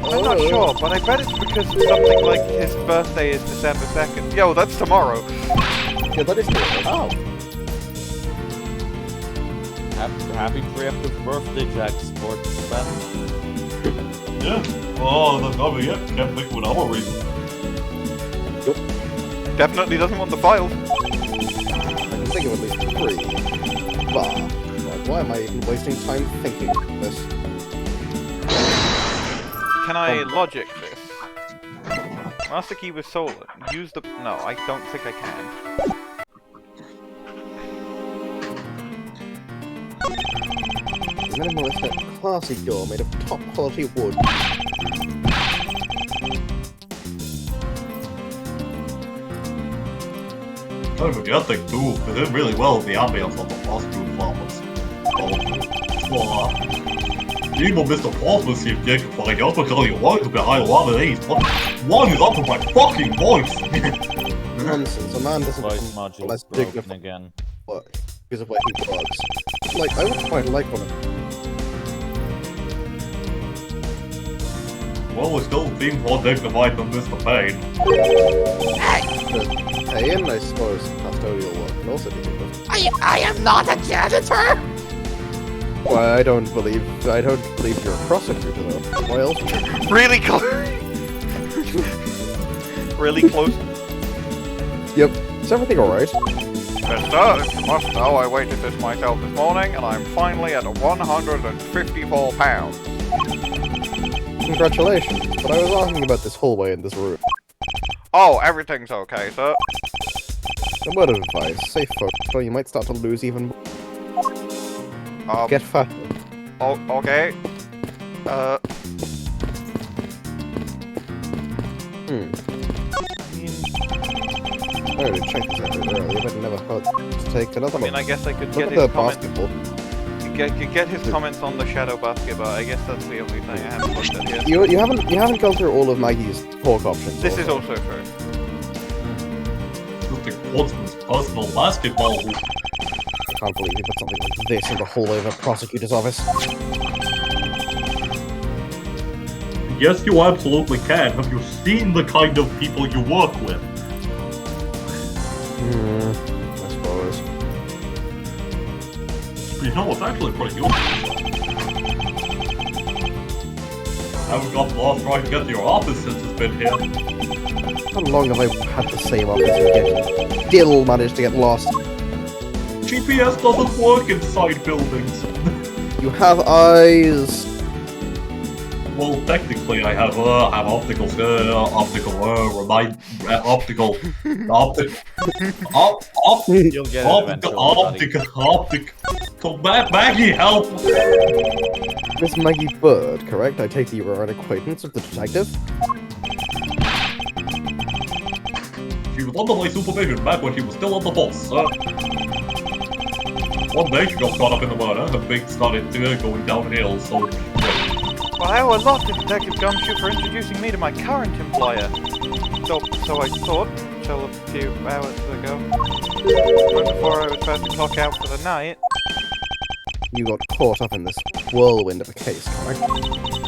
I'm not sure, but I bet it's because something like his birthday is December 2nd. Yo, that's tomorrow. Yeah, that is tomorrow. Oh. Happy preemptive birthday, Jacques, Sportsman. Yeah. Oh, that's not me yet. Can't think of another reason. Definitely doesn't want the files. I can think of at least 3. Bah. Why am I even wasting time thinking of this? Can I logic this? Master key was stolen. Use the... No, I don't think I can. Minimalist, classy door made of top quality wood. kind of majestic too. It did really well with the ambience of the prostitute farmers. Even Mr. Portsman seemed dignified just because he was behind one of these. One is up with my fucking voice! Nonsense, a man doesn't Voice become module less broken dignified again. because of where he works. Like, I would quite like one of Well, we still seem more dignified than Mr. Payne. Payne, I suppose, custodial work can also be dignified. I am not a janitor! Why, I don't believe you're a prosecutor, though. Why else would you? Really close. Really close. Yep. Is everything alright? Yes, sir, as you must know, I weighted this myself this morning, and I'm finally at 154 pounds. Congratulations, but I was asking about this hallway in this room. Oh, everything's okay, sir. A word of advice, safe focus, or you might start to lose even more. Get fat. Oh, okay. I already checked this out earlier, but it never hurt to take another I mean, look. I guess I could Look get at his the comment. basketball. Could get his comments on the shadow basketball. I guess that's the only thing I haven't looked at yet. You haven't gone through all of Maggie's talk options. This is also true. Mr. Portsman's personal basketball hoop. I can't believe you put something like this in the hallway of a prosecutor's office. Yes, you absolutely can. Have you seen the kind of people you work with? I suppose. You know, it's actually pretty useful. I haven't got lost trying to get to your office since it's been here. How long have I had the same office and still managed to get lost? GPS doesn't work inside buildings. You have eyes. Well, technically, I have optical, You'll get it eventually, buddy. Maggey, help! Miss Maggey Byrde, correct? I take it you are an acquaintance of the detective? She was under my supervision back when she was still on the force, sir. One day she got caught up in the murder, and things started going downhill, so... Well, I owe a lot to Detective Gumshoe for introducing me to my current employer. So I thought, until a few hours ago, right before I was about to clock out for the night. You got caught up in this whirlwind of a case, correct?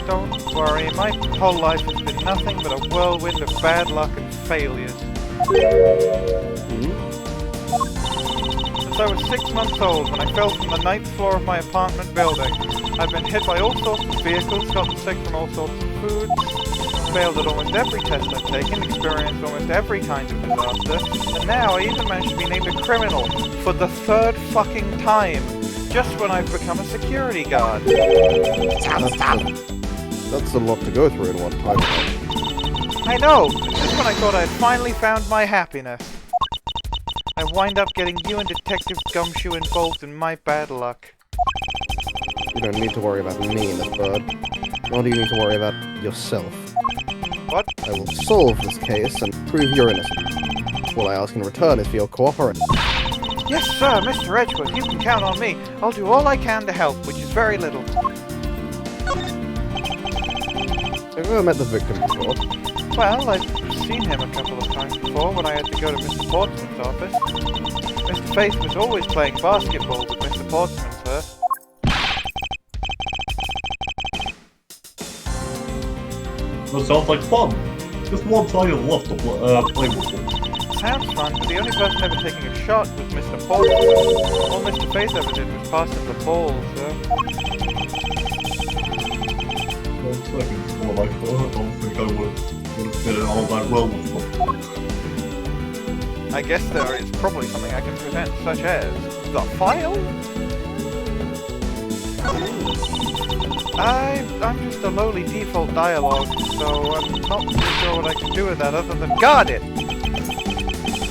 Don't worry, my whole life has been nothing but a whirlwind of bad luck and failures. Since I was 6 months old when I fell from the 9th floor of my apartment building, I've been hit by all sorts of vehicles, gotten sick from all sorts of foods, failed at almost every test I've taken, experienced almost every kind of disaster, and now I even managed to be named a criminal for the 3rd fucking time, just when I've become a security guard. Stop! That's a lot to go through in one time. I know, just when I thought I had finally found my happiness. I wind up getting you and Detective Gumshoe involved in my bad luck. You don't need to worry about me, Miss Byrde. Nor do you need to worry about yourself. What? I will solve this case and prove you're innocent. All I ask in return is for your cooperation. Yes, sir, Mr. Edgeworth, you can count on me. I'll do all I can to help, which is very little. Have you ever met the victim before? Well, I've seen him a couple of times before when I had to go to Mr. Portsman's office. Mr. Faith was always playing basketball with Mr. Portsman, sir. That sounds like fun. Just one side of love to play with them. Sounds fun, but the only person ever taking a shot was Mr. Portsman. All Mr. Faith ever did was pass him the ball, sir. 1 second more like I don't think I would have fit it all that well with them. I guess there is probably something I can present, such as the file? I'm just a lowly default dialogue, so I'm not really sure what I can do with that other than guard it!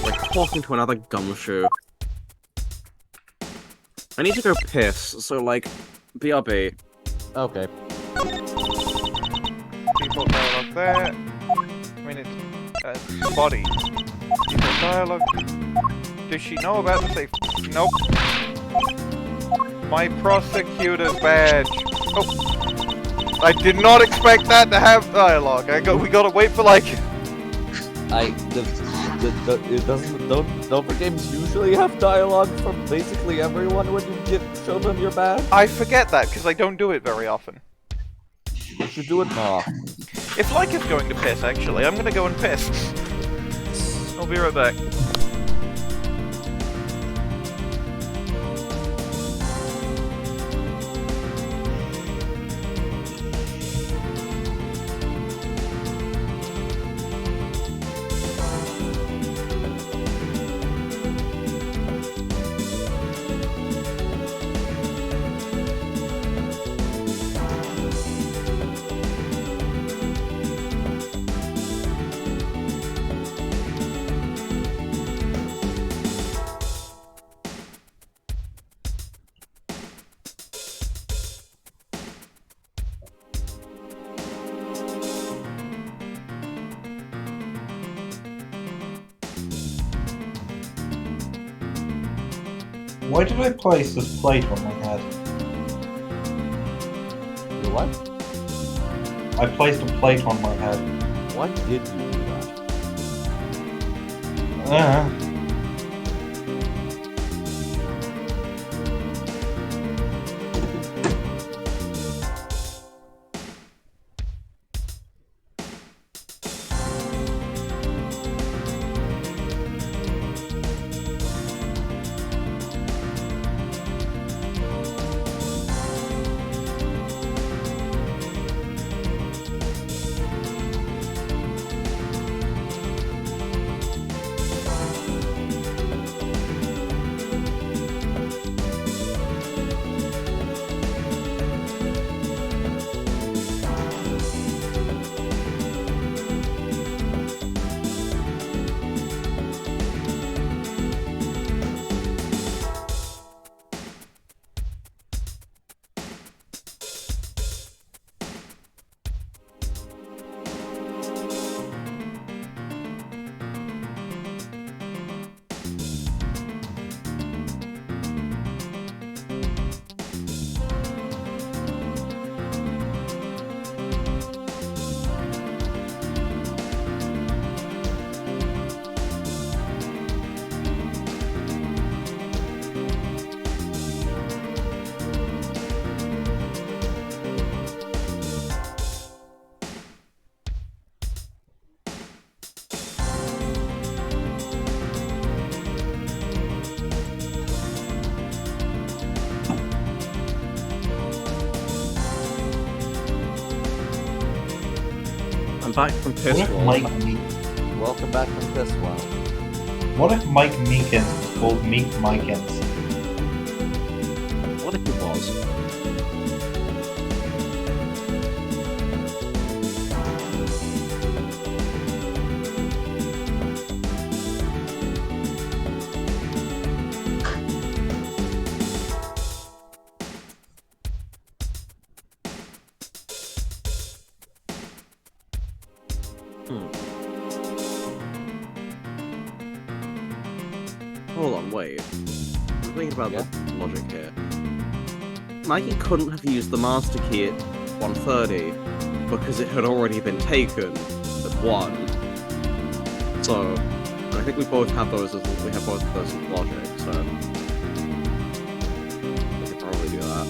Like talking to another Gumshoe. I need to go piss, so like, BRB. Okay. Default dialogue there. I mean, it's body. Default dialogue. Does she know about the safe? Nope. My prosecutor's badge. Oh. I did not expect that to have dialogue. We gotta wait for like... Don't the games usually have dialogue from basically everyone when you show them your badge? I forget that, because I don't do it very often. You should do it more often. If Like is going to piss, actually, I'm gonna go and piss. I'll be right back. Why did I place this plate on my head? You what? I placed a plate on my head. Why did you do that? Back from Piss What if Wall. Welcome back from Piss Wall. What if Mike Meekins was called Meek Mikins? What if he was? Hold on, wait. I'm thinking about the logic here. Maggey couldn't have used the master key at 1:30 because it had already been taken at 1. So, I think we both have those as logic, so we could probably do that.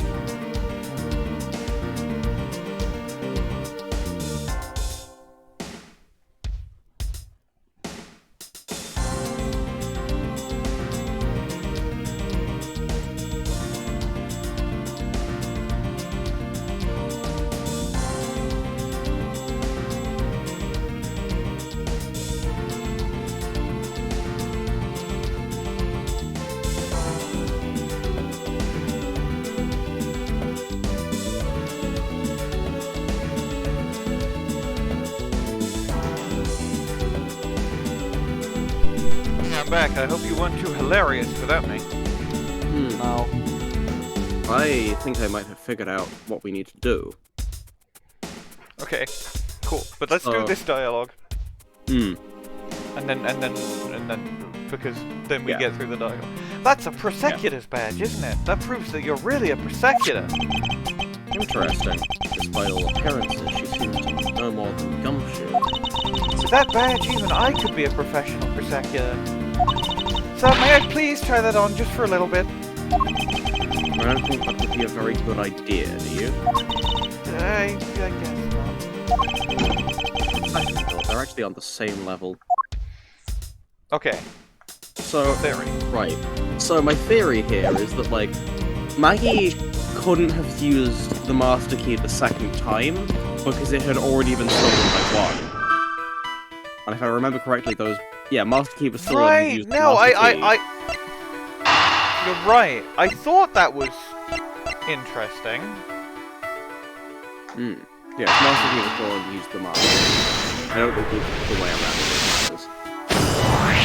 I'm back. I hope you weren't too hilarious without me. No. I think I might have figured out what we need to do. Okay, cool. But let's do this dialogue. And then, because then we get through the dialogue. That's a Prosecutor's badge, isn't it? That proves that you're really a Prosecutor. Interesting. Despite all appearances, she seems to be no more than Gumshoe. With that badge, even I could be a professional Prosecutor. So, may I please try that on just for a little bit? I don't think that would be a very good idea, do you? I guess not. I think not. They're actually on the same level. Okay. So, Theory. right. So my theory here is that, like, Maggey couldn't have used the master key the second time because it had already been stolen by Bwain. And if I remember correctly, master key was stolen. Right. Used No, master key. You're right. I thought that was interesting. Yeah, if master key was stolen, he used the master. I don't think it's the way around it matters.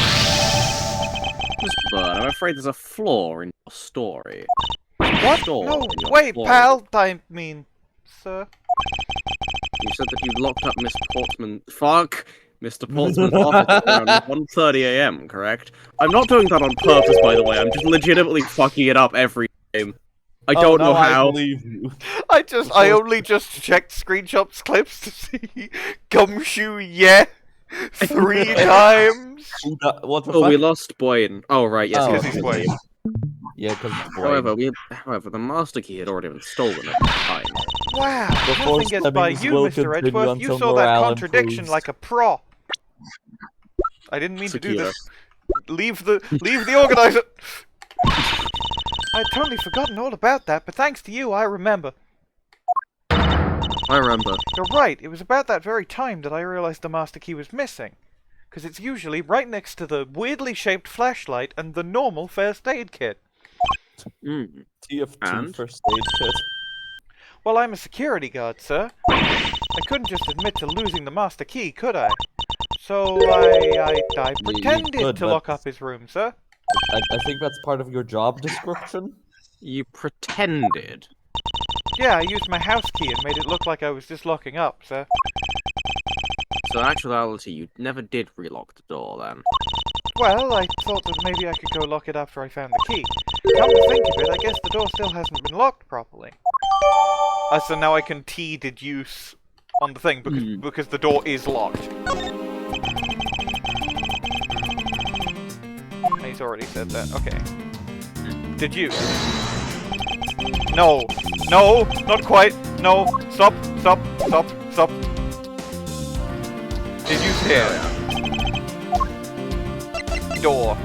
But I'm afraid there's a flaw in your story. What? No, wait, pal. I mean, sir. You said that you locked up Miss Portsman. Fuck! Mr. Portsman's office around 1:30 AM, correct? I'm not doing that on purpose, by the way. I'm just legitimately fucking it up every game. I don't know how. I believe you. I only just checked screenshots clips to see Gumshoe, yeah, 3 times. What the Oh, fuck? we lost Bwain. Oh, right, yes. Oh, Because he's Bwain. Yeah, because it's Bwain. However, the master key had already been stolen at the time. Wow, Before nothing gets by Stemmings you, will Mr. continue Edgeworth. You until saw that morale contradiction improves. like a pro. I didn't mean to do Secure. this. Leave the organizer. I'd totally forgotten all about that, but thanks to you, I remember. I remember. You're right, it was about that very time that I realized the master key was missing. Because it's usually right next to the weirdly shaped flashlight and the normal first aid kit. TF2 And? first aid kit. Well, I'm a security guard, sir. I couldn't just admit to losing the master key, could I? So I pretended could, to but- lock up his room, sir. I think that's part of your job description. You pretended. Yeah, I used my house key and made it look like I was just locking up, sir. So in actuality, you never did relock the door then. Well, I thought that maybe I could go lock it after I found the key. Come to think of it, I guess the door still hasn't been locked properly. So now I can deduce on the thing, because the door is locked. He's already said that, okay. Deduce. No! No! Not quite! No! Stop! Stop! Stop! Stop! Deduce here. Door.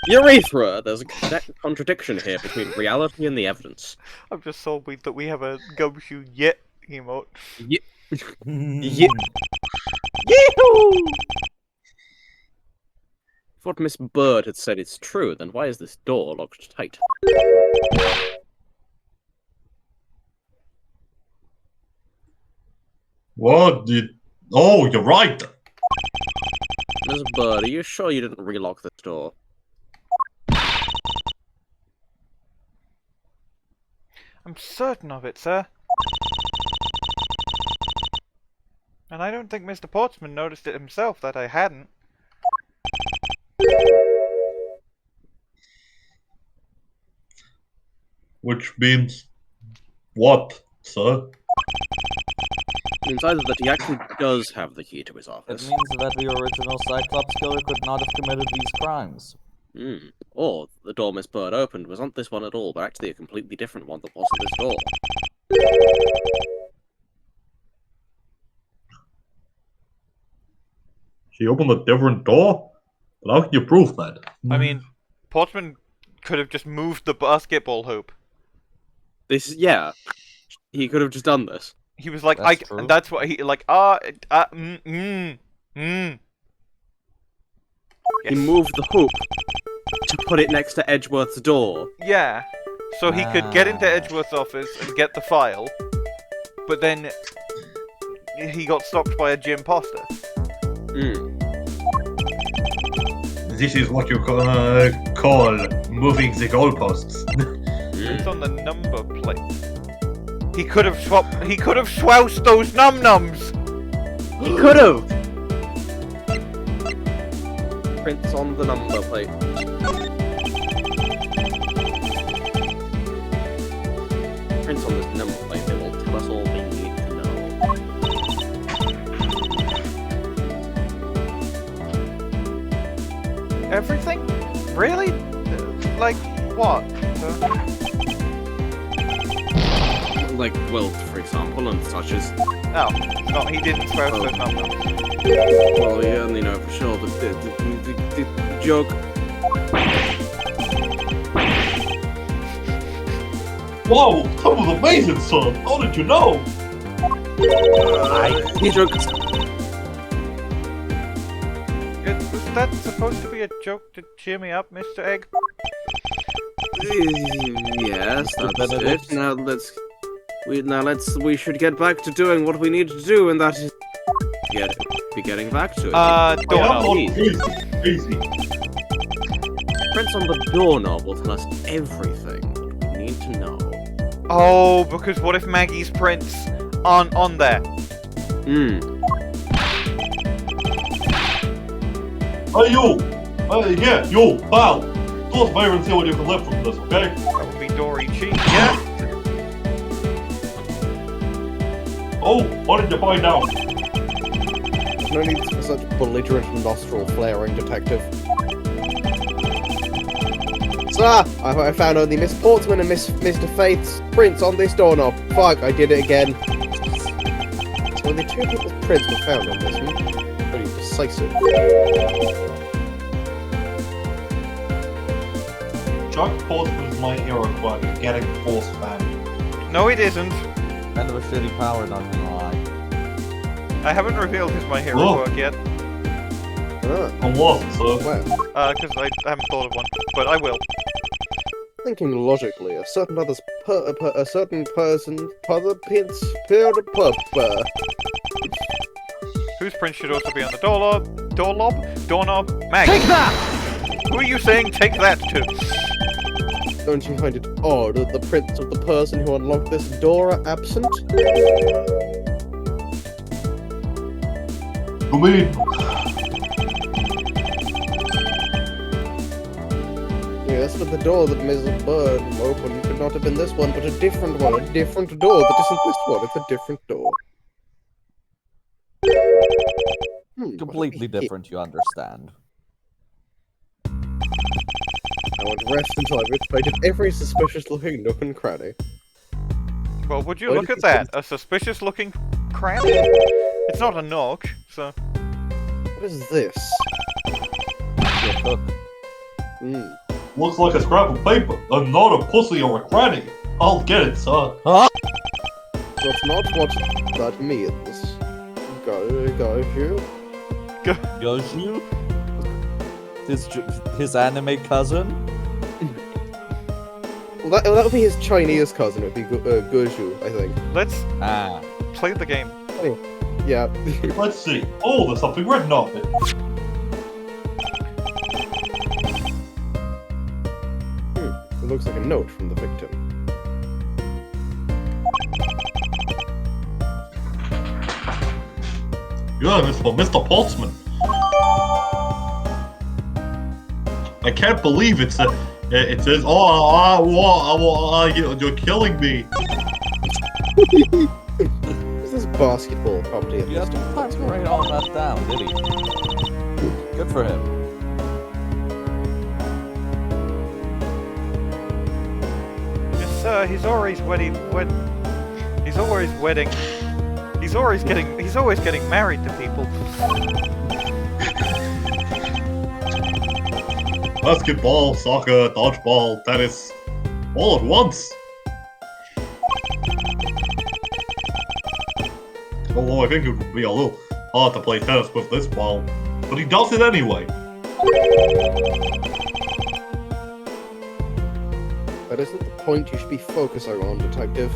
Urethra! There's a contradiction here between reality and the evidence. I'm just so weak that we have a Gumshoe yet emote. Yeah. Yee-hoo! If what Miss Byrde had said is true, then why is this door locked tight? What? Oh, you're right. Miss Byrde, are you sure you didn't relock this door? I'm certain of it, sir. And I don't think Mr. Portsman noticed it himself that I hadn't. Which means what, sir? It means either that he actually does have the key to his It office, means that the original Cyclops killer could not have committed these crimes. or the door Miss Byrde opened was not this one at all, but actually a completely different one that wasn't this door. She opened a different door? But how can you prove that? I mean, Portsman could have just moved the basketball hoop. Yeah. He could have just done this. He was like, That's true. that's what he, like, Yes. He moved the hoop to put it next to Edgeworth's door. Yeah. So he could get into Edgeworth's office and get the file, but then he got stopped by a gym poster. This is what you call moving the goalposts. It's on the number plate. He could have swoused those num-nums! He could have! prints on the number plate. Prints on this number plate, they will tell us all we need to know. Everything? Really? Like what? Like, well, for example, and such as... Oh, no, he didn't swear to those numbers. Well, we only know for sure that the joke... Whoa, that was amazing, son. How did you know? The joke... Was that supposed to be a joke to cheer me up, Mr. Egg? Yes, that's it. We should get back to doing what we need to do, and that is be getting back to it. Doorknob. Easy. Prints on the doorknob will tell us everything we need to know. Oh, because what if Maggie's prints aren't on there? Hey, you! Yeah, you, pal! Do us a favor and see what you can lift from this, okay? That would be Dory, Chee. Yeah? Oh, what did you find out? No need for such belligerent nostril flaring, detective. Sir, I found only Miss Portsman and Mr. Faith's prints on this doorknob. Fuck, I did it again. So only 2 people's prints were found on this one. Pretty decisive. Jacques Portsman is my hero for getting force found. No, it isn't. Kind of a shitty power, not gonna lie. I haven't revealed his My Hero Oh. work yet. I'm lost, sir. Well, Because I haven't thought of one. But I will. thinking logically, a certain person, Whose print should also be on the doorknob? Maggey. Take that! Who are you saying take that to? Don't you find it odd that the prints of the person who unlocked this door are absent? I mean, Yes, but the door that Ms. Byrde opened could not have been this one, but a different one. A different door that isn't this one. It's a different door. Completely different, you understand. I won't rest until I've inspected every suspicious-looking nook and cranny. Well, would you Why look did at that? A suspicious looking cranny? It's not a knock, so... What is this? Your cook. looks like a scrap of paper. I'm not a pussy or a cranny. I'll get it, sir. Huh? That's not what that means. Go here. Gumshoe? His anime cousin? Well, that would be his Chinese cousin. It would be Gumshoe, I think. Let's Ah. play the game. Yeah. Let's see. Oh, there's something written on it. It looks like a note from the victim. Yeah, it's for Mr. Portsman. I can't believe it says, you're killing me. Is this basketball property of You have to Mr. Portsman? write all that down, did he? Good for him. Yes, sir, he's always getting married to people. Basketball, soccer, dodgeball, tennis, all at once. Although I think it would be a little hard to play tennis with this ball, but he does it anyway. That isn't the point you should be focusing on, Detective.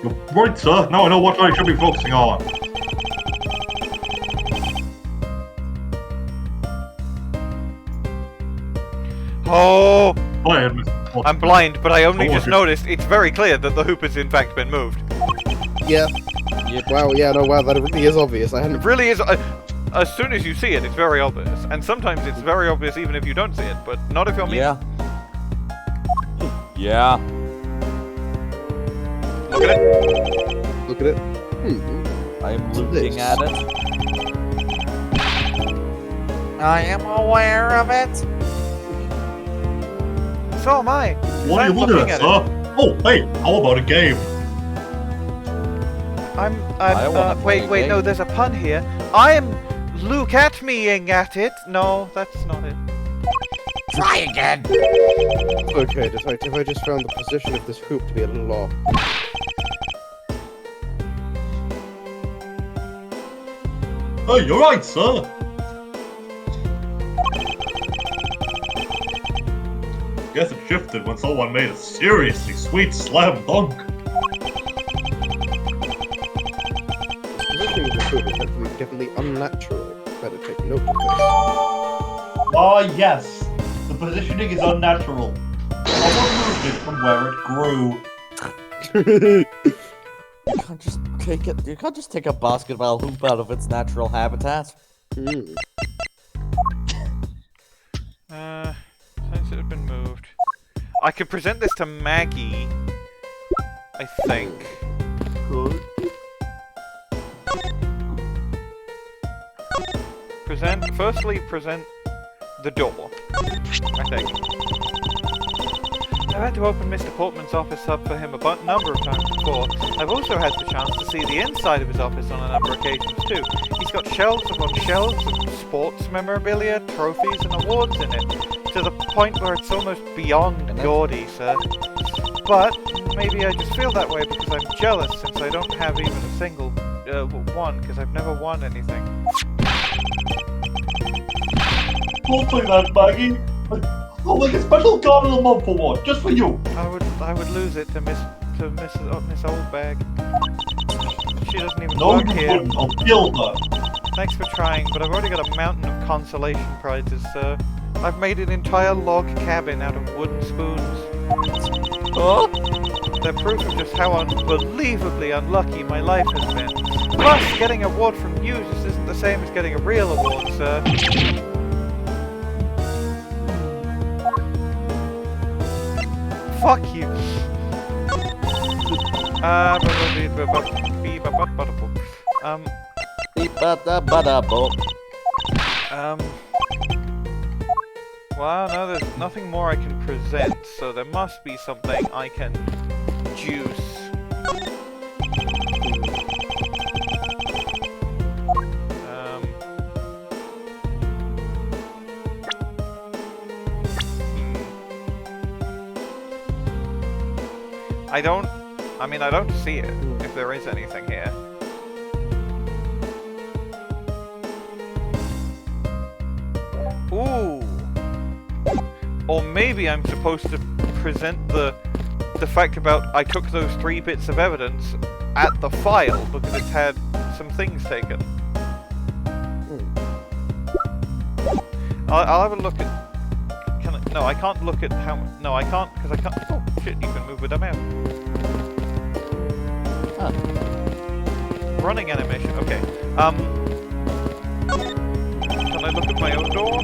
You're right, sir. Now I know what I should be focusing on. Oh! Go ahead, Miss. I'm blind, but I only Oh, just okay. noticed it's very clear that the hoop has in fact been moved. Yeah. Wow, yeah, no, wow, that really is obvious. I It hadn't... really is. As soon as you see it, it's very obvious. And sometimes it's very obvious even if you don't see it, but not if you're me. Yeah. Yeah. Look at it. Look at it. Hmm. I am What's looking this? at it. I am aware of it. So am I. What are you I'm looking at, sir? Oh, hey, how about a game? I wanna play a Wait, no, game. there's a pun here. I'm look at meing at it. No, that's not it. Try again. Okay, Detective, I just found the position of this hoop to be a little off. Oh, you're right, sir. Guess it shifted when someone made a seriously sweet slam dunk. The position of this hoop is definitely unnatural. Better take note of this. Ah, yes. The positioning is unnatural. Someone moved it from where it grew. You can't just take it. You can't just take a basketball hoop out of its natural habitat. Hmm. Since it had been moved. I could present this to Maggey, I think. Firstly, present the door, I think. I've had to open Mr. Portman's office up for him a number of times before. I've also had the chance to see the inside of his office on a number of occasions too. He's got shelves upon shelves of sports memorabilia, trophies and awards in it, to the point where it's almost beyond gaudy, sir. But maybe I just feel that way because I'm jealous since I don't have even a single one, because I've never won anything. Don't say that, Maggie. I'll make a special card of the month award, just for you. I would lose it to Miss Oldbag. She doesn't even No, work you here. wouldn't. I'll kill her. Thanks for trying, but I've already got a mountain of consolation prizes, sir. I've made an entire log cabin out of wooden spoons. Oh? They're proof of just how unbelievably unlucky my life has been. Plus, getting an award from you just isn't the same as getting a real award, sir. Fuck you. Well, no, there's nothing more I can present, so there must be something I can juice. I don't see it, if there is anything here. Ooh! Or maybe I'm supposed to present the fact about I took those 3 bits of evidence at the file because it's had some things taken. I'll have a look at... No, I can't look at how... No, I can't, because I can't... Oh, shit, you can move with them out. Huh. Running animation, okay. Can I look at my own door?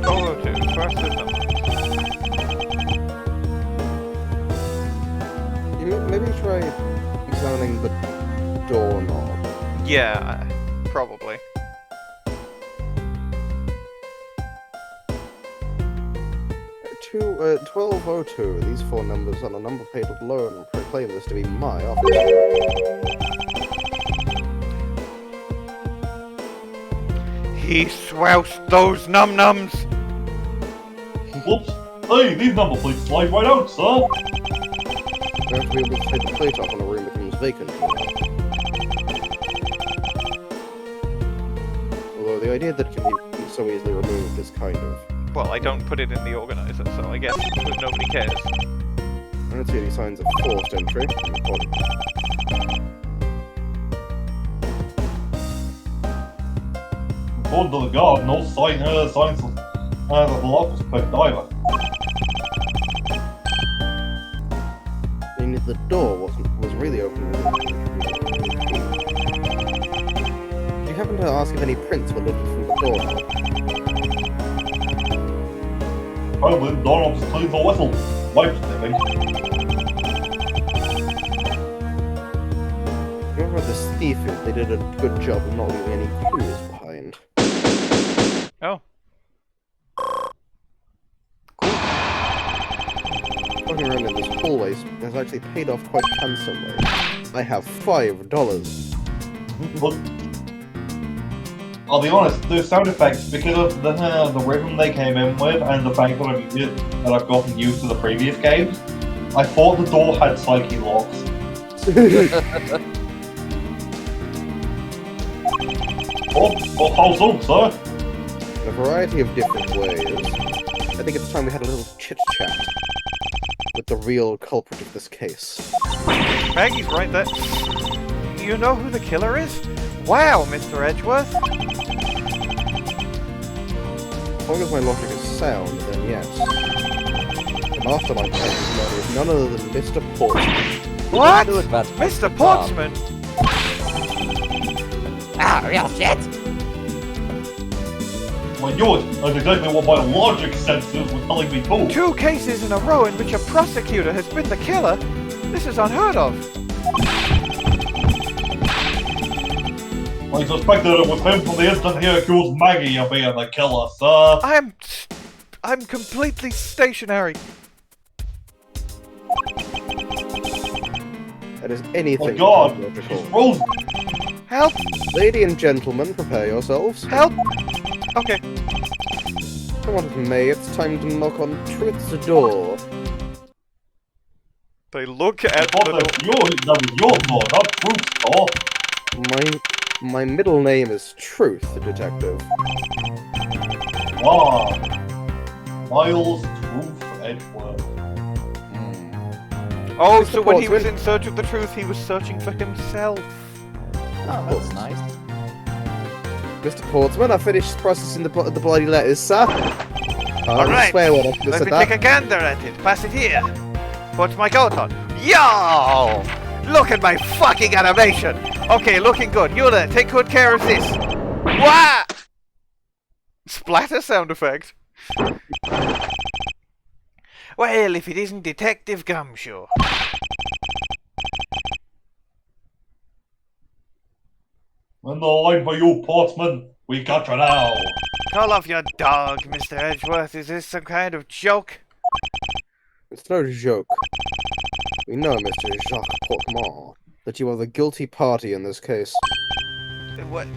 1202, first system. Maybe try examining the doorknob. Yeah, probably. To 1202, these 4 numbers on a number plate alone proclaim this to be my office. He swoused those num-nums! Whoops. Hey, these number plates slide right out, sir. You have to be able to take the plate off when a room becomes vacant. Although the idea that it can be so easily removed is kind of... Well, I don't put it in the organizer, so I guess nobody cares. I don't see any signs of forced entry. According to the guard, no signs of The lock was picked either. Meaning the door was really open. Do you happen to ask if any prints were lifted from the door? Probably the door just cleans the whistle. Wipes it, I think. Whoever this thief is, they did a good job of not leaving any clues behind. Oh. Walking around in this hallway has actually paid off quite handsomely. I have $5. But I'll be honest, those sound effects, because of the rhythm they came in with and the fact that I've gotten used to the previous games, I thought the door had psyche locks. Oh, how so, sir? In a variety of different ways. I think it's time we had a little chit-chat with the real culprit of this case. Maggie's right there. You know who the killer is? Wow, Mr. Edgeworth. As long as my logic is sound, then yes. The mastermind murder is none other than Mr. Portsman. What? That's Mr. Portsman? Ah, real shit. I knew it. That's exactly what my logic senses were telling me too. 2 cases in a row in which a prosecutor has been the killer? This is unheard of. I suspected it was him from the instant he accused Maggey of being the killer, sir. I'm completely stationary. That is anything Oh God, but she's logical. frozen. Help! Lady and gentlemen, prepare yourselves. Help! Okay. Come on, it may, it's time to knock on Truth's door. They look at I thought the that was your door, not Truth's door. My middle name is Truth, detective. Ah, Miles Truth Edgeworth. Oh, Mr. so when he was Portsman. in search of the truth, he was searching for himself. Oh, that's nice. Mr. Portsman, I finished processing the bloody letters, sir. All right, Swear word after this let at me that. take a gander at it. Pass it here. What's my coat on? Yo! Look at my fucking animation. Okay, looking good. You there, take good care of this. What? Splatter sound effect. Well, if it isn't Detective Gumshoe. In the line for you, Portsman. We got you now. Call off your dog, Mr. Edgeworth. Is this some kind of joke? It's no joke. We know, Mr. Jacques Portman, that you are the guilty party in this case. What?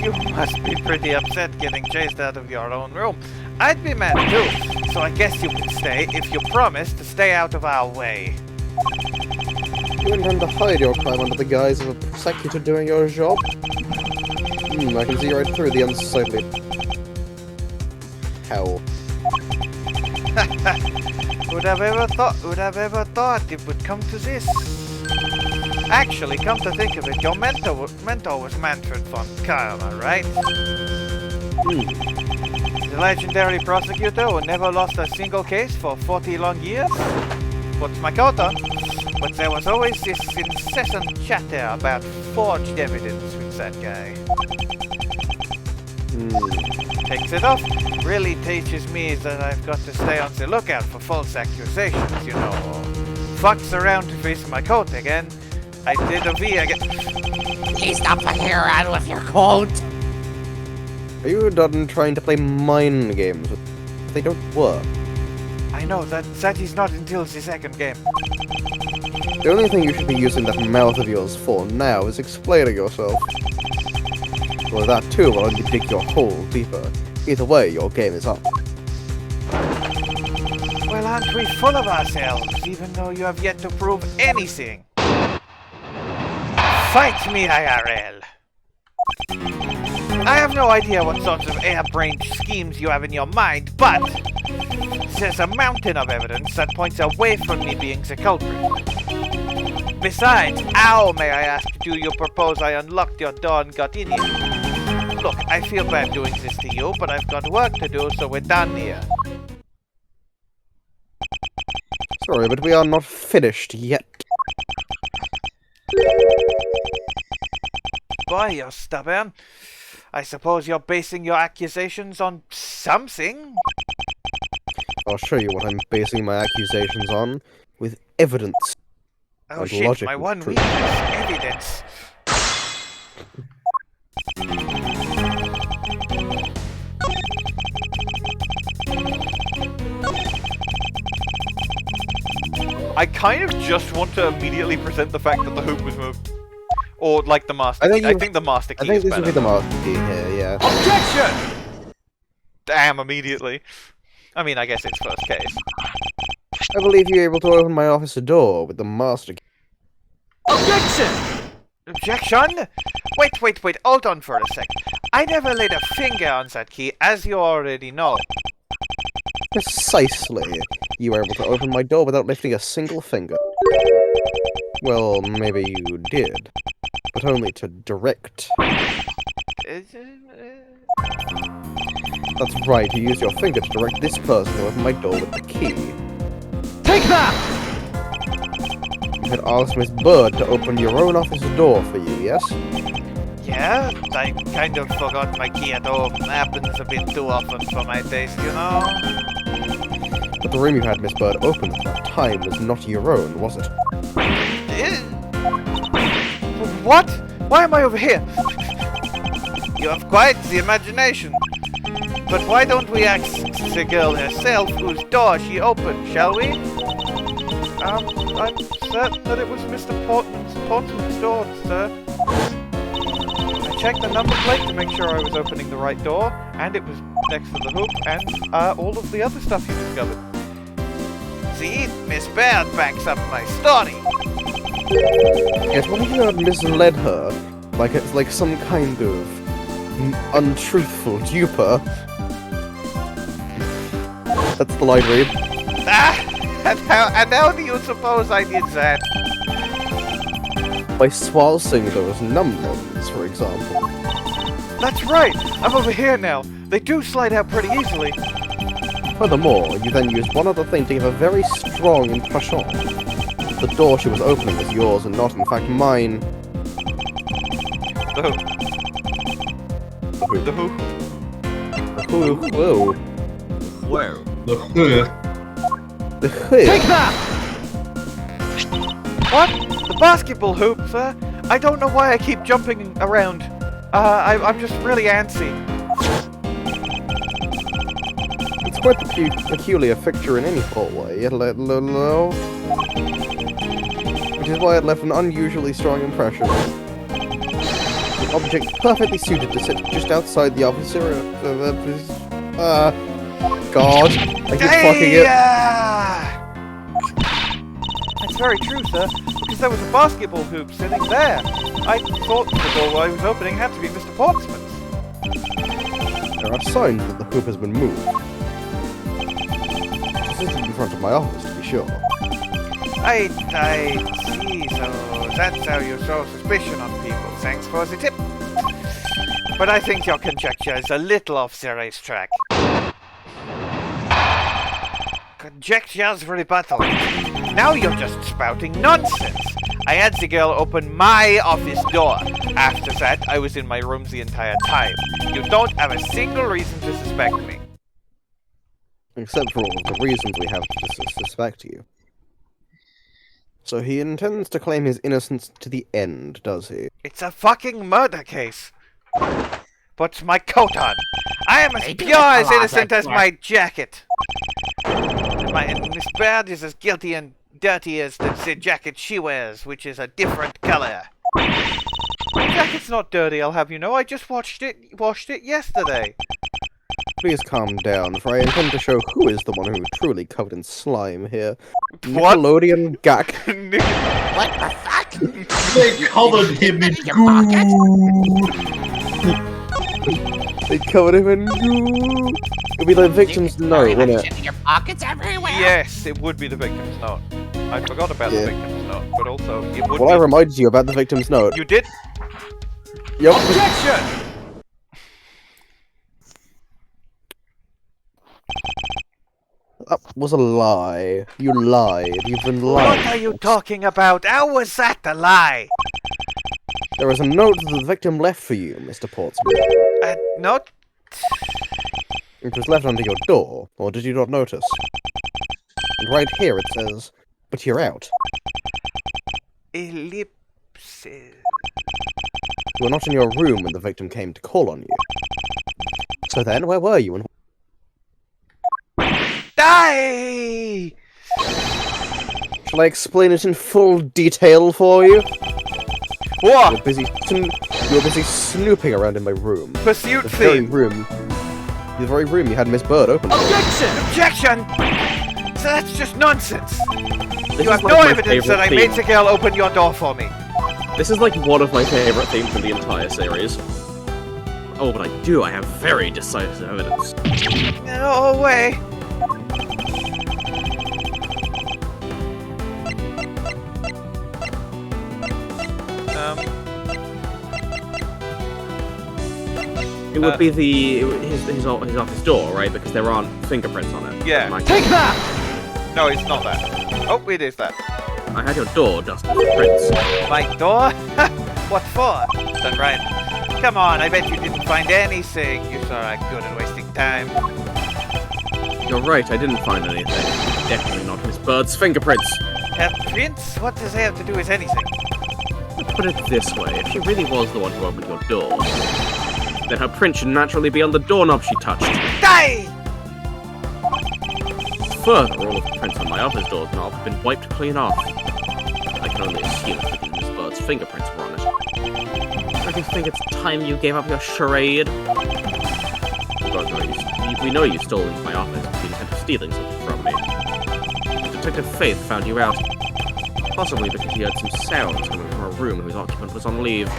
You must be pretty upset getting chased out of your own room. I'd be mad too, so I guess you can stay if you promise to stay out of our way. You intend to hide your crime under the guise of a prosecutor doing your job? I can see right through the unsightly hell. Would have ever thought it would come to this? Actually, come to think of it, your mentor was Manfred von Karma, right? The legendary prosecutor who never lost a single case for 40 long years? What's my coat on? But there was always this incessant chatter about forged evidence with that guy. Takes it off. Really teaches me that I've got to stay on the lookout for false accusations, you know. Fucks around to face my coat again. I did a V again. Please stop fucking around with your coat. Are you done trying to play mind games? They don't work. I know, that is not until the second game. The only thing you should be using that mouth of yours for now is explaining yourself. Well, that too will only dig your hole deeper. Either way, your game is up. Well, aren't we full of ourselves, even though you have yet to prove anything? Fight me, IRL! I have no idea what sorts of airbrained schemes you have in your mind, but there's a mountain of evidence that points away from me being the culprit. Besides, how, may I ask, do you propose I unlocked your door and got in here? Look, I feel bad doing this to you, but I've got work to do, so we're done here. Sorry, but we are not finished yet. Boy, you're stubborn. I suppose you're basing your accusations on something? I'll show you what I'm basing my accusations on, with evidence. Oh And shit, logic my and one proof. weakness, evidence. I kind of just want to immediately present the fact that the hoop was moved. Or, like, the master key. I think the master key I think is this better. would be the master key here, yeah. Objection! Damn, immediately. I mean, I guess it's first case. I believe you're able to open my office door with the master key. Objection! Objection? Wait, hold on for a sec. I never laid a finger on that key, as you already know. Precisely. You were able to open my door without lifting a single finger. Well, maybe you did. But only to direct. That's right, you used your finger to direct this person to open my door with the key. Take that! You had asked Miss Byrde to open your own office door for you, yes? Yeah, I kind of forgot my key at home. Happens a bit too often for my taste, you know? But the room you had Miss Byrde open at that time was not your own, was it? What? Why am I over here? You have quite the imagination. But why don't we ask the girl herself whose door she opened, shall we? I'm certain that it was Mr. Portsman's door, sir. I checked the number plate to make sure I was opening the right door, and it was next to the hoop, and all of the other stuff you discovered. See, Miss Byrde backs up my story. Yes, what if you had misled her? Like it's like some kind of untruthful duper. That's the line read. And how do you suppose I did that? By swallowing those num-nums, for example. That's right! I'm over here now. They do slide out pretty easily. Furthermore, you then used one other thing to give a very strong impression. The door she was opening was yours and not, in fact, mine. The hoop. The hoop. Who? Whoa. Where? The hoop. The hoop. Take that! What? The basketball hoop, sir? I don't know why I keep jumping around. I'm just really antsy. It's quite the peculiar fixture in any hallway, yet low. Which is why it left an unusually strong impression. An object perfectly suited to sit just outside the office area. God, I keep fucking it. That's very true, sir, because there was a basketball hoop sitting there. I thought the door I was opening had to be Mr. Portsman's. There are signs that the hoop has been moved. This isn't in front of my office, to be sure. I see, so that's how you show suspicion on people. Thanks for the tip. But I think your conjecture is a little off the racetrack. Conjectures rebuttal. Now you're just spouting nonsense. I had the girl open my office door. After that, I was in my room the entire time. You don't have a single reason to suspect me. Except for all of the reasons we have to suspect you. So he intends to claim his innocence to the end, does he? It's a fucking murder case. Put my coat on. I am as pure as innocent as my jacket. And Miss Byrde is as guilty and dirty as the jacket she wears, which is a different color. My jacket's not dirty, I'll have you know. I just washed it yesterday. Please calm down, for I intend to show who is the one who truly covered in slime here. What? Nickelodeon Gak. What the fuck? They covered him in Your goo. They covered him in goo. It'll be the victim's note, wouldn't it? Shit in your pockets everywhere. Yes, it would be the victim's note. I forgot about the Yeah. victim's note, but also it would Well, I be... reminded you about the victim's note. You did? Yep. Objection! was a lie. You lied. You've been lying. What are you talking about? How was that a lie? There was a note that the victim left for you, Mr. Portsman. A note? It was left under your door, or did you not notice? And right here it says, "But you're out." Ellipsis. You were not in your room when the victim came to call on you. So then, where were you? And Die! shall I explain it in full detail for you? What? You were busy snooping around in my room. Pursuit The very theme. room. The very room you had Miss Byrde open. Objection! So that's just nonsense. This You is have like no my evidence that I favourite made the girl open your door for me. This is like one of my favorite themes in the entire series. Oh, but I do. I have very decisive evidence. No way. It would be his office door, right? Because there aren't fingerprints on it. Yeah. Take that! No, it's not that. Oh, it is that. I had your door dusted with prints. My door? What for? Then right. Come on, I bet you didn't find anything. You're so good at wasting time. You're right. I didn't find anything. Definitely not Miss Byrde's fingerprints. Her prints? What does that have to do with anything? Put it this way: if she really was the one who opened your door, then her print should naturally be on the doorknob she touched. Die! Further, all of the prints on my office door's knob have been wiped clean off. I can only assume it's because Miss Byrde's fingerprints were on it. Or do you think it's time you gave up your charade? God, no, we know you stole into my office with the intent of stealing something from me. Detective Faith found you out. Possibly because he heard some sounds coming from a room whose occupant was on leave.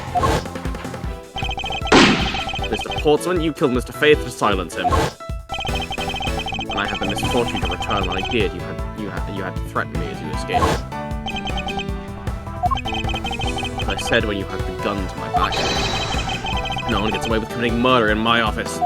Mr. Portsman, you killed Mr. Faith to silence him. And I had the misfortune to return when I did. You had threatened me as you escaped. As I said when you had the gun to my back, no one gets away with committing murder in my office.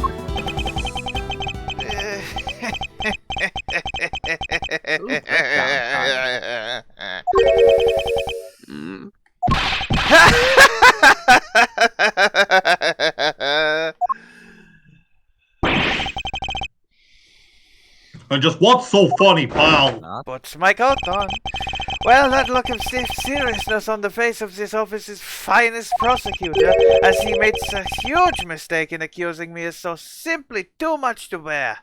And just what's so funny, pal? What's my coat on? Well, that look of stiff seriousness on the face of this office's finest prosecutor, as he made a huge mistake in accusing me, is so simply too much to bear.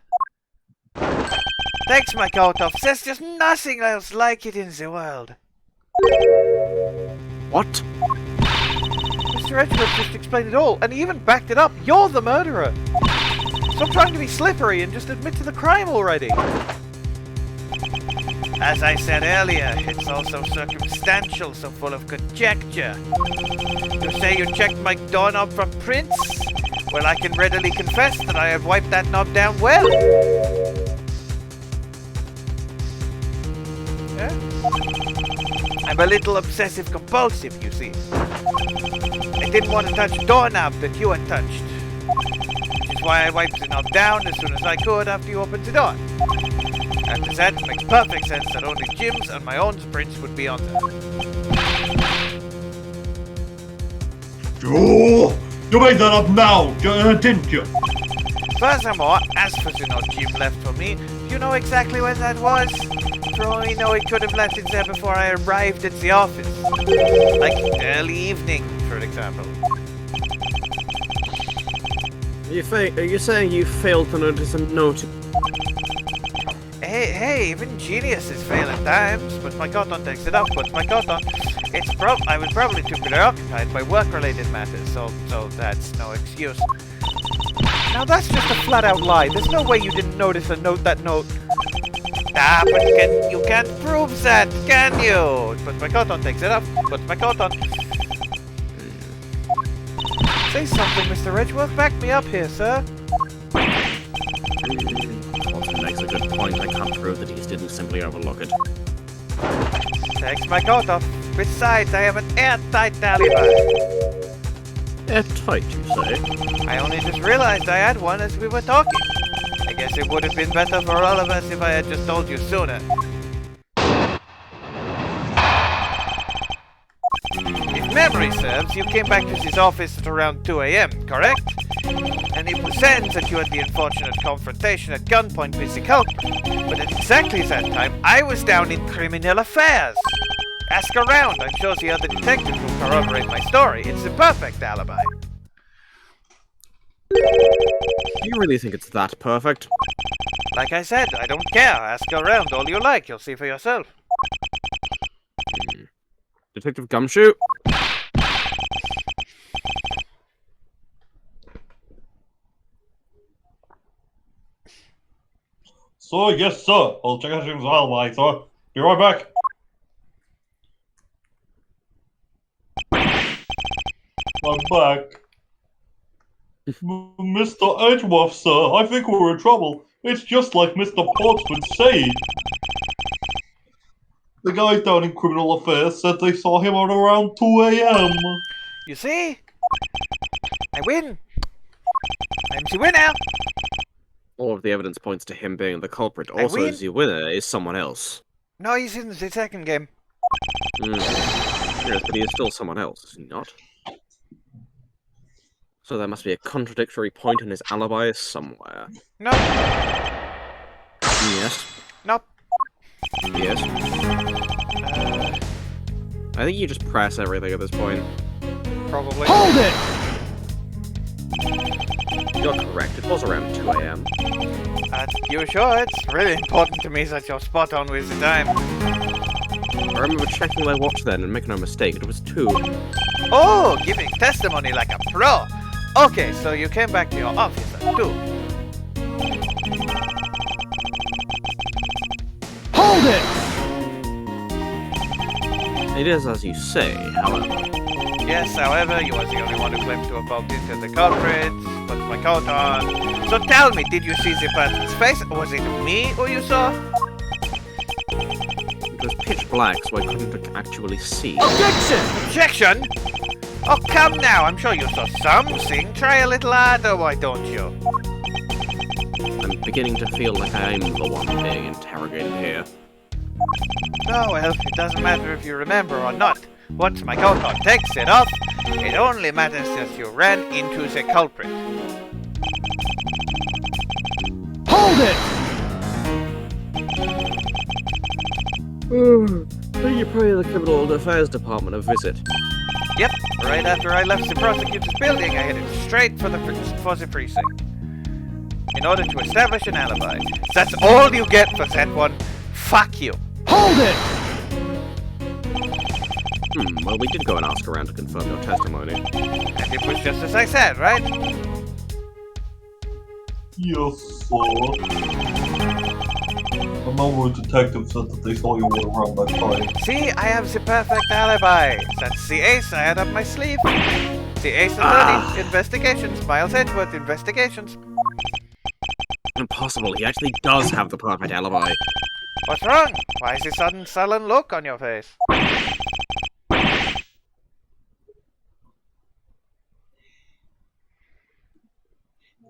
Thanks, my coat off. There's just nothing else like it in the world. What? Mr. Edgeworth just explained it all, and he even backed it up. You're the murderer. Stop trying to be slippery and just admit to the crime already. As I said earlier, it's also circumstantial, so full of conjecture. You say you checked my doorknob for prints? Well, I can readily confess that I have wiped that knob down well. Yeah? I'm a little obsessive-compulsive, you see. I didn't want to touch a doorknob that you had touched. Which is why I wiped the knob down as soon as I could after you opened the door. After that, it makes perfect sense that only Jim's and my own prints would be on there. Oh, you made that up now, didn't you? Furthermore, as for the note Jim left for me, do you know exactly when that was? For all we know, he could have left it there before I arrived at the office. Like early evening, for example. Are you saying you failed to notice a note? Hey, even geniuses fail at times, but my cotton takes it up. What's my cotton? I was probably too preoccupied by work-related matters, so that's no excuse. Now that's just a flat-out lie. There's no way you didn't notice that note. Ah, but you can't prove that, can you? But my cotton takes it up. What's my cotton? Say something, Mr. Edgeworth. Back me up here, sir. Portsman makes a good point. I can't prove that he didn't simply overlook it. Takes my coat off. Besides, I have an airtight alibi. Airtight, you say? I only just realized I had one as we were talking. guess it would have been better for all of us if I had just told you sooner. If memory serves, you came back to his office at around 2 a.m., correct? And it was then that you had the unfortunate confrontation at gunpoint with the culprit. But at exactly that time, I was down in criminal affairs. Ask around, I'm sure the other detectives will corroborate my story. It's the perfect alibi. Do you really think it's that perfect? Like I said, I don't care. Ask around all you like. You'll see for yourself. Detective Gumshoe? So, yes, sir. I'll check out his alibi, sir. Be right back. I'm back. Mr. Edgeworth, sir, I think we're in trouble. It's just like Mr. Portsman said. The guys down in criminal affairs said they saw him at around 2 a.m. You see? I win. I'm the winner. All of the evidence points to him being the culprit. I Also, win. the winner is someone else. No, he's in the second game. Yes, but he is still someone else, is he not? So there must be a contradictory point in his alibi somewhere. No. Yes. No. Yes. I think you just press everything at this point. Probably. Hold it! You're correct, it was around 2 a.m. You sure? It's really important to me that you're spot on with the time. I remember checking my watch then and make no mistake, it was 2. Oh, giving testimony like a pro. Okay, so you came back to your office at 2. Hold it! It is as you say, however. Yes, however, you was the only one who claimed to have bumped into the culprit. Put my coat on. So tell me, did you see the person's face? Or was it me who you saw? It was pitch black, so I couldn't actually see. Objection! Objection? Oh, come now. I'm sure you saw something. Try a little harder, why don't you? I'm beginning to feel like I am the one being interrogated here. Oh, well, it doesn't matter if you remember or not. Once my coat on takes it off, it only matters that you ran into the culprit. Hold it! Then you pay the Criminal Affairs Department a visit. Yep, right after I left the prosecutor's building, I headed straight for the precinct. In order to establish an alibi. That's all you get for that one. Fuck you. Hold it! Well, we did go and ask around to confirm your testimony. And it was just as I said, right? Yes, sir. A number of detectives said that they saw you around that time. See, I have the perfect alibi. That's the ace I had up my sleeve. The ace attorney, investigations. Miles Edgeworth, investigations. Impossible, he actually does have the perfect alibi. What's wrong? Why is this sudden sullen look on your face?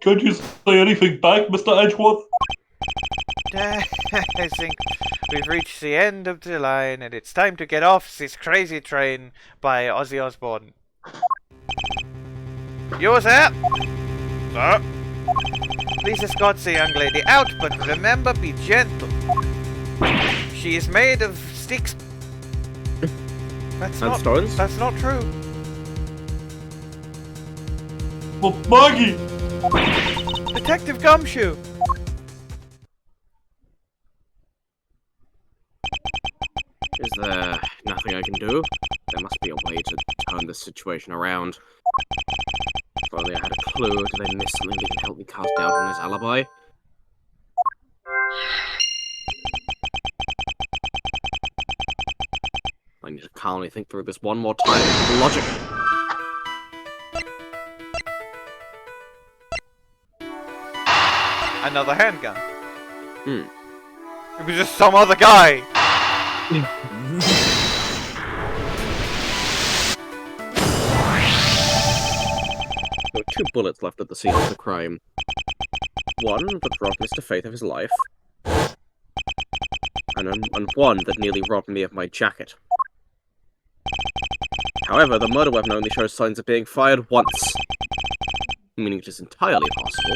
Can't you say anything back, Mr. Edgeworth? I think we've reached the end of the line and it's time to get off this crazy train by Ozzy Osbourne. You there? Sir? Please escort the young lady out, but remember, be gentle. She is made of sticks. That's And not stones? That's not true. But Maggey! Detective Gumshoe! Is there nothing I can do? There must be a way to turn this situation around. If only I had a clue, did I miss something that can help me cast doubt on his alibi? I need to calmly think through this one more time. Logic! Another handgun. It was just some other guy. There were 2 bullets left at the scene of the crime. One that robbed Mr. Faith of his life, and one that nearly robbed me of my jacket. However, the murder weapon only shows signs of being fired once, meaning it is entirely possible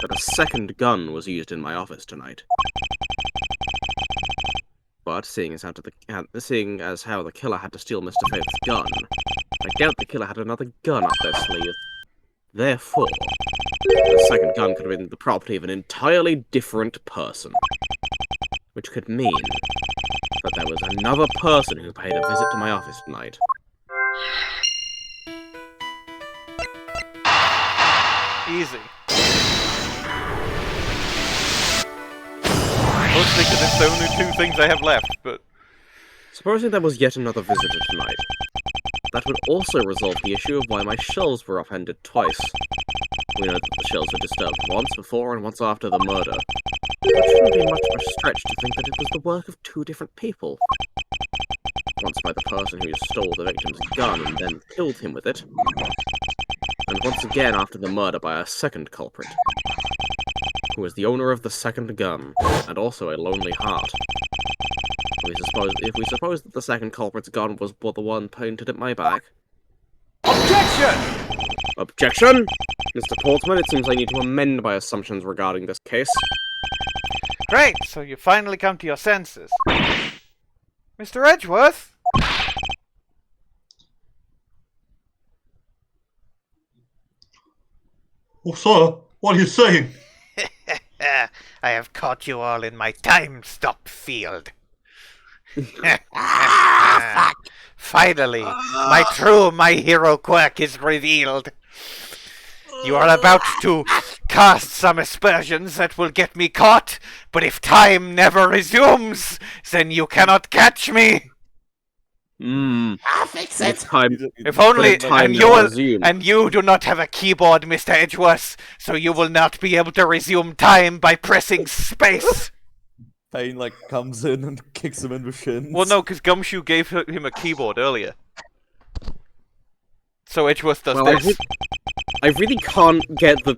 that a second gun was used in my office tonight. But seeing as how the killer had to steal Mr. Faith's gun, I doubt the killer had another gun up their sleeve. Therefore, the second gun could have been the property of an entirely different person. Which could mean that there was another person who paid a visit to my office tonight. Easy. Mostly because it's the only two things I have left, but... Supposing there was yet another visitor tonight, that would also resolve the issue of why my shelves were upended twice. We know that the shelves were disturbed once before and once after the murder. It shouldn't be much of a stretch to think that it was the work of two different people. Once by the person who stole the victim's gun and then killed him with it, and once again after the murder by a second culprit, who was the owner of the second gun, and also a lonely heart. If we suppose that the second culprit's gun was the one pointed at my back... Objection! Objection? Mr. Portsman, it seems I need to amend my assumptions regarding this case. Great, so you finally come to your senses. Mr. Edgeworth? Oh, sir, what are you saying? I have caught you all in my time-stop field. Finally, my hero quirk is revealed. You are about to cast some aspersions that will get me caught, but if time never resumes, then you cannot catch me. I'll fix it. If only, and you do not have a keyboard, Mr. Edgeworth, so you will not be able to resume time by pressing space. Payne, like, comes in and kicks him in the shins. Well, no, because Gumshoe gave him a keyboard earlier. So Edgeworth does this. I really can't get the...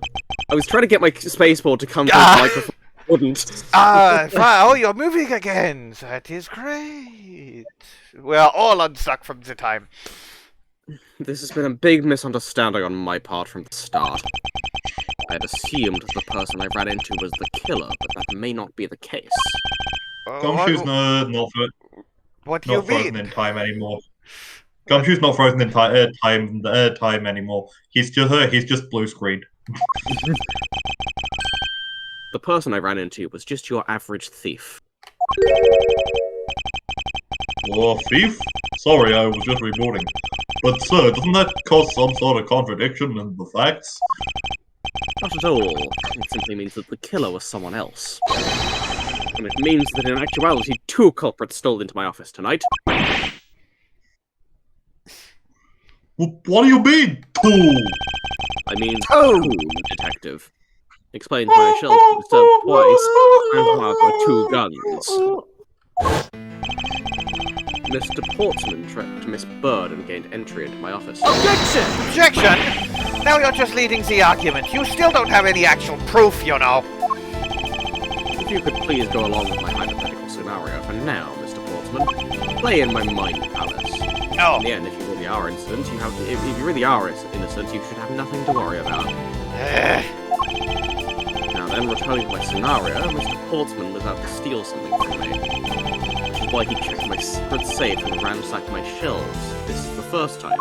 I was trying to get my spaceboard to come to the microphone. Wouldn't. Oh, you're moving again. That is great. We are all unstuck from the time. This has been a big misunderstanding on my part from the start. I had assumed the person I ran into was the killer, but that may not be the case. Gumshoe's not What do you frozen mean? in time anymore. Gumshoe's not frozen in time anymore. He's just blue screened. The person I ran into was just your average thief. Oh, thief? Sorry, I was just rebooting. But sir, doesn't that cause some sort of contradiction in the facts? Not at all. It simply means that the killer was someone else. And it means that in actuality, two culprits stole into my office tonight. What do you mean, two? I mean, two, detective. Explains why a shelf was disturbed twice, and why I've got two guns. Mr. Portsman tracked Miss Byrde and gained entry into my office. Objection! Objection! Now you're just leading the argument. You still don't have any actual proof, you know. If you could please go along with my hypothetical scenario for now, Mr. Portsman. Play in my mind palace. No. In the end, if you really are innocent, if you really are innocent, you should have nothing to worry about. Now then, returning to my scenario, Mr. Portsman was out to steal something from me. Which is why he checked my secret safe and ransacked my shelves. This is the first time.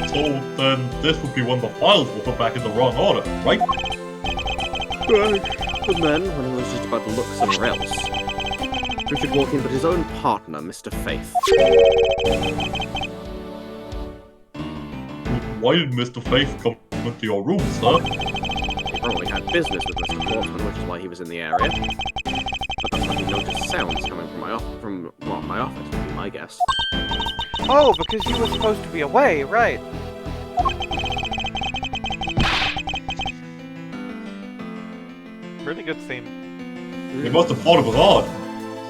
So then this would be when the files were put back in the wrong order, right? Right. And then, when he was just about to look somewhere else, who should walk in but his own partner, Mr. Faith. Why did Mr. Faith come into your room, sir? He probably had business with Mr. Portsman, which is why he was in the area. But that's when he noticed sounds coming from my office, would be my guess. Oh, because you were supposed to be away, right? Really good theme. He must have thought it was odd.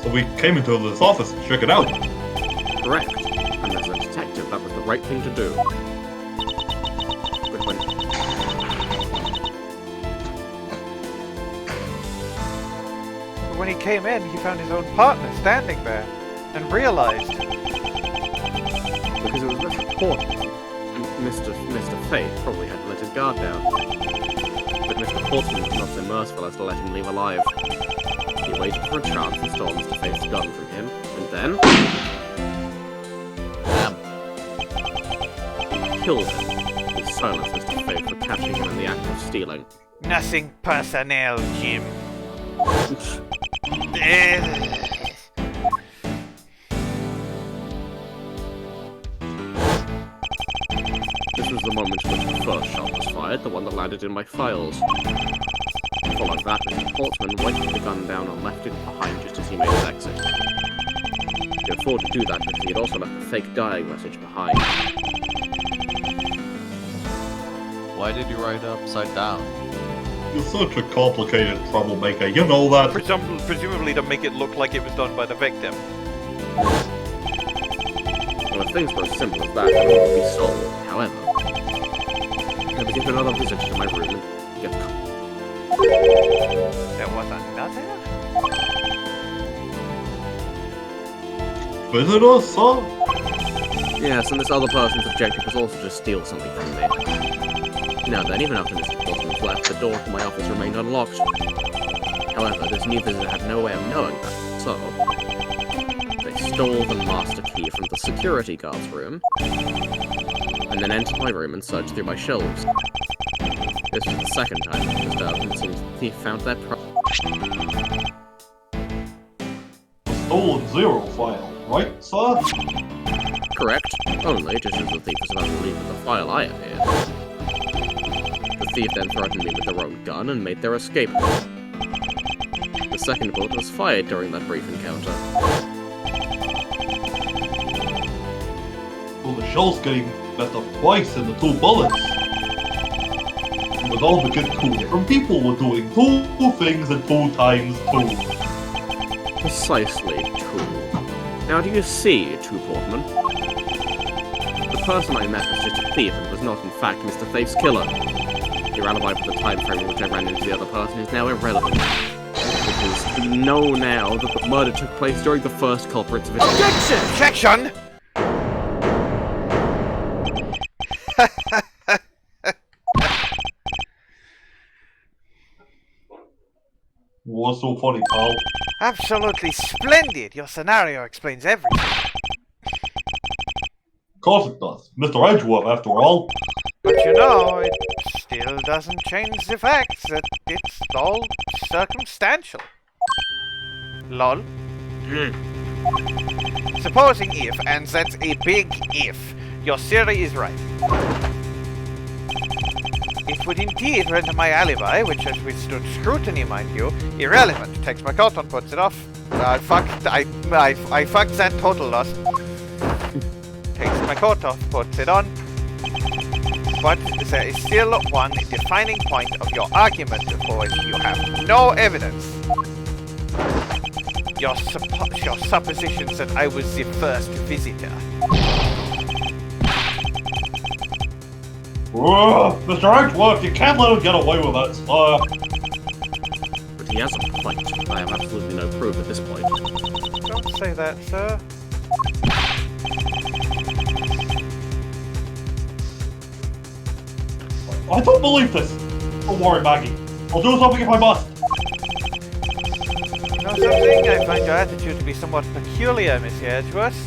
So we came into this office to check it out. Correct. And as a detective, that was the right thing to do. But when he came in, he found his own partner standing there, and realized... Because it was Mr. Portsman. Mr. Fate probably had to let his guard down. But Mr. Portsman was not so merciful as to let him leave alive. He waited for a chance and stole Mr. Fate's gun from him, and then... he killed him. He silenced Mr. Fate for catching him in the act of stealing. Nothing personnel, Jim. This was the moment in which the first shot was fired, the one that landed in my files. Following that, Mr. Portsman wiped the gun down and left it behind just as he made his exit. He could afford to do that because he had also left a fake dying message behind. Why did you write it upside down? You're such a complicated troublemaker, you know that. Presumably to make it look like it was done by the victim. Well, if things were as simple as that, it would be solved. However, I would give another visit to my room and get the There was another? Visitor, sir? Yes, and this other person's objective was also to steal something from me. Now then, even after Mr. Portsman was left, the door to my office remained unlocked. However, this new visitor had no way of knowing that, so... they stole the master key from the security guard's room, and then entered my room and searched through my shelves. This was the second time it was disturbed, and it seems the thief found their Stolen zero file, right, sir? Correct, only just as the thief was about to leave with the file I appeared. The thief then threatened me with their own gun and made their escape. The second bullet was fired during that brief encounter. Well, the shell's getting messed up twice in the 2 bullets. It was all because 2 different people were doing 2 things at 2 times 2. Precisely 2. Now do you see, 2 Portman? The person I met was just a thief and was not in fact Mr. Faith's killer. Your alibi for the time frame in which I ran into the other person is now irrelevant. Because we know now that the murder took place during the first culprit's visit. Objection! What's so funny, pal? Absolutely splendid! Your scenario explains everything. Of course it does. Mr. Edgeworth, after all. But you know, it still doesn't change the fact that it's all circumstantial. Lol. Supposing if, and that's a big if, your theory is right. It would indeed render my alibi, which has withstood scrutiny, mind you, irrelevant. Takes my coat on, puts it off. I fucked that total loss. Takes my coat off, puts it on. But there is still one defining point of your argument, because you have no evidence. Your suppositions that I was the first visitor. Mr. Edgeworth, you can't let him get away with that, sir. But he has a point. I have absolutely no proof at this point. Don't say that, sir. I don't believe this. Don't worry, Maggey. I'll do something if I must. You know something? I find your attitude to be somewhat peculiar, Monsieur Edgeworth.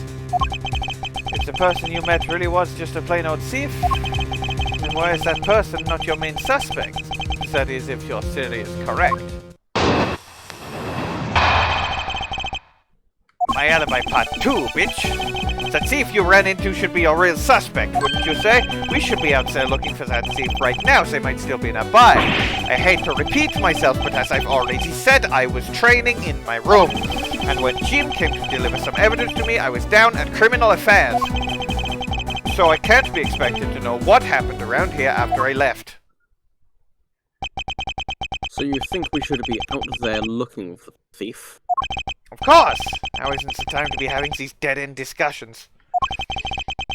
If the person you met really was just a plain old thief, then why is that person not your main suspect? That is, if your theory is correct. My alibi part 2, bitch! The thief you ran into should be your real suspect, wouldn't you say? We should be out there looking for that thief right now, so they might still be nearby. I hate to repeat myself, but as I've already said, I was training in my room. And when Jim came to deliver some evidence to me, I was down at criminal affairs. So I can't be expected to know what happened around here after I left. So you think we should be out there looking for the thief? Of course! Now isn't the time to be having these dead-end discussions.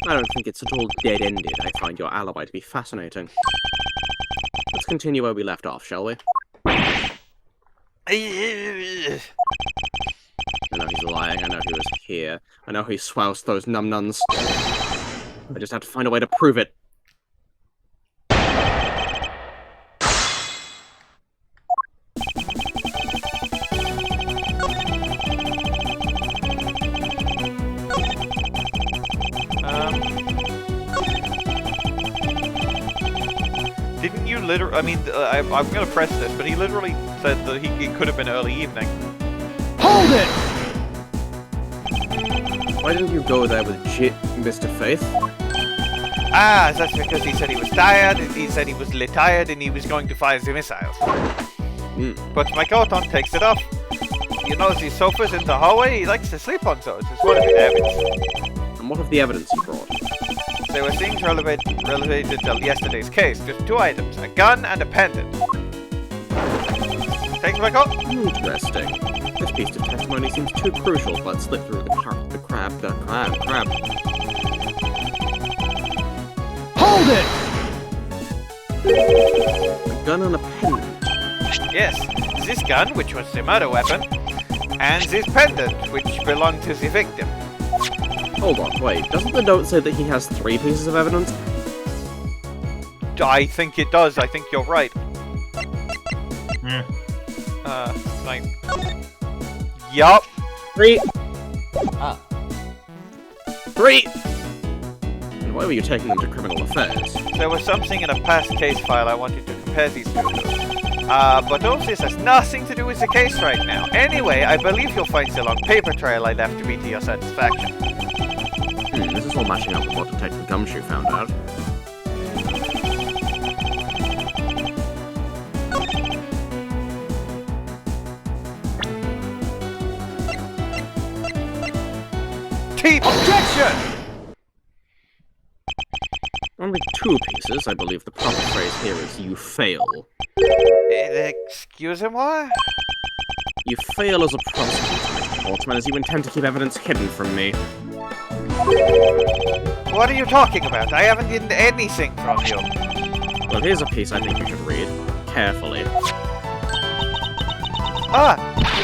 I don't think it's at all dead-ended. I find your alibi to be fascinating. Let's continue where we left off, shall we? I know he's lying, I know he was here. I know he swoused those num-nuns. I just have to find a way to prove it. Didn't you literally? I mean, I'm gonna press this, but he literally said that it could have been early evening. Hold it! Why didn't you go there with Mr. Faith? Ah, that's because he said he was tired. He said he was tired and he was going to fire the missiles. Puts my coat on, takes it off. You know, these sofas in the hallway. He likes to sleep on those. It's one of the evidence. And what of the evidence you brought? There were things related to yesterday's case. Just 2 items: a gun and a pendant. Takes my coat. Interesting. This piece of testimony seems too crucial to let slip through the crab. Hold it! A gun and a pendant. Yes, this gun, which was the murder weapon, and this pendant, which belonged to the victim. Hold on, wait. Doesn't the note say that he has 3 pieces of evidence? I think it does. I think you're right. Like... Yup. 3! Ah. 3! And why were you taking them to criminal affairs? There was something in a past case file I wanted to compare these two to. But all this has nothing to do with the case right now. Anyway, I believe you'll find the long paper trail I left to be to your satisfaction. This is all matching up with what Detective Gumshoe found out. Teeth! Objection! Only 2 pieces. I believe the proper phrase here is you fail. Excusez-moi? You fail as a prosecutor, Mr. Portsman, as you intend to keep evidence hidden from me. What are you talking about? I haven't hidden anything from you. Well, here's a piece I think you should read. Carefully. It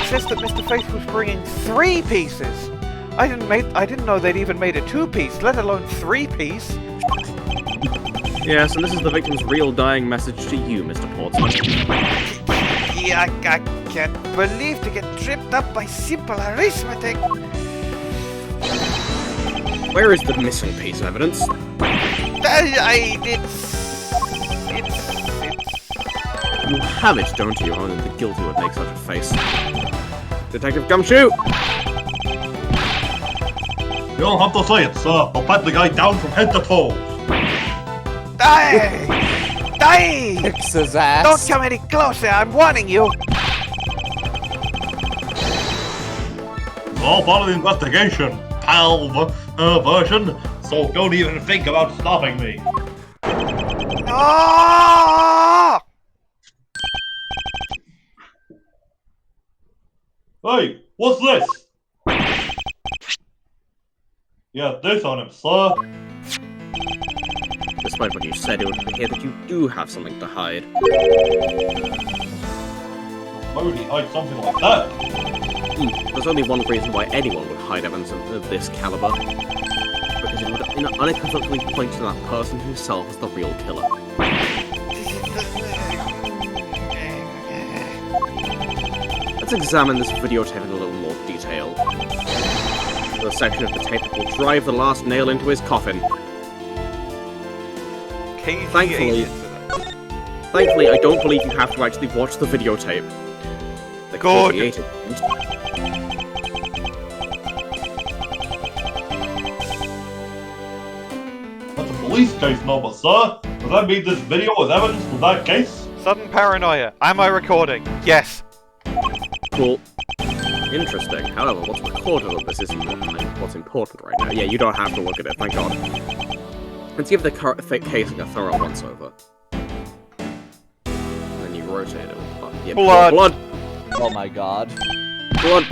says that Mr. Faith was bringing 3 pieces. I didn't know they'd even made a 2-piece, let alone 3-piece. Yes, and this is the victim's real dying message to you, Mr. Portsman. Yeah, I can't believe to get tripped up by simple arithmetic. Where is the missing piece of evidence? You have it, don't you? Only the guilty would make such a face. Detective Gumshoe! You don't have to say it, sir. I'll pat the guy down from head to toe. Die! Die! Kicks his ass. Don't come any closer, I'm warning you! It's all part of the investigation, pal version, so don't even think about stopping me. No! Hey, what's this? Yeah, this on him, sir. Despite what you said, it would appear that you do have something to hide. Why would he hide something like that? There's only one reason why anyone would hide evidence of this caliber. Because it would unequivocally point to that person himself as the real killer. Let's examine this videotape in a little more detail. The section of the tape that will drive the last nail into his coffin. Thankfully, I don't believe you have to actually watch the videotape. The God. That's a police case number, sir. Does that mean this video is evidence for that case? Sudden paranoia. Am I recording? Yes. Cool. Interesting. However, what's recorded of this isn't what's important right now. Yeah, you don't have to look at it, thank God. Let's give the case a thorough once-over. Then you rotate it. Yeah, Blood! Blood! Oh my god. Blood!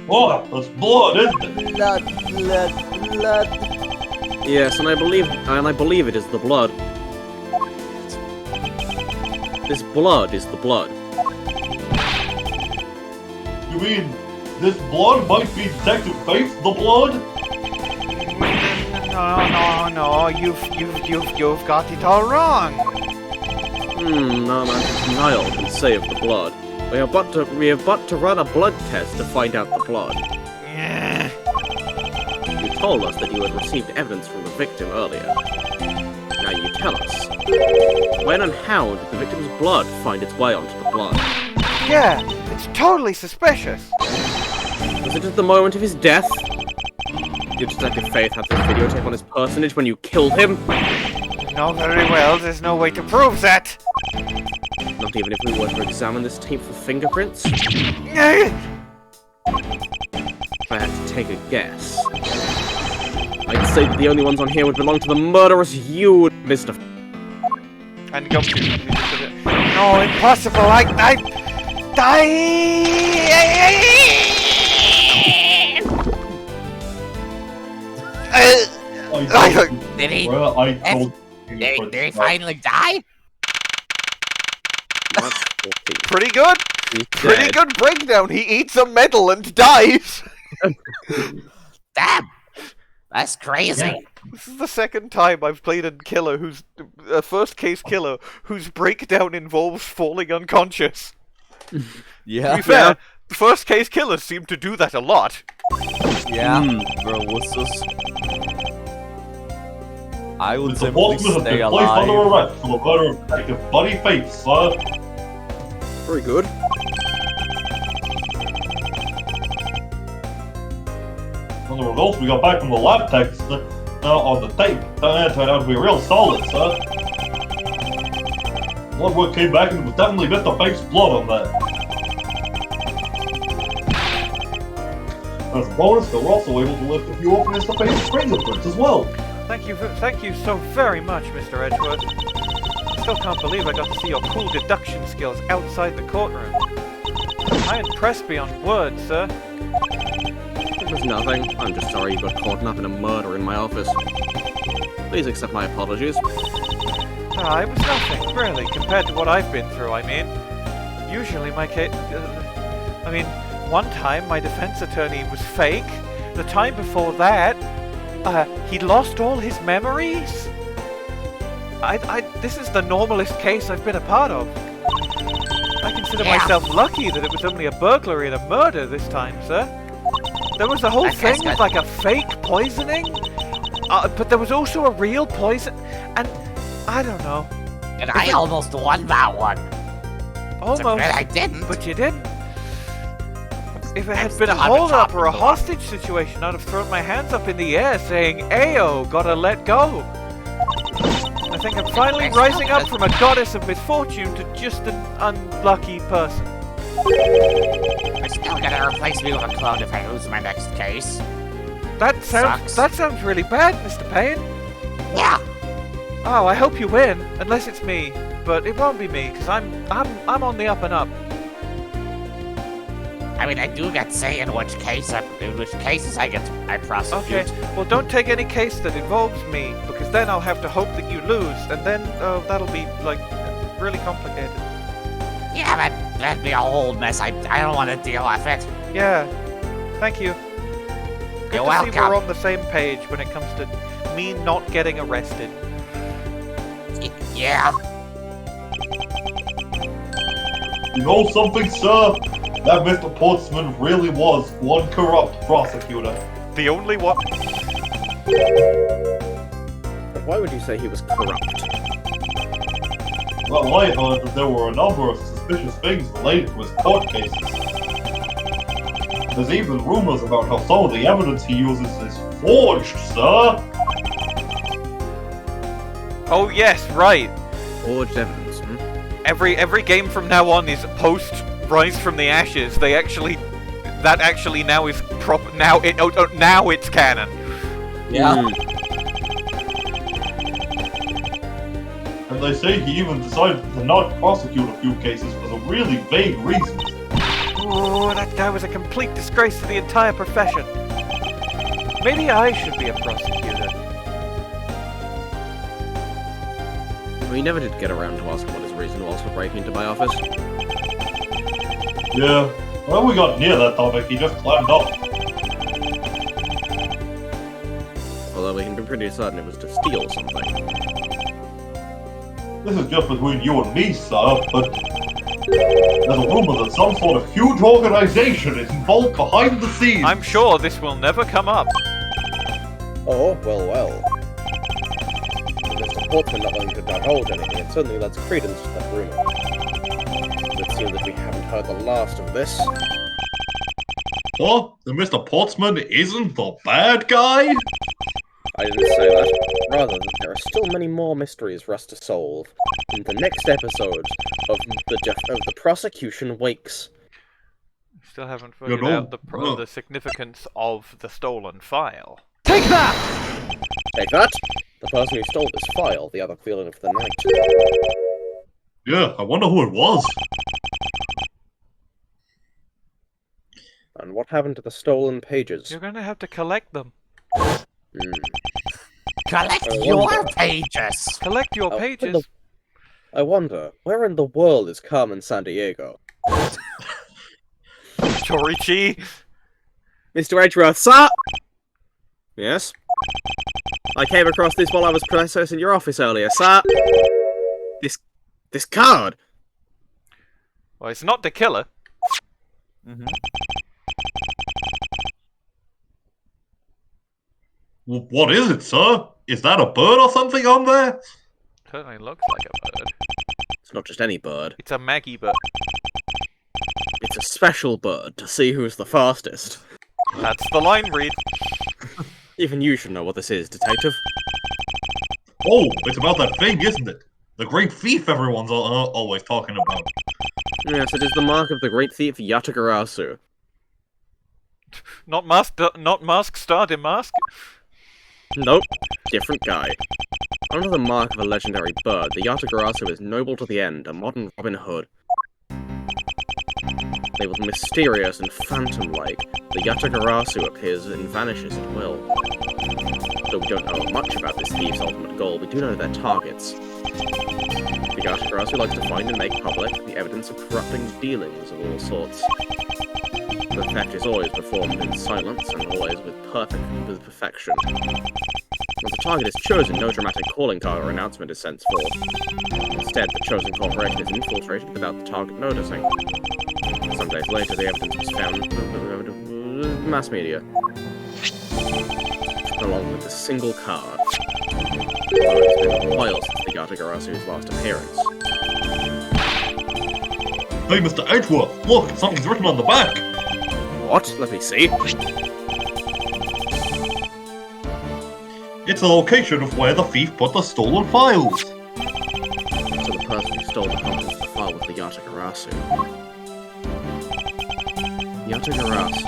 Oh, that's blood, isn't it? Blood. Yes, and I believe it is the blood. This blood is the blood. You mean this blood might be Detective Faith's the blood? No, you've got it all wrong. No man, Niall can save the blood. We have but to run a blood test to find out the blood. Yeah. You told us that you had received evidence from the victim earlier. Now you tell us. When and how did the victim's blood find its way onto the blood? Yeah, it's totally suspicious. Was it at the moment of his death? Did Detective Faith have the videotape on his personage when you killed him? No, very well, there's no way to prove that. Not even if we were to examine this tape for fingerprints? Eh. If I had to take a guess, I'd say that the only ones on here would belong to the murderous you, Mr. And Gumshoe. No, impossible, I Did he? Well, I told you. Did he finally die? Pretty good. He's Pretty dead. good breakdown. He eats a medal and dies. Damn! That's crazy. Yeah. This is the second time I've played a killer who's a first case killer whose breakdown involves falling unconscious. To Yeah. be fair, first case killers seem to do that a lot. Yeah. Bro, what's this? I would The simply Portsman has stay been placed under alive. arrest for the murder of Detective Buddy Faith, sir. Very good. And the results we got back from the lab techs on the tape turned out to be real solid, sir. Blood work came back and it was definitely Mr. Faith's blood on that. As a bonus, they were also able to lift a few of Mr. Faith's fingerprints as well. Thank you so very much, Mr. Edgeworth. I still can't believe I got to see your cool deduction skills outside the courtroom. I impressed beyond words, sir. It was nothing. I'm just sorry you got caught up in a murder in my office. Please accept my apologies. Ah, it was nothing, really, compared to what I've been through, I mean. Usually my case... one time my defense attorney was fake. The time before that, he lost all his memories. This is the normalest case I've been a part of. I consider myself lucky that it was only a burglary and a murder this time, sir. There was a whole thing with like a fake poisoning, but there was also a real poison, and I don't know. And I almost won that one. Almost, I didn't. but you didn't. If it had I'm been a still on the hold-up top or a of the one. hostage situation, I'd have thrown my hands up in the air saying, "Ayo, gotta let go." I think I'm finally rising up from a goddess of misfortune to just an unlucky person. They're still gonna replace me with a clone if I lose my next case. That Sucks. sounds really bad, Mr. Payne. Yeah. Oh, I hope you win, unless it's me. But it won't be me, because I'm on the up and up. I mean, I do get say in which cases I prosecute. Okay, well don't take any case that involves me, because then I'll have to hope that you lose, and then that'll be, like, really complicated. Yeah, that'd be a whole mess. I don't want to deal with it. Yeah, thank you. Good You're to see welcome. we're on the same page when it comes to me not getting arrested. Yeah. You know something, sir? That Mr. Portsman really was one corrupt prosecutor. The only one... But why would you say he was corrupt? Well, I heard that there were a number of suspicious things related to his court cases. There's even rumors about how some of the evidence he uses is forged, sir! Oh yes, right. Forged evidence, hmm? Every game from now on is post Rise from the Ashes. That actually now is now it's canon. Yeah. And they say he even decided to not prosecute a few cases for some really vague reasons. Ooh, that guy was a complete disgrace to the entire profession. Maybe I should be a prosecutor. We never did get around to asking what his reason was for breaking into my office. Yeah, When we got near that topic, he just climbed up. Although we can be pretty certain it was to steal something. This is just between you and me, sir, but there's a rumor that some sort of huge organization is involved behind the scenes. I'm sure this will never come up. Oh, well. Mr. Portsman not wanting to divulge anything, it certainly lends credence to that rumor. It would seem that we haven't heard the last of this. Huh? Then Mr. Portsman isn't the bad guy? I didn't say that. Rather, that there are still many more mysteries for us to solve in the next episode of the Prosecution Wakes. Still haven't figured out the significance of the stolen file. Take that! Take that! The person who stole this file, the other villain of the night. Yeah, I wonder who it was. And what happened to the stolen pages? You're gonna have to collect them. Collect your pages! Collect your pages? I wonder, where in the world is Carmen Sandiego? Dory, Chee. Mr. Edgeworth, sir! Yes? I came across this while I was processing your office earlier, sir. This card! Well, it's not the killer. What is it, sir? Is that a bird or something on there? Certainly looks like a bird. It's not just any bird. It's a Maggey bird. It's a special bird to see who's the fastest. That's the line read. Even you should know what this is, detective. Oh, it's about that thing, isn't it? The great thief everyone's always talking about. Yes, it is the mark of the great thief Yatagarasu. Not mask, starred in Mask. Nope, different guy. Under the mark of a legendary bird, the Yatagarasu is noble to the end, a modern Robin Hood. Labeled mysterious and phantom-like, the Yatagarasu appears and vanishes at will. Though we don't know much about this thief's ultimate goal, we do know their targets. The Yatagarasu likes to find and make public the evidence of corrupting dealings of all sorts. The theft is always performed in silence and always with perfection. Once a target is chosen, no dramatic calling card or announcement is sent forth. Instead, the chosen corporation is infiltrated without the target noticing. Some days later, the evidence was found in mass media, along with a single card. Although it has been a while since the Yatagarasu's last appearance. Hey, Mr. Edgeworth, look, something's written on the back. What? Let me see. It's the location of where the thief put the stolen files. So the person who stole the contents of the file was the Yatagarasu. Yatagarasu,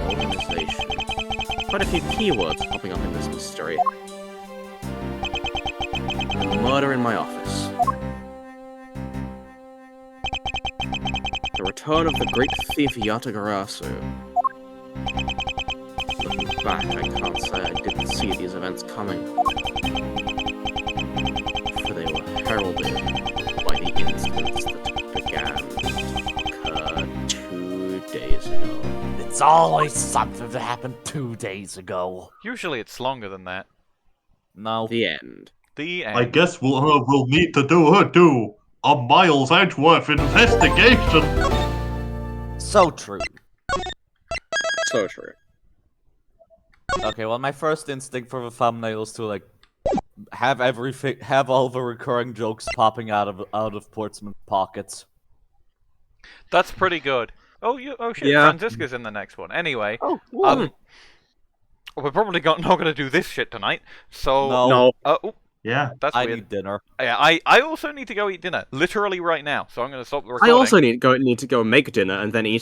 organization. Quite a few keywords popping up in this mystery. Murder in my office. The return of the great thief Yatagarasu. Looking back, I can't say I didn't see these events coming. For they were heralded by the incidents that began to occur 2 days ago. It's always something that happened 2 days ago. Usually it's longer than that. No. The end. The end. I guess we'll need to do a Miles Edgeworth investigation. So true. So true. Okay, well, my first instinct for the thumbnail is to like have all the recurring jokes popping out of Portsman's pockets. That's pretty good. Oh shit, Yeah. Franziska's in the next one. Anyway, Oh, we're probably not going to do this shit tonight. So No. no. Yeah. That's I weird. need dinner. Yeah, I also need to go eat dinner, literally right now. So I'm going to stop the recording. I also need to go make dinner and then eat